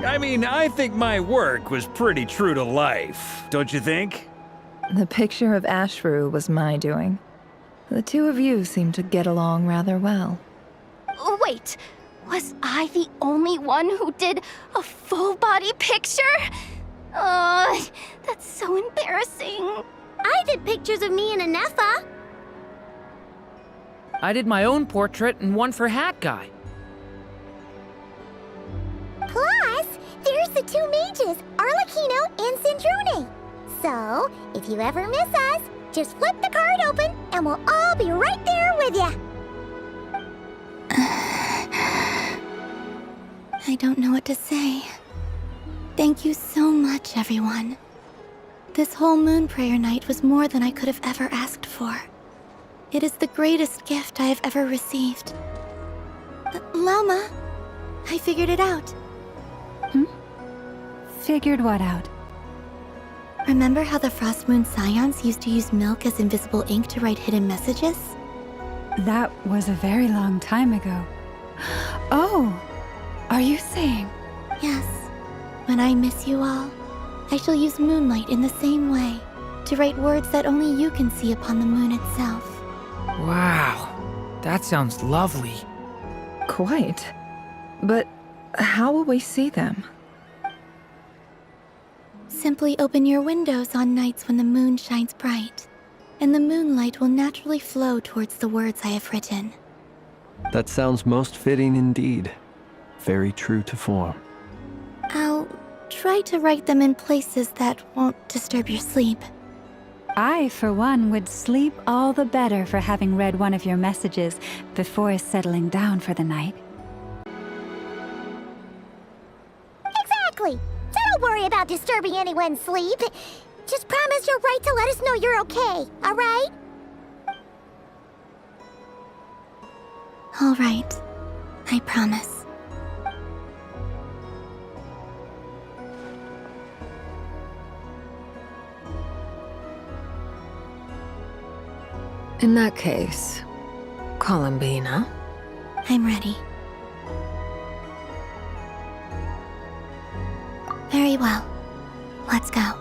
I mean, I think my work was pretty true to life, don't you think? The picture of Ashru was my doing. The two of you seem to get along rather well. Wait, was I the only one who did a full-body picture? That's so embarrassing. I did pictures of me and Anefa. I did my own portrait and one for Hat Guy. Plus, there's the two mages, Arlecchino and Sandrone. So, if you ever miss us, just flip the card open and we'll all be right there with you. I don't know what to say. Thank you so much, everyone. This whole Moon Prayer Night was more than I could have ever asked for. It is the greatest gift I have ever received. Lauma, I figured it out. Figured what out? Remember how the Frost Moon Scions used to use milk as invisible ink to write hidden messages? That was a very long time ago. Oh, are you saying? Yes. When I miss you all, I shall use moonlight in the same way, to write words that only you can see upon the moon itself. Wow, that sounds lovely. Quite. But how will we see them? Simply open your windows on nights when the moon shines bright, and the moonlight will naturally flow towards the words I have written. That sounds most fitting indeed. Very true to form. I'll try to write them in places that won't disturb your sleep. I, for one, would sleep all the better for having read one of your messages before settling down for the night. Exactly. So don't worry about disturbing anyone's sleep. Just promise you'll write to let us know you're okay, all right? All right. I promise. In that case, Columbina. I'm ready. Very well. Let's go.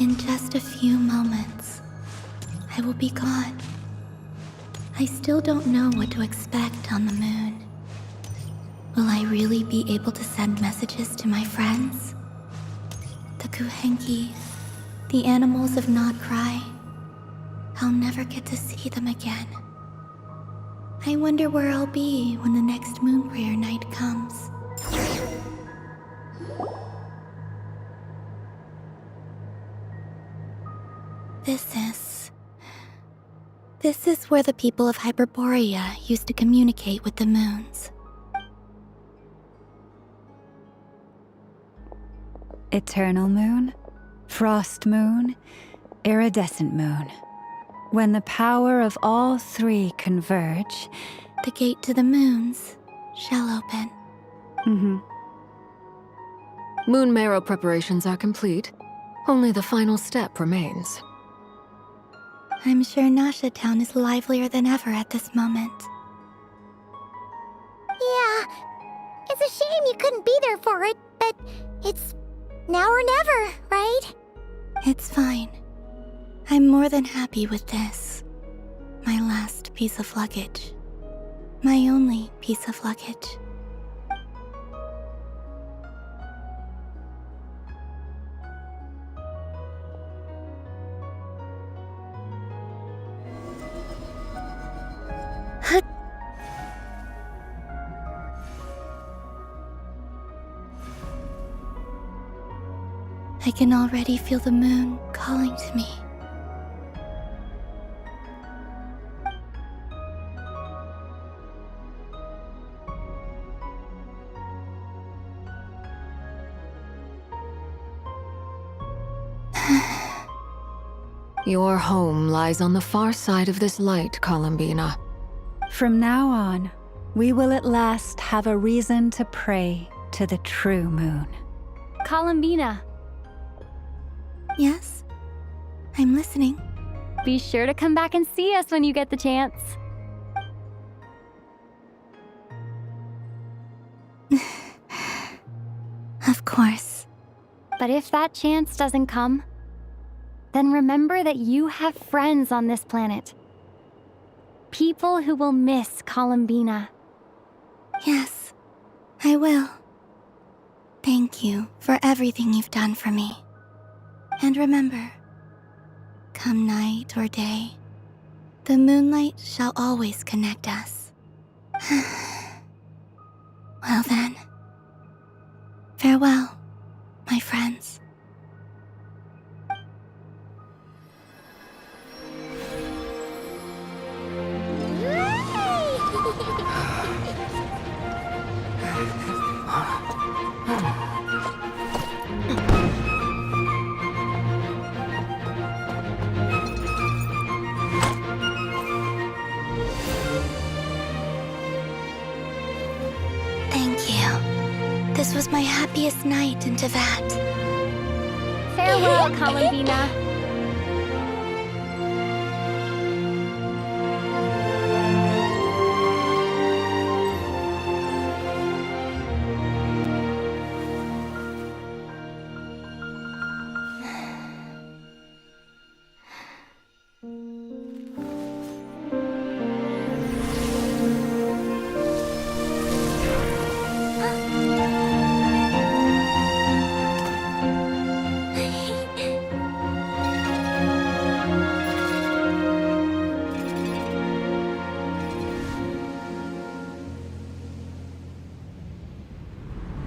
In just a few moments, I will be gone. I still don't know what to expect on the moon. Will I really be able to send messages to my friends? The Kuhenki, the animals of Nod Krai. I'll never get to see them again. I wonder where I'll be when the next Moon Prayer Night comes. This is where the people of Hyperborea used to communicate with the moons. Eternal moon, frost moon, iridescent moon. When the power of all three converge, the gate to the moons shall open. Moon marrow preparations are complete. Only the final step remains. I'm sure Nasha Town is livelier than ever at this moment. Yeah, it's a shame you couldn't be there for it, but it's now or never, right? It's fine. I'm more than happy with this. My last piece of luggage. My only piece of luggage. I can already feel the moon calling to me. Your home lies on the far side of this light, Columbina. From now on, we will at last have a reason to pray to the true moon. Columbina, Yes? I'm listening. be sure to come back and see us when you get the chance. Of course. But if that chance doesn't come, then remember that you have friends on this planet. People who will miss Columbina. Yes, I will. Thank you for everything you've done for me. And remember, come night or day, the moonlight shall always connect us. Well then, farewell, my friends. Thank you. This was my happiest night in Teyvat. Farewell, Columbina.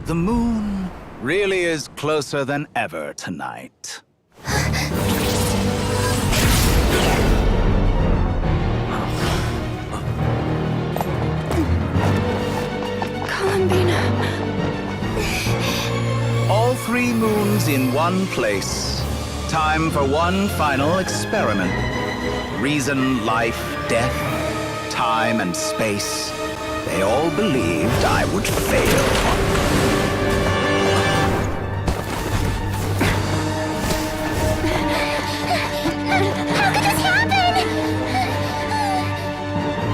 The moon really is closer than ever tonight. Columbina. All 3 moons in one place. Time for one final experiment. Reason, life, death, time, and space. They all believed I would fail.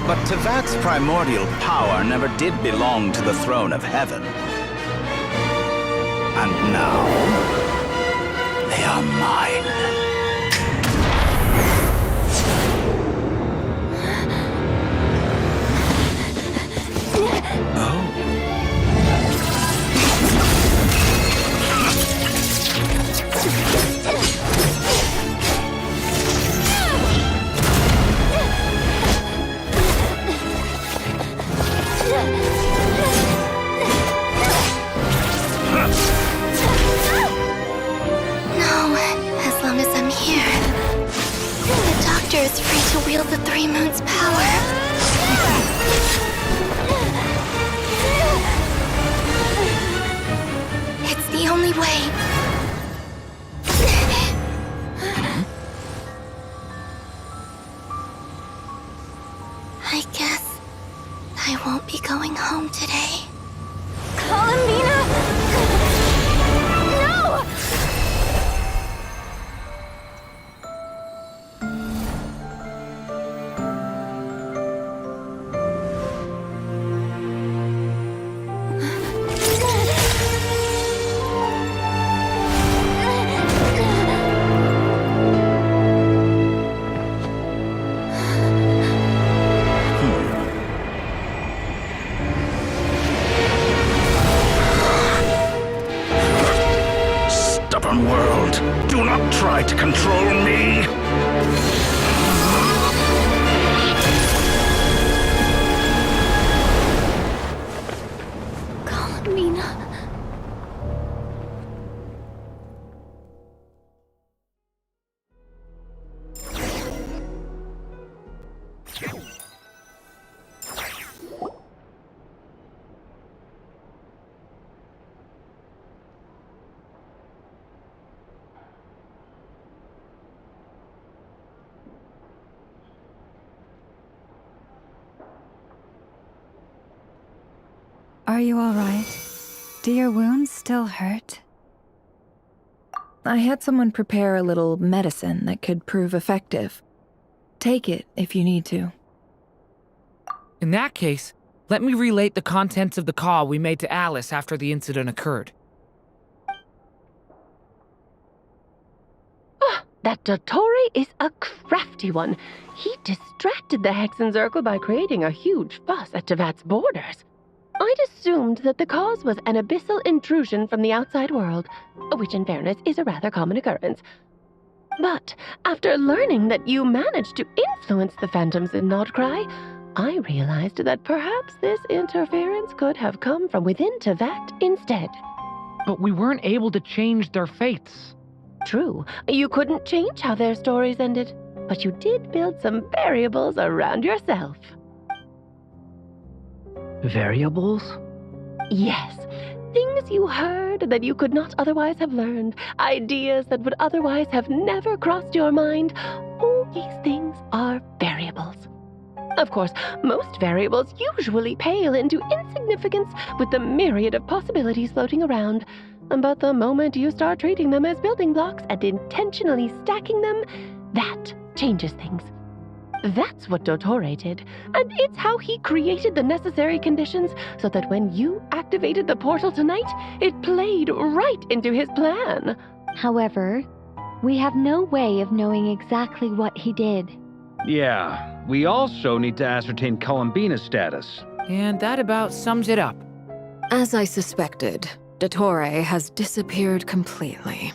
But Teyvat's primordial power never did belong to the throne of heaven. And now, they are mine. Is free to wield the 3 moons' power. It's the only way. I guess I won't be going home today. Columbina! No! Are you all right? Do your wounds still hurt? I had someone prepare a little medicine that could prove effective. Take it if you need to. In that case, let me relate the contents of the call we made to Alice after the incident occurred. That Dottore is a crafty one. He distracted the Hexenzirkel by creating a huge fuss at Tevat's borders. I'd assumed that the cause was an abyssal intrusion from the outside world, which in fairness is a rather common occurrence. But after learning that you managed to influence the phantoms in Nod Krai, I realized that perhaps this interference could have come from within Tevat instead. But we weren't able to change their fates. True, you couldn't change how their stories ended, but you did build some variables around yourself. Variables? Yes, things you heard that you could not otherwise have learned, ideas that would otherwise have never crossed your mind. All these things are variables. Of course, most variables usually pale into insignificance with the myriad of possibilities floating around. But the moment you start treating them as building blocks and intentionally stacking them, that changes things. That's what Dottore did, and it's how he created the necessary conditions so that when you activated the portal tonight, it played right into his plan. However, we have no way of knowing exactly what he did. Yeah, we also need to ascertain Columbina's status. And that about sums it up. As I suspected, Dottore has disappeared completely.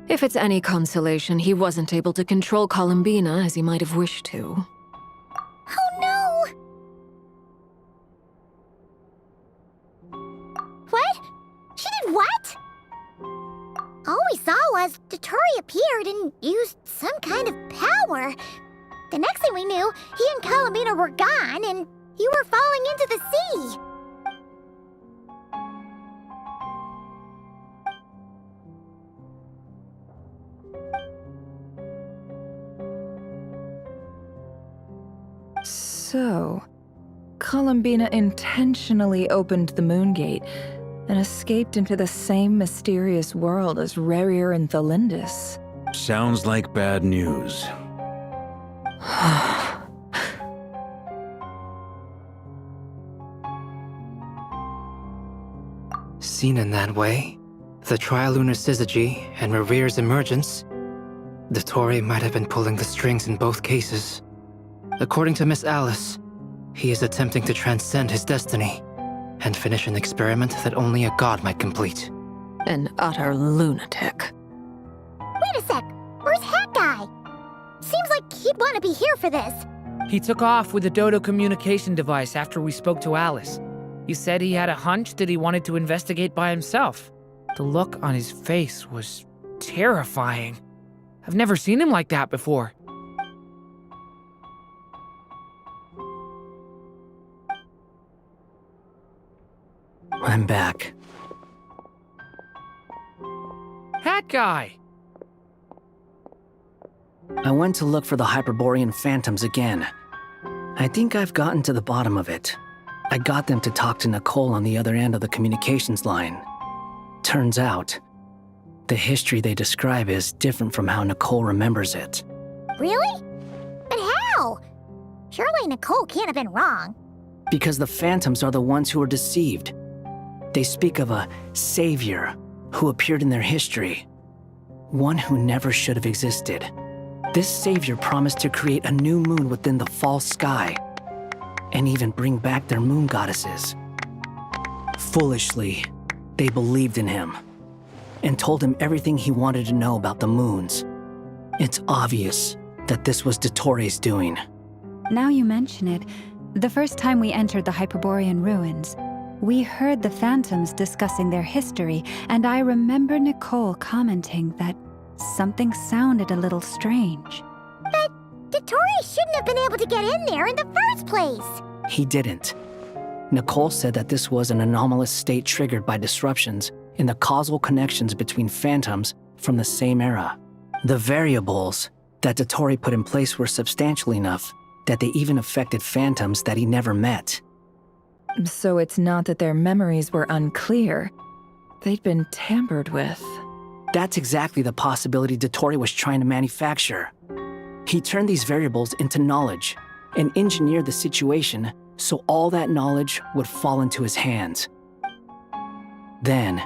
If it's any consolation, he wasn't able to control Columbina as he might have wished to. Oh no! What? She did what? All we saw was Dottore appeared and used some kind of power. The next thing we knew, he and Columbina were gone and you were falling into the sea. So, Columbina intentionally opened the moon gate and escaped into the same mysterious world as Rerir and Thalindis. Sounds like bad news. Seen in that way, the trilunar syzygy and Rerir's emergence, Dottore might have been pulling the strings in both cases. According to Miss Alice, he is attempting to transcend his destiny and finish an experiment that only a god might complete. An utter lunatic. Wait a sec, where's Hat Guy? Seems like he'd want to be here for this. He took off with the Dodo communication device after we spoke to Alice. He said he had a hunch that he wanted to investigate by himself. The look on his face was terrifying. I've never seen him like that before. I'm back. Hat Guy! I went to look for the Hyperborean phantoms again. I think I've gotten to the bottom of it. I got them to talk to Nicole on the other end of the communications line. Turns out, the history they describe is different from how Nicole remembers it. Really? But how? Surely Nicole can't have been wrong. Because the phantoms are the ones who are deceived. They speak of a savior who appeared in their history. One who never should have existed. This savior promised to create a new moon within the false sky, and even bring back their moon goddesses. Foolishly, they believed in him, and told him everything he wanted to know about the moons. It's obvious that this was Dottore's doing. Now you mention it, the first time we entered the Hyperborean ruins, we heard the phantoms discussing their history, and I remember Nicole commenting that something sounded a little strange. But Dottore shouldn't have been able to get in there in the first place. He didn't. Nicole said that this was an anomalous state triggered by disruptions in the causal connections between phantoms from the same era. The variables that Dottore put in place were substantial enough that they even affected phantoms that he never met. So it's not that their memories were unclear. They'd been tampered with. That's exactly the possibility Dottore was trying to manufacture. He turned these variables into knowledge and engineered the situation so all that knowledge would fall into his hands. Then,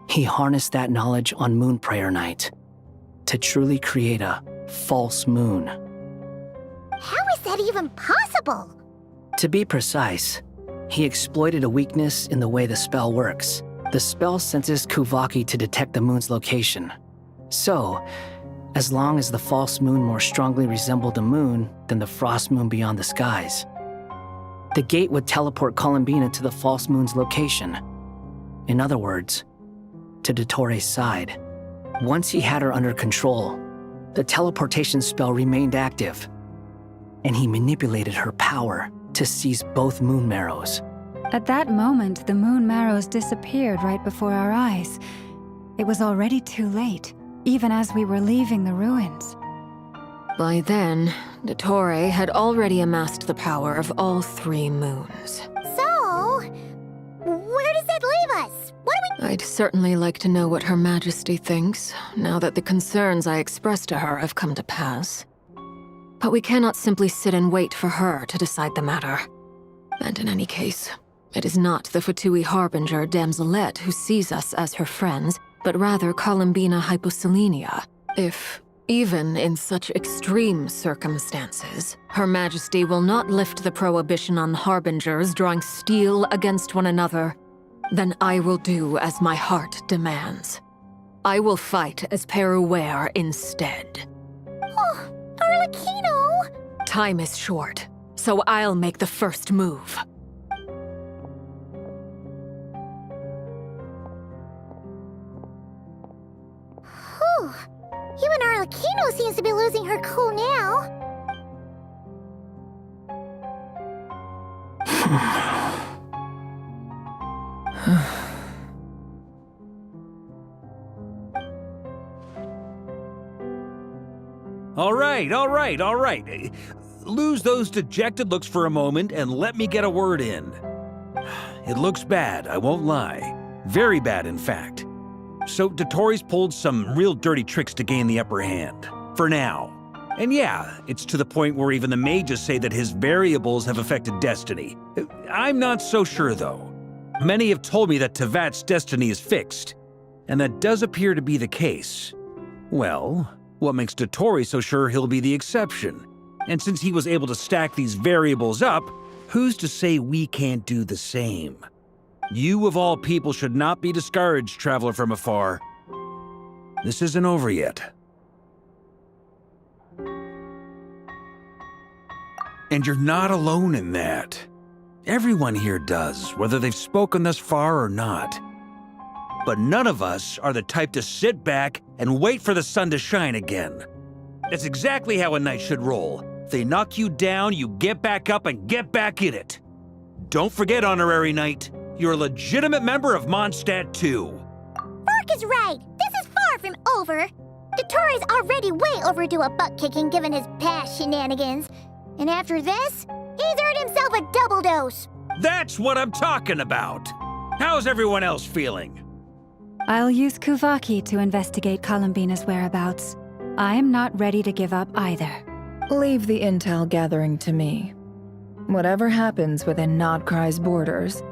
he harnessed that knowledge on Moon Prayer Night to truly create a false moon. How is that even possible? To be precise, he exploited a weakness in the way the spell works. The spell senses Kuvaki to detect the moon's location. So, as long as the false moon more strongly resembled the moon than the frost moon beyond the skies, the gate would teleport Columbina to the false moon's location. In other words, to Dottore's side. Once he had her under control, the teleportation spell remained active, and he manipulated her power to seize both moon marrows. At that moment, the moon marrows disappeared right before our eyes. It was already too late, even as we were leaving the ruins. By then, Dottore had already amassed the power of all 3 moons. So, where does that leave us? What do we— I'd certainly like to know what Her Majesty thinks, now that the concerns I expressed to her have come to pass. But we cannot simply sit and wait for her to decide the matter. And in any case, it is not the Fatui Harbinger Damselette who sees us as her friends, but rather Columbina Hyposelenia. If, even in such extreme circumstances, Her Majesty will not lift the prohibition on Harbingers drawing steel against one another, then I will do as my heart demands. I will fight as Peruware instead. Oh, Arlecchino! Time is short, so I'll make the first move. Whew. Even Arlecchino seems to be losing her cool now. All right. Lose those dejected looks for a moment and let me get a word in. It looks bad, I won't lie. Very bad, in fact. So Dottore's pulled some real dirty tricks to gain the upper hand. For now. And yeah, it's to the point where even the mages say that his variables have affected destiny. I'm not so sure, though. Many have told me that Tevat's destiny is fixed, and that does appear to be the case. Well, what makes Dottore so sure he'll be the exception? And since he was able to stack these variables up, who's to say we can't do the same? You of all people should not be discouraged, traveler from afar. This isn't over yet. And you're not alone in that. Everyone here does, whether they've spoken thus far or not. But none of us are the type to sit back and wait for the sun to shine again. That's exactly how a knight should roll. If they knock you down, you get back up and get back in it. Don't forget, honorary knight, you're a legitimate member of Mondstadt too. Vark is right. This is far from over. Dottore's already way overdue a butt-kicking given his past shenanigans. And after this, he's earned himself a double dose. That's what I'm talking about. How's everyone else feeling? I'll use Kuvaki to investigate Columbina's whereabouts. I am not ready to give up either. Leave the intel gathering to me. Whatever happens within Nod Krai's borders,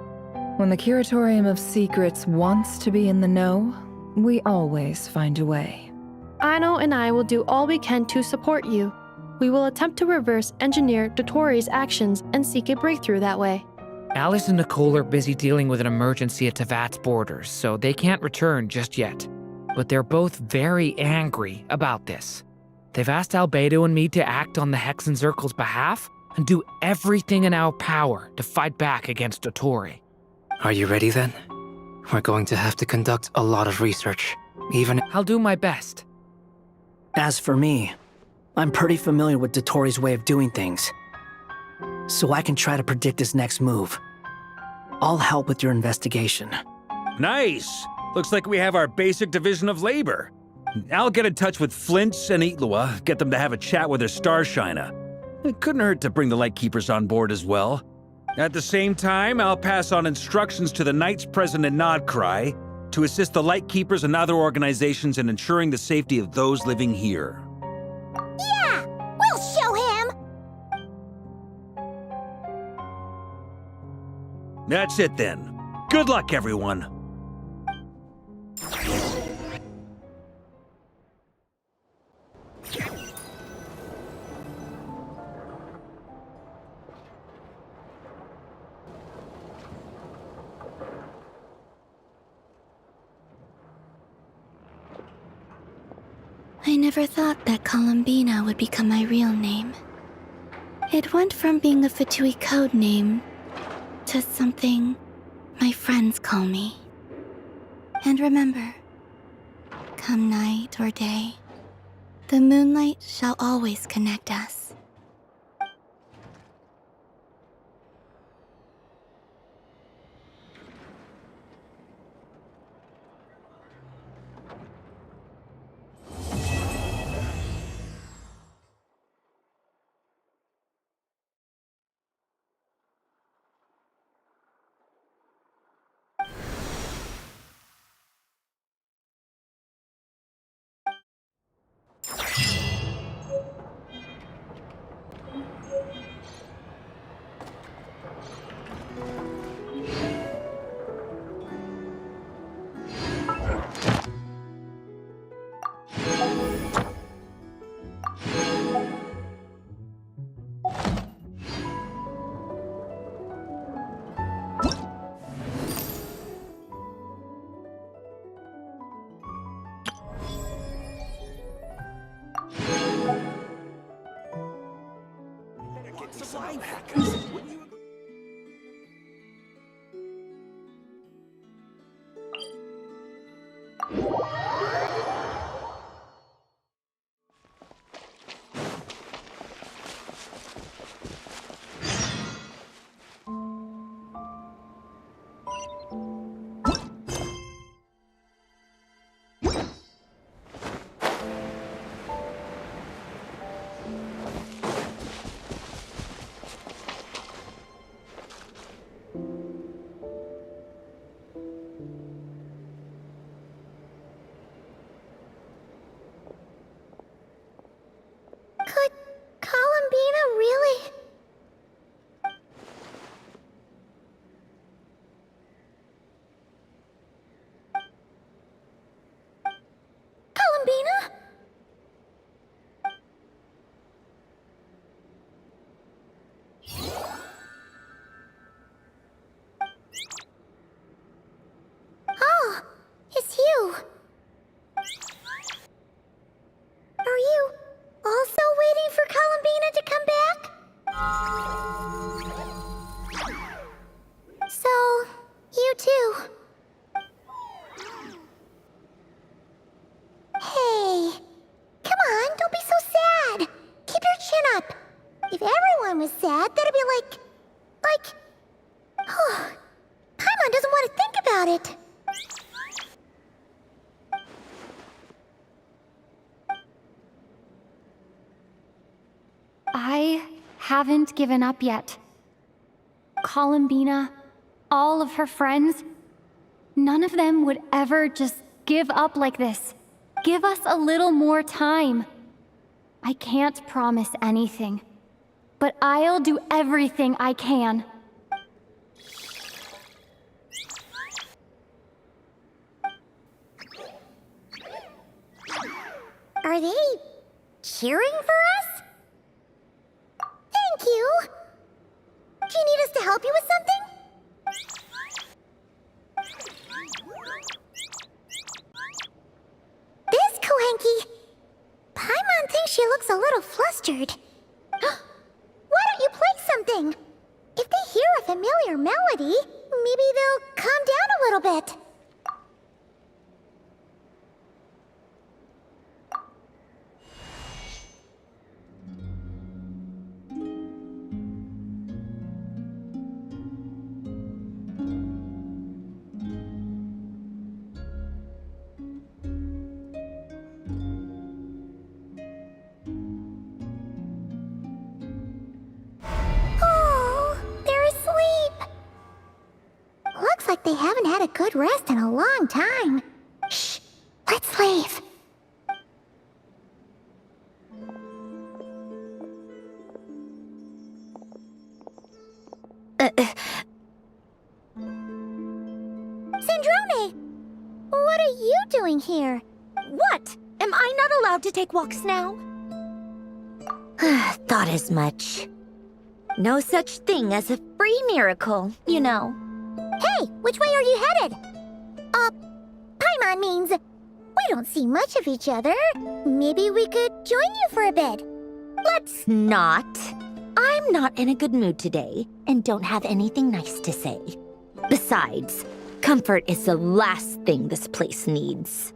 when the Curatorium of Secrets wants to be in the know, we always find a way. Aino and I will do all we can to support you. We will attempt to reverse engineer Dottore's actions and seek a breakthrough that way. Alice and Nicole are busy dealing with an emergency at Tevat's borders, so they can't return just yet. But they're both very angry about this. They've asked Albedo and me to act on the Hexen Circle's behalf and do everything in our power to fight back against Dottore. Are you ready then? We're going to have to conduct a lot of research, even— I'll do my best. As for me, I'm pretty familiar with Dottore's way of doing things, so I can try to predict his next move. I'll help with your investigation. Nice! Looks like we have our basic division of labor. I'll get in touch with Flins and Itlua, get them to have a chat with their Starshiner. It couldn't hurt to bring the Lightkeepers on board as well. At the same time, I'll pass on instructions to the Knights present in Nod Krai to assist the Lightkeepers and other organizations in ensuring the safety of those living here. Yeah! We'll show him! That's it then. Good luck, everyone. I never thought that Columbina would become my real name. It went from being a Fatui code name to something my friends call me. And remember, come night or day, the moonlight shall always connect us. Could Columbina really... Columbina? Oh, it's you. Are you also waiting for Columbina to come back? So, you too. Hey, come on, don't be so sad. Keep your chin up. If everyone was sad, that'd be like... Paimon doesn't want to think about it. I haven't given up yet. Columbina, all of her friends, none of them would ever just give up like this. Give us a little more time. I can't promise anything, but I'll do everything I can. Are they cheering for us? Thank you. Do you need us to help you with something? This Kuhenki. Paimon thinks she looks a little flustered. Why don't you play something? If they hear a familiar melody, maybe they'll calm down a little bit. Oh, they're asleep. a good rest in a long time. Shh, let's leave. Sandrone! What are you doing here? What? Am I not allowed to take walks now? Thought as much. No such thing as a free miracle, you know. Hey, which way are you headed? Paimon means we don't see much of each other. Maybe we could join you for a bit. Let's not. I'm not in a good mood today and don't have anything nice to say. Besides, comfort is the last thing this place needs.